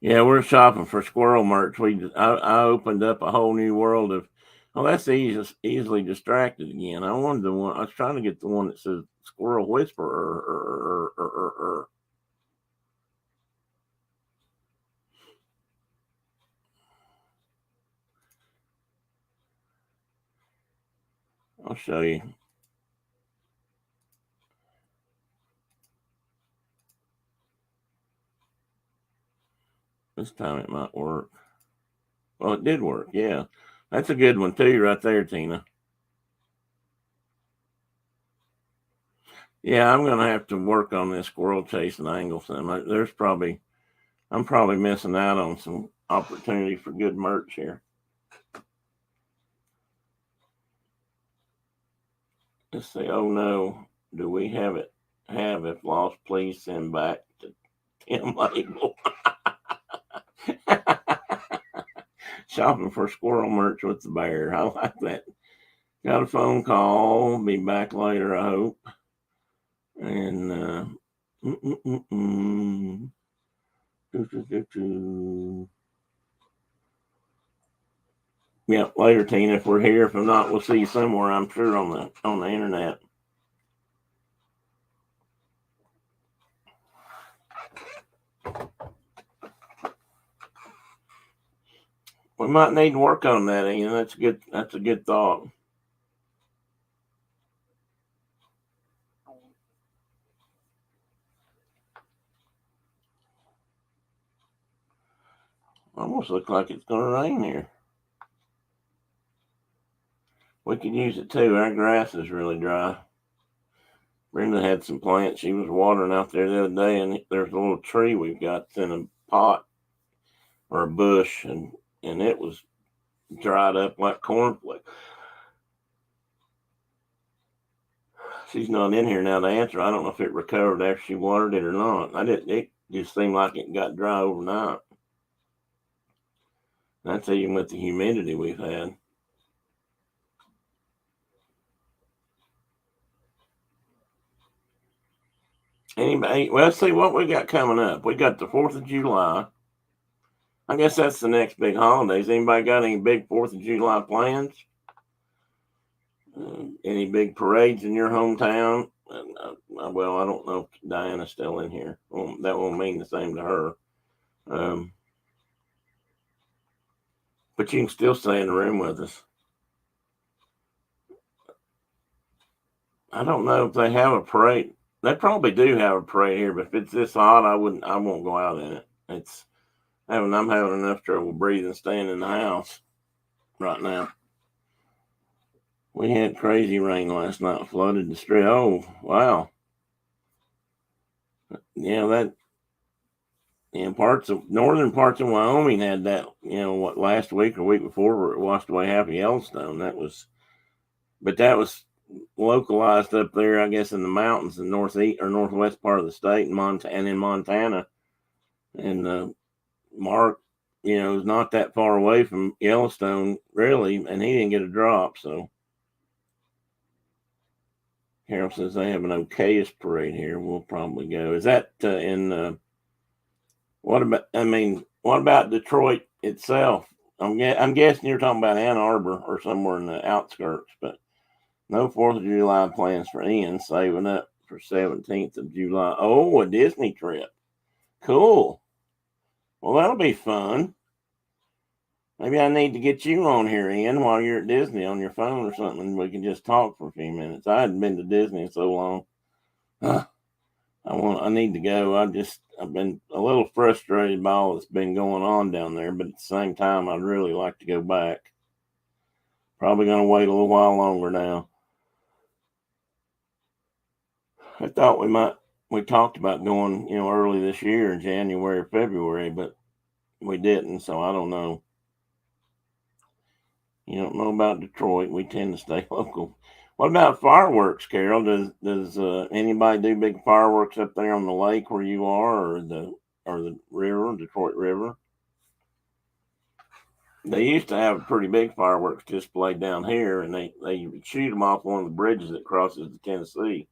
Yeah, we're shopping for squirrel merch. I opened up a whole new world of. Oh, that's easily distracted again. I wanted the one. I was trying to get the one that says squirrel whisperer. I'll show you. This time it might work. Well, it did work. Yeah, that's a good one too, right there, Tina. Yeah, I'm gonna have to work on this squirrel chasing angle. Thing. I'm probably missing out on some opportunity for good merch here. Let's see. Oh no, do we have it? have. If lost, please send back to Tim Label. Shopping for squirrel merch with the bear. I like that. Got a phone call. Be back later, I hope. And yeah, later, Tina. If we're here, if I'm not, we'll see you somewhere. I'm sure on the internet. We might need to work on that, Ian. That's a good thought. Almost looks like it's gonna rain here. We could use it too. Our grass is really dry. Brenda had some plants she was watering out there the other day, and there's a little tree we've got in a pot or a bush, and it was dried up like cornflakes. She's not in here now to answer. I don't know if it recovered after she watered it or not. It just seemed like it got dry overnight. That's even with the humidity we've had. Anybody? Well, let's see what we got coming up. We got the 4th of July. I guess that's the next big holidays. Anybody got any big 4th of July plans? Any big parades in your hometown? Well, I don't know if Diana's still in here. Well, that won't mean the same to her. But you can still stay in the room with us. I don't know if they have a parade. They probably do have a parade here, but if it's this hot, I won't go out in it. I'm having enough trouble breathing staying in the house right now. We had crazy rain last night, flooded the street. Oh, wow. Yeah, northern parts of Wyoming had that, last week or week before, where it washed away half of Yellowstone. But that was localized up there, I guess, in the mountains in northeast or northwest part of the state, and in Montana. And Mark, is not that far away from Yellowstone, really, and he didn't get a drop. So Carol says they have an okayest parade here. We'll probably go. Is that in? What about Detroit itself? I'm guessing you're talking about Ann Arbor or somewhere in the outskirts, but no 4th of July plans for Ian. Saving up for 17th of July. Oh, a Disney trip. Cool. Well, that'll be fun. Maybe I need to get you on here, Ian, while you're at Disney on your phone or something. And we can just talk for a few minutes. I hadn't been to Disney in so long. I need to go. I've been a little frustrated by all that's been going on down there, but at the same time, I'd really like to go back. Probably going to wait a little while longer now. I thought we talked about going, early this year in January or February, but we didn't, so I don't know. You don't know about Detroit. We tend to stay local. What about fireworks, Carol? Does anybody do big fireworks up there on the lake where you are, or the river, Detroit River? They used to have a pretty big fireworks display down here, and they shoot them off one of the bridges that crosses the Tennessee.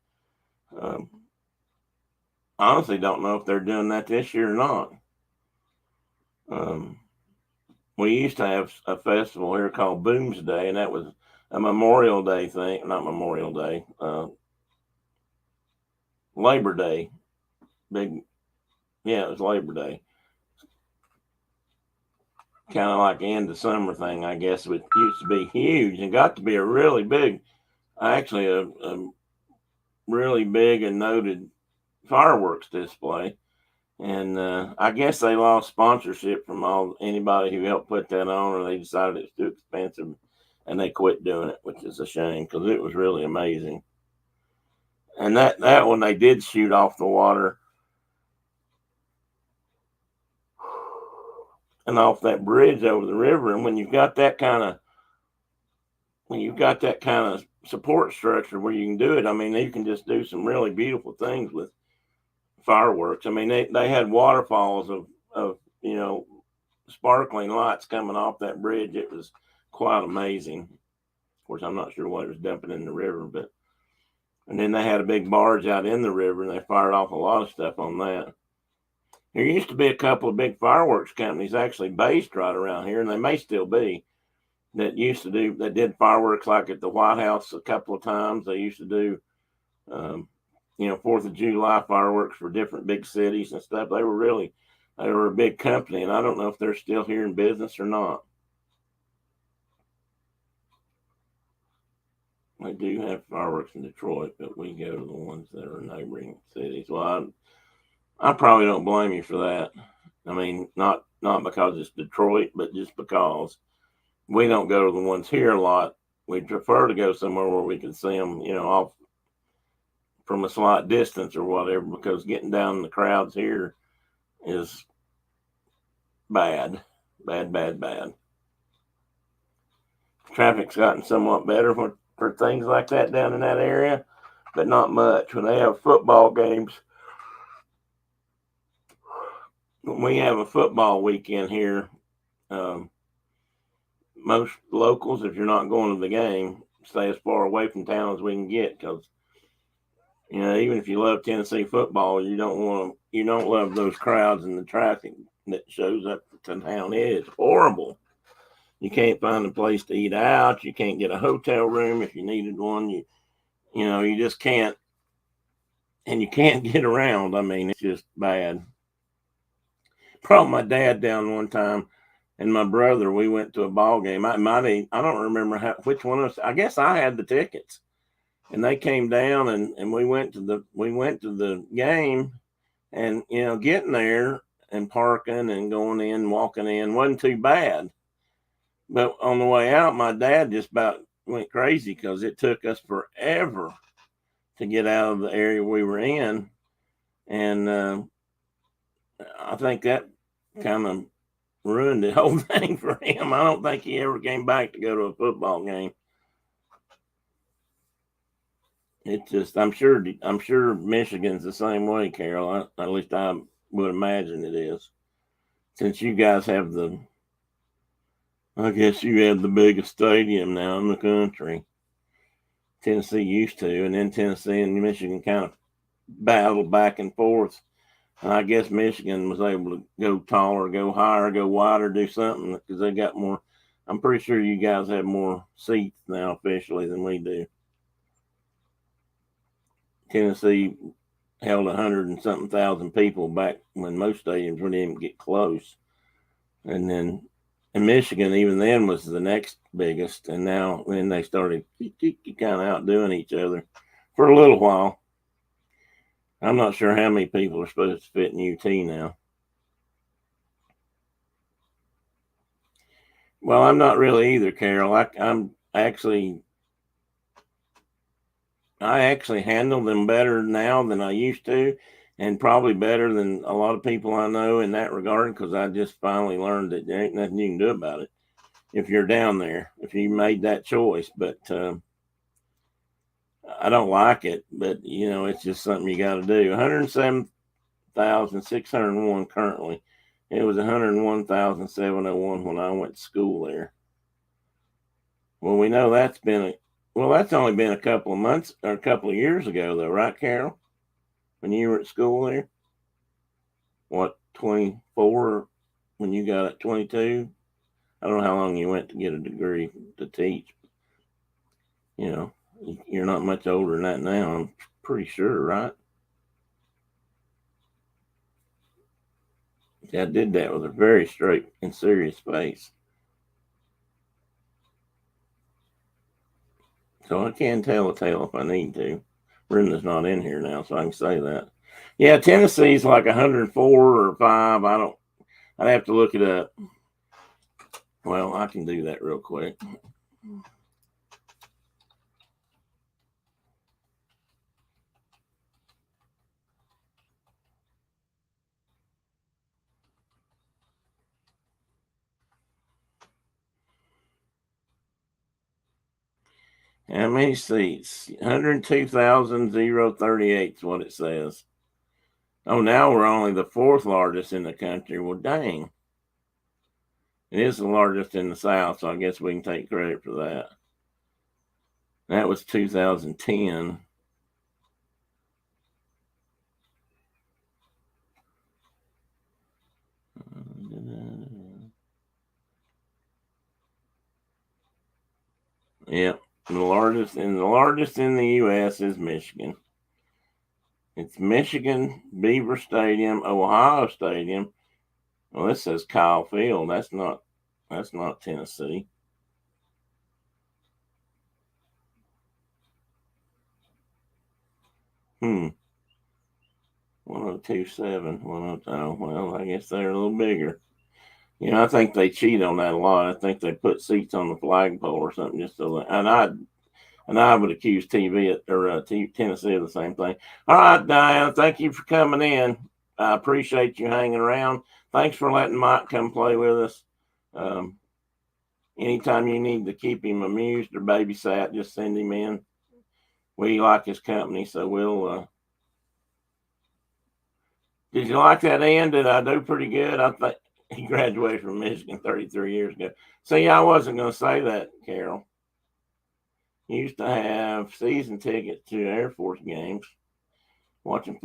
Honestly, don't know if they're doing that this year or not. We used to have a festival here called Boomsday, and that was a Memorial Day thing. Not Memorial Day, Labor Day. It was Labor Day. Kind of like end of summer thing, I guess. It used to be huge and got to be a really big, actually a really big and noted fireworks display. And I guess they lost sponsorship from anybody who helped put that on, or they decided it's too expensive and they quit doing it, which is a shame because it was really amazing. And that one they did shoot off the water and off that bridge over the river. And when you've got that kind of support structure where you can do it. I mean, you can just do some really beautiful things with fireworks. I mean, they had waterfalls of you know sparkling lights coming off that bridge. It was quite amazing. Of course, I'm not sure what it was dumping in the river, but and then they had a big barge out in the river, and they fired off a lot of stuff on that. There used to be a couple of big fireworks companies actually based right around here, and they may still be, that did fireworks like at the White House a couple of times. They used to do, um, 4th of July fireworks for different big cities and stuff. They were a big company, and I don't know if they're still here in business or not. They do have fireworks in Detroit, but we go to the ones that are in neighboring cities. Well, I probably don't blame you for that. I mean, not because it's Detroit, but just because we don't go to the ones here a lot. We prefer to go somewhere where we can see them, off from a slight distance or whatever, because getting down in the crowds here is bad, bad, bad, bad. Traffic's gotten somewhat better for things like that down in that area, but not much. When they have football games, when we have a football weekend here, um, most locals, if you're not going to the game, stay as far away from town as we can get, because even if you love Tennessee football, you don't love those crowds and the traffic that shows up to town. It is horrible. You can't find a place to eat out. You can't get a hotel room if you needed one. You just can't, and you can't get around. I mean, it's just bad. Brought my dad down one time, and my brother. We went to a ball game. I don't remember which one of us. I guess I had the tickets, and they came down, and we went to the game, and getting there and parking and going in, walking in wasn't too bad. But on the way out, my dad just about went crazy because it took us forever to get out of the area we were in, and I think that kind of ruined the whole thing for him. I don't think he ever came back to go to a football game. It just, I'm sure Michigan's the same way, Carol. At least I would imagine it is. Since you guys have I guess you have the biggest stadium now in the country. Tennessee used to, and then Tennessee and Michigan kind of battled back and forth. And I guess Michigan was able to go taller, go higher, go wider, do something because they got more. I'm pretty sure you guys have more seats now officially than we do. Tennessee held 100 and something thousand people back when most stadiums wouldn't even get close. And then in Michigan, even then was the next biggest. And now then they started kind of outdoing each other for a little while. I'm not sure how many people are supposed to fit in UT now. Well, I'm not really either, Carol. I actually handle them better now than I used to, and probably better than a lot of people I know in that regard, because I just finally learned that there ain't nothing you can do about it if you're down there, if you made that choice. But I don't like it, but it's just something you got to do. 107,601 currently. It was 101,701 when I went to school there. Well, we know that's only been a couple of months or a couple of years ago, though, right, Carol? When you were at school there, what, 24 when you got at 22? I don't know how long you went to get a degree to teach. You know, you're not much older than that now. I'm pretty sure, right? I did that with a very straight and serious face. So I can tell a tale if I need to. Brenda's not in here now, so I can say that. Yeah, Tennessee's like 104 or 5. I'd have to look it up. Well, I can do that real quick. How many seats? 102,038 is what it says. Oh, now we're only the fourth largest in the country. Well, dang. It is the largest in the South, so I guess we can take credit for that. That was 2010. Yep, the largest in the U.S. is Michigan. It's Michigan, Beaver Stadium, Ohio Stadium. Well, this says Kyle Field. That's not Tennessee. Hmm. 1027. Well, I guess they're a little bigger. I think they cheat on that a lot. I think they put seats on the flagpole or something just so that, and I would accuse Tennessee of the same thing. All right, Diana, thank you for coming in. I appreciate you hanging around. Thanks for letting Mike come play with us. Um, Anytime you need to keep him amused or babysat, just send him in. We like his company, so we'll. Did you like that end? Did I do pretty good? I think he graduated from Michigan 33 years ago. See, I wasn't going to say that, Carol. He used to have season tickets to Air Force games. Watching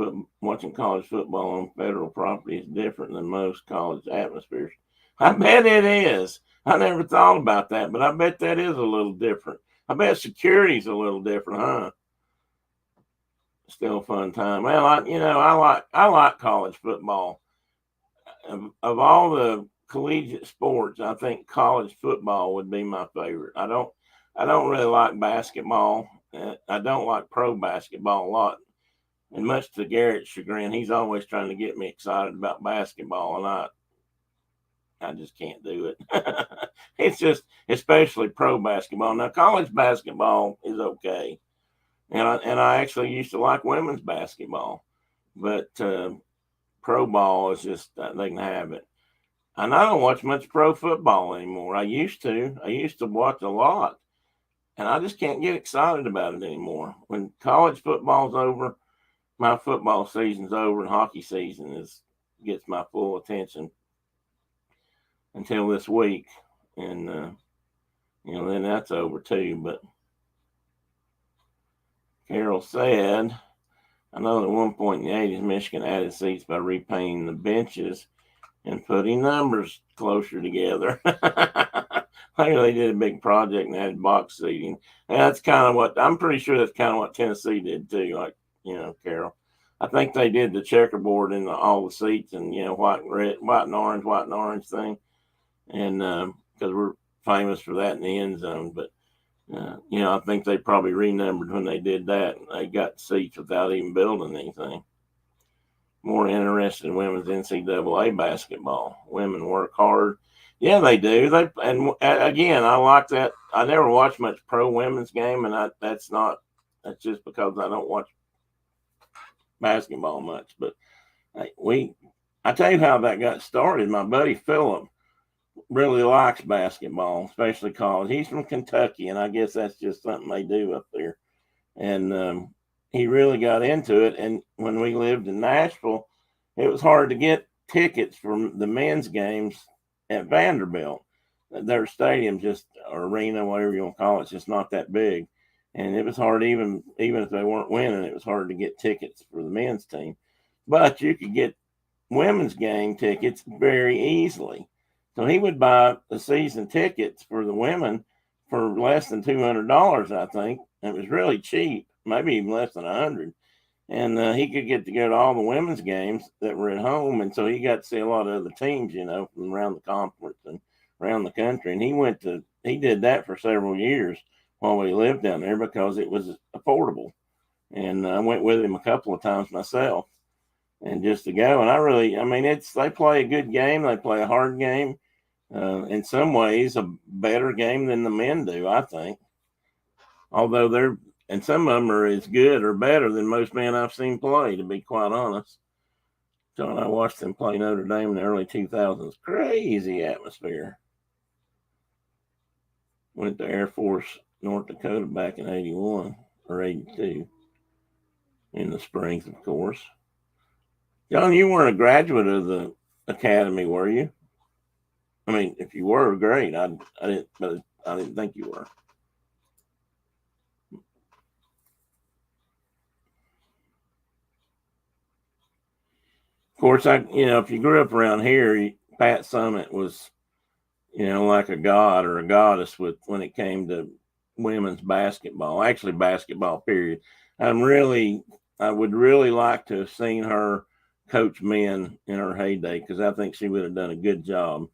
college football on federal property is different than most college atmospheres. I bet it is. I never thought about that, but I bet that is a little different. I bet security's a little different, huh? Still a fun time. Well, I like college football. Of all the collegiate sports, I think college football would be my favorite. I don't really like basketball. I don't like pro basketball a lot. And much to Garrett's chagrin, he's always trying to get me excited about basketball, and I just can't do it. It's just, especially pro basketball. Now, college basketball is okay, and I actually used to like women's basketball, but pro ball is just they can have it. And I don't watch much pro football anymore. I used to. I used to watch a lot, and I just can't get excited about it anymore. When college football's over, my football season's over, and hockey season gets my full attention until this week, and then that's over too. But Carol said, I know at one point in the 80s, Michigan added seats by repainting the benches and putting numbers closer together. Later, they did a big project and added box seating. And that's kind of what I'm pretty sure that's kind of what Tennessee did too. Like, Carol, I think they did the checkerboard in all the seats and white and red, white and orange thing, and because we're famous for that in the end zone. But I think they probably renumbered when they did that. They got seats without even building anything. More interested in women's NCAA basketball. Women work hard. Yeah, they do. And again, I like that. I never watched much pro women's game, and that's just because I don't watch basketball much. But I tell you how that got started. My buddy Philip really likes basketball, especially college. He's from Kentucky, and I guess that's just something they do up there. And he really got into it. And when we lived in Nashville, it was hard to get tickets for the men's games at Vanderbilt. Their stadium, just or arena, whatever you want to call it, it's just not that big. And it was hard, even if they weren't winning, it was hard to get tickets for the men's team. But you could get women's game tickets very easily. So he would buy the season tickets for the women for less than $200, I think. It was really cheap, maybe even less than 100. And he could get to go to all the women's games that were at home, and so he got to see a lot of other teams, from around the conference and around the country. And he did that for several years while we lived down there because it was affordable. And I went with him a couple of times myself, and just to go. And they play a good game. They play a hard game. In some ways, a better game than the men do, I think. Although some of them are as good or better than most men I've seen play, to be quite honest. John, I watched them play Notre Dame in the early 2000s. Crazy atmosphere. Went to Air Force North Dakota back in 81 or 82 in the Springs, of course. John, you weren't a graduate of the academy, were you? I mean, if you were, great. I didn't, but I didn't think you were. Of course, if you grew up around here, Pat Summit was, like a god or a goddess when it came to women's basketball. Actually, basketball. Period. I would really like to have seen her coach men in her heyday because I think she would have done a good job.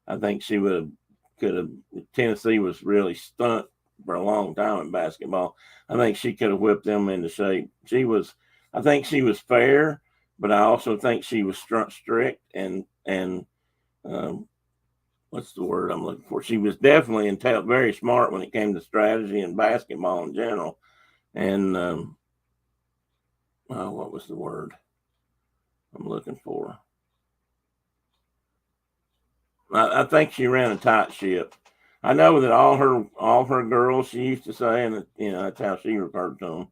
I think she could have. Tennessee was really stunt for a long time in basketball. I think she could have whipped them into shape. I think she was fair, but I also think she was strict and what's the word I'm looking for? She was definitely very smart when it came to strategy and basketball in general. And what was the word I'm looking for? I think she ran a tight ship. I know that all her girls, she used to say, and that's how she referred to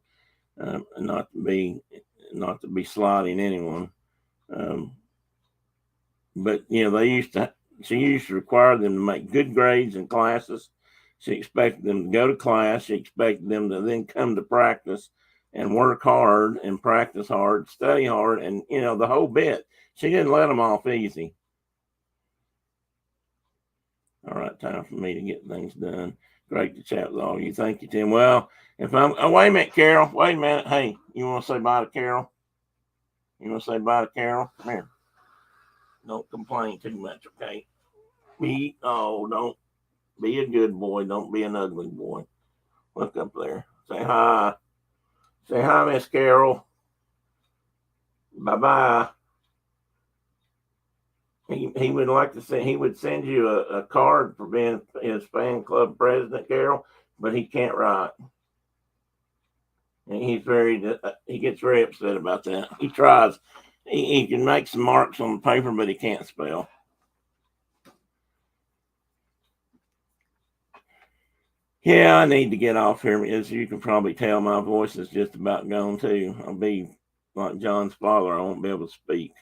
them, not to be slighting anyone, but she used to require them to make good grades in classes. She expected them to go to class. She expected them to then come to practice and work hard and practice hard, study hard, and the whole bit. She didn't let them off easy. All right, time for me to get things done. Great to chat with all of you. Thank you, Tim. Well, wait a minute, Carol. Wait a minute. Hey, you want to say bye to Carol? You want to say bye to Carol? Come here. Don't complain too much, okay? Don't be a good boy. Don't be an ugly boy. Look up there. Say hi. Say hi, Miss Carol. Bye-bye. He would like to say he would send you a card for being his fan club president, Carol, but he can't write. And he gets very upset about that. He tries. He can make some marks on the paper, but he can't spell. Yeah, I need to get off here. As you can probably tell, my voice is just about gone too. I'll be like John's father. I won't be able to speak.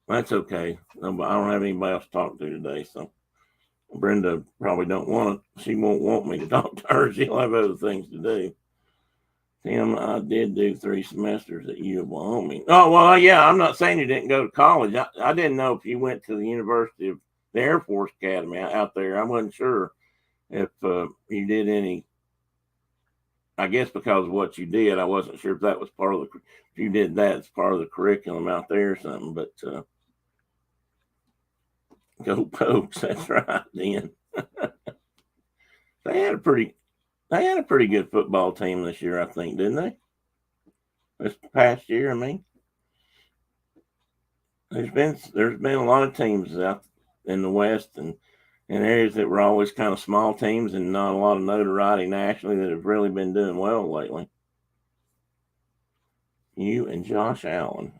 That's okay. I don't have anybody else to talk to today, so Brenda probably she won't want me to talk to her. She'll have other things to do. Tim, I did do 3 semesters at U of Wyoming. Oh, well, yeah, I'm not saying you didn't go to college. I didn't know if you went to the University of the Air Force Academy out there. I wasn't sure if you did any. I guess because of what you did, I wasn't sure if that was if you did that, it's part of the curriculum out there or something, but go Pokes, that's right, then. They had a pretty good football team this year, I think, didn't they? This past year, I mean. There's been a lot of teams out in the West and in areas that were always kind of small teams and not a lot of notoriety nationally that have really been doing well lately. You and Josh Allen.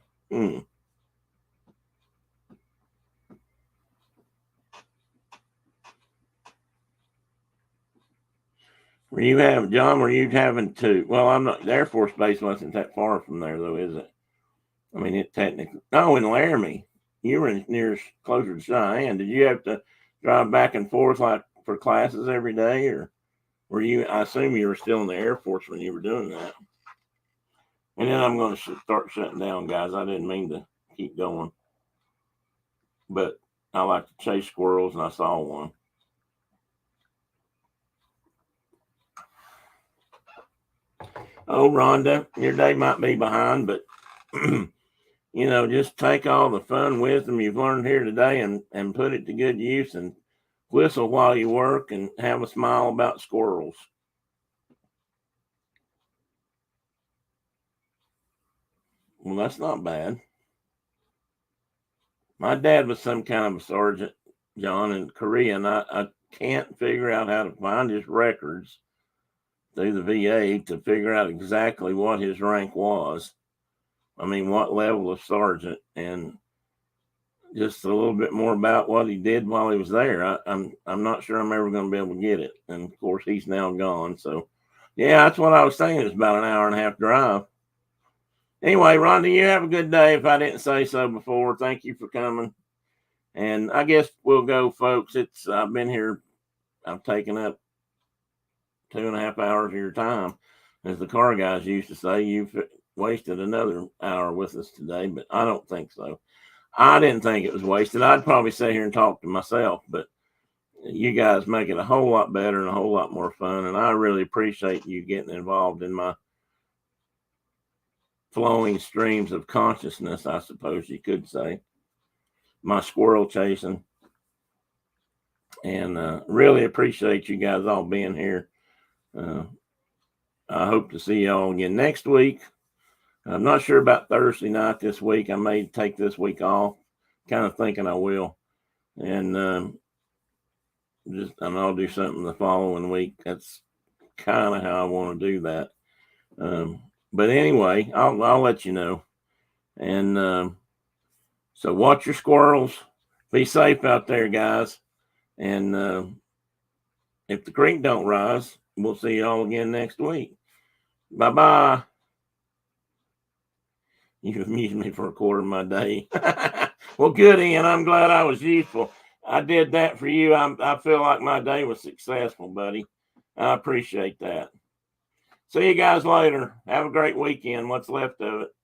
Were you having to? Well, I'm not. The Air Force Base wasn't that far from there, though, is it? I mean, it technically. No, in Laramie, you were closer to Cheyenne. Did you have to drive back and forth like for classes every day, or were you? I assume you were still in the Air Force when you were doing that. And then I'm going to start shutting down, guys. I didn't mean to keep going, but I like to chase squirrels, and I saw one. Oh, Rhonda, your day might be behind, but just take all the fun wisdom you've learned here today and put it to good use and whistle while you work and have a smile about squirrels. Well, that's not bad. My dad was some kind of a sergeant, John, in Korea, and I can't figure out how to find his records through the VA to figure out exactly what his rank was. I mean, what level of sergeant, and just a little bit more about what he did while he was there. I'm not sure I'm ever going to be able to get it, and of course he's now gone. So, yeah, that's what I was thinking. It's about an hour and a half drive. Anyway, Rhonda, you have a good day. If I didn't say so before, thank you for coming. And I guess we'll go, folks. I've been here. I've taken up 2.5 hours of your time, as the car guys used to say. You've wasted another hour with us today, but I don't think so. I didn't think it was wasted. I'd probably sit here and talk to myself, but you guys make it a whole lot better and a whole lot more fun. And I really appreciate you getting involved in my flowing streams of consciousness, I suppose you could say, my squirrel chasing. And really appreciate you guys all being here. I hope to see y'all again next week. I'm not sure about Thursday night this week. I may take this week off, kind of thinking I will. And I'll do something the following week. That's kind of how I want to do that. But anyway, I'll let you know. And so watch your squirrels. Be safe out there, guys. And if the creek don't rise, we'll see y'all again next week. Bye-bye. You've amused me for a quarter of my day. Well, good, Ian. I'm glad I was useful. I did that for you. I feel like my day was successful, buddy. I appreciate that. See you guys later. Have a great weekend. What's left of it.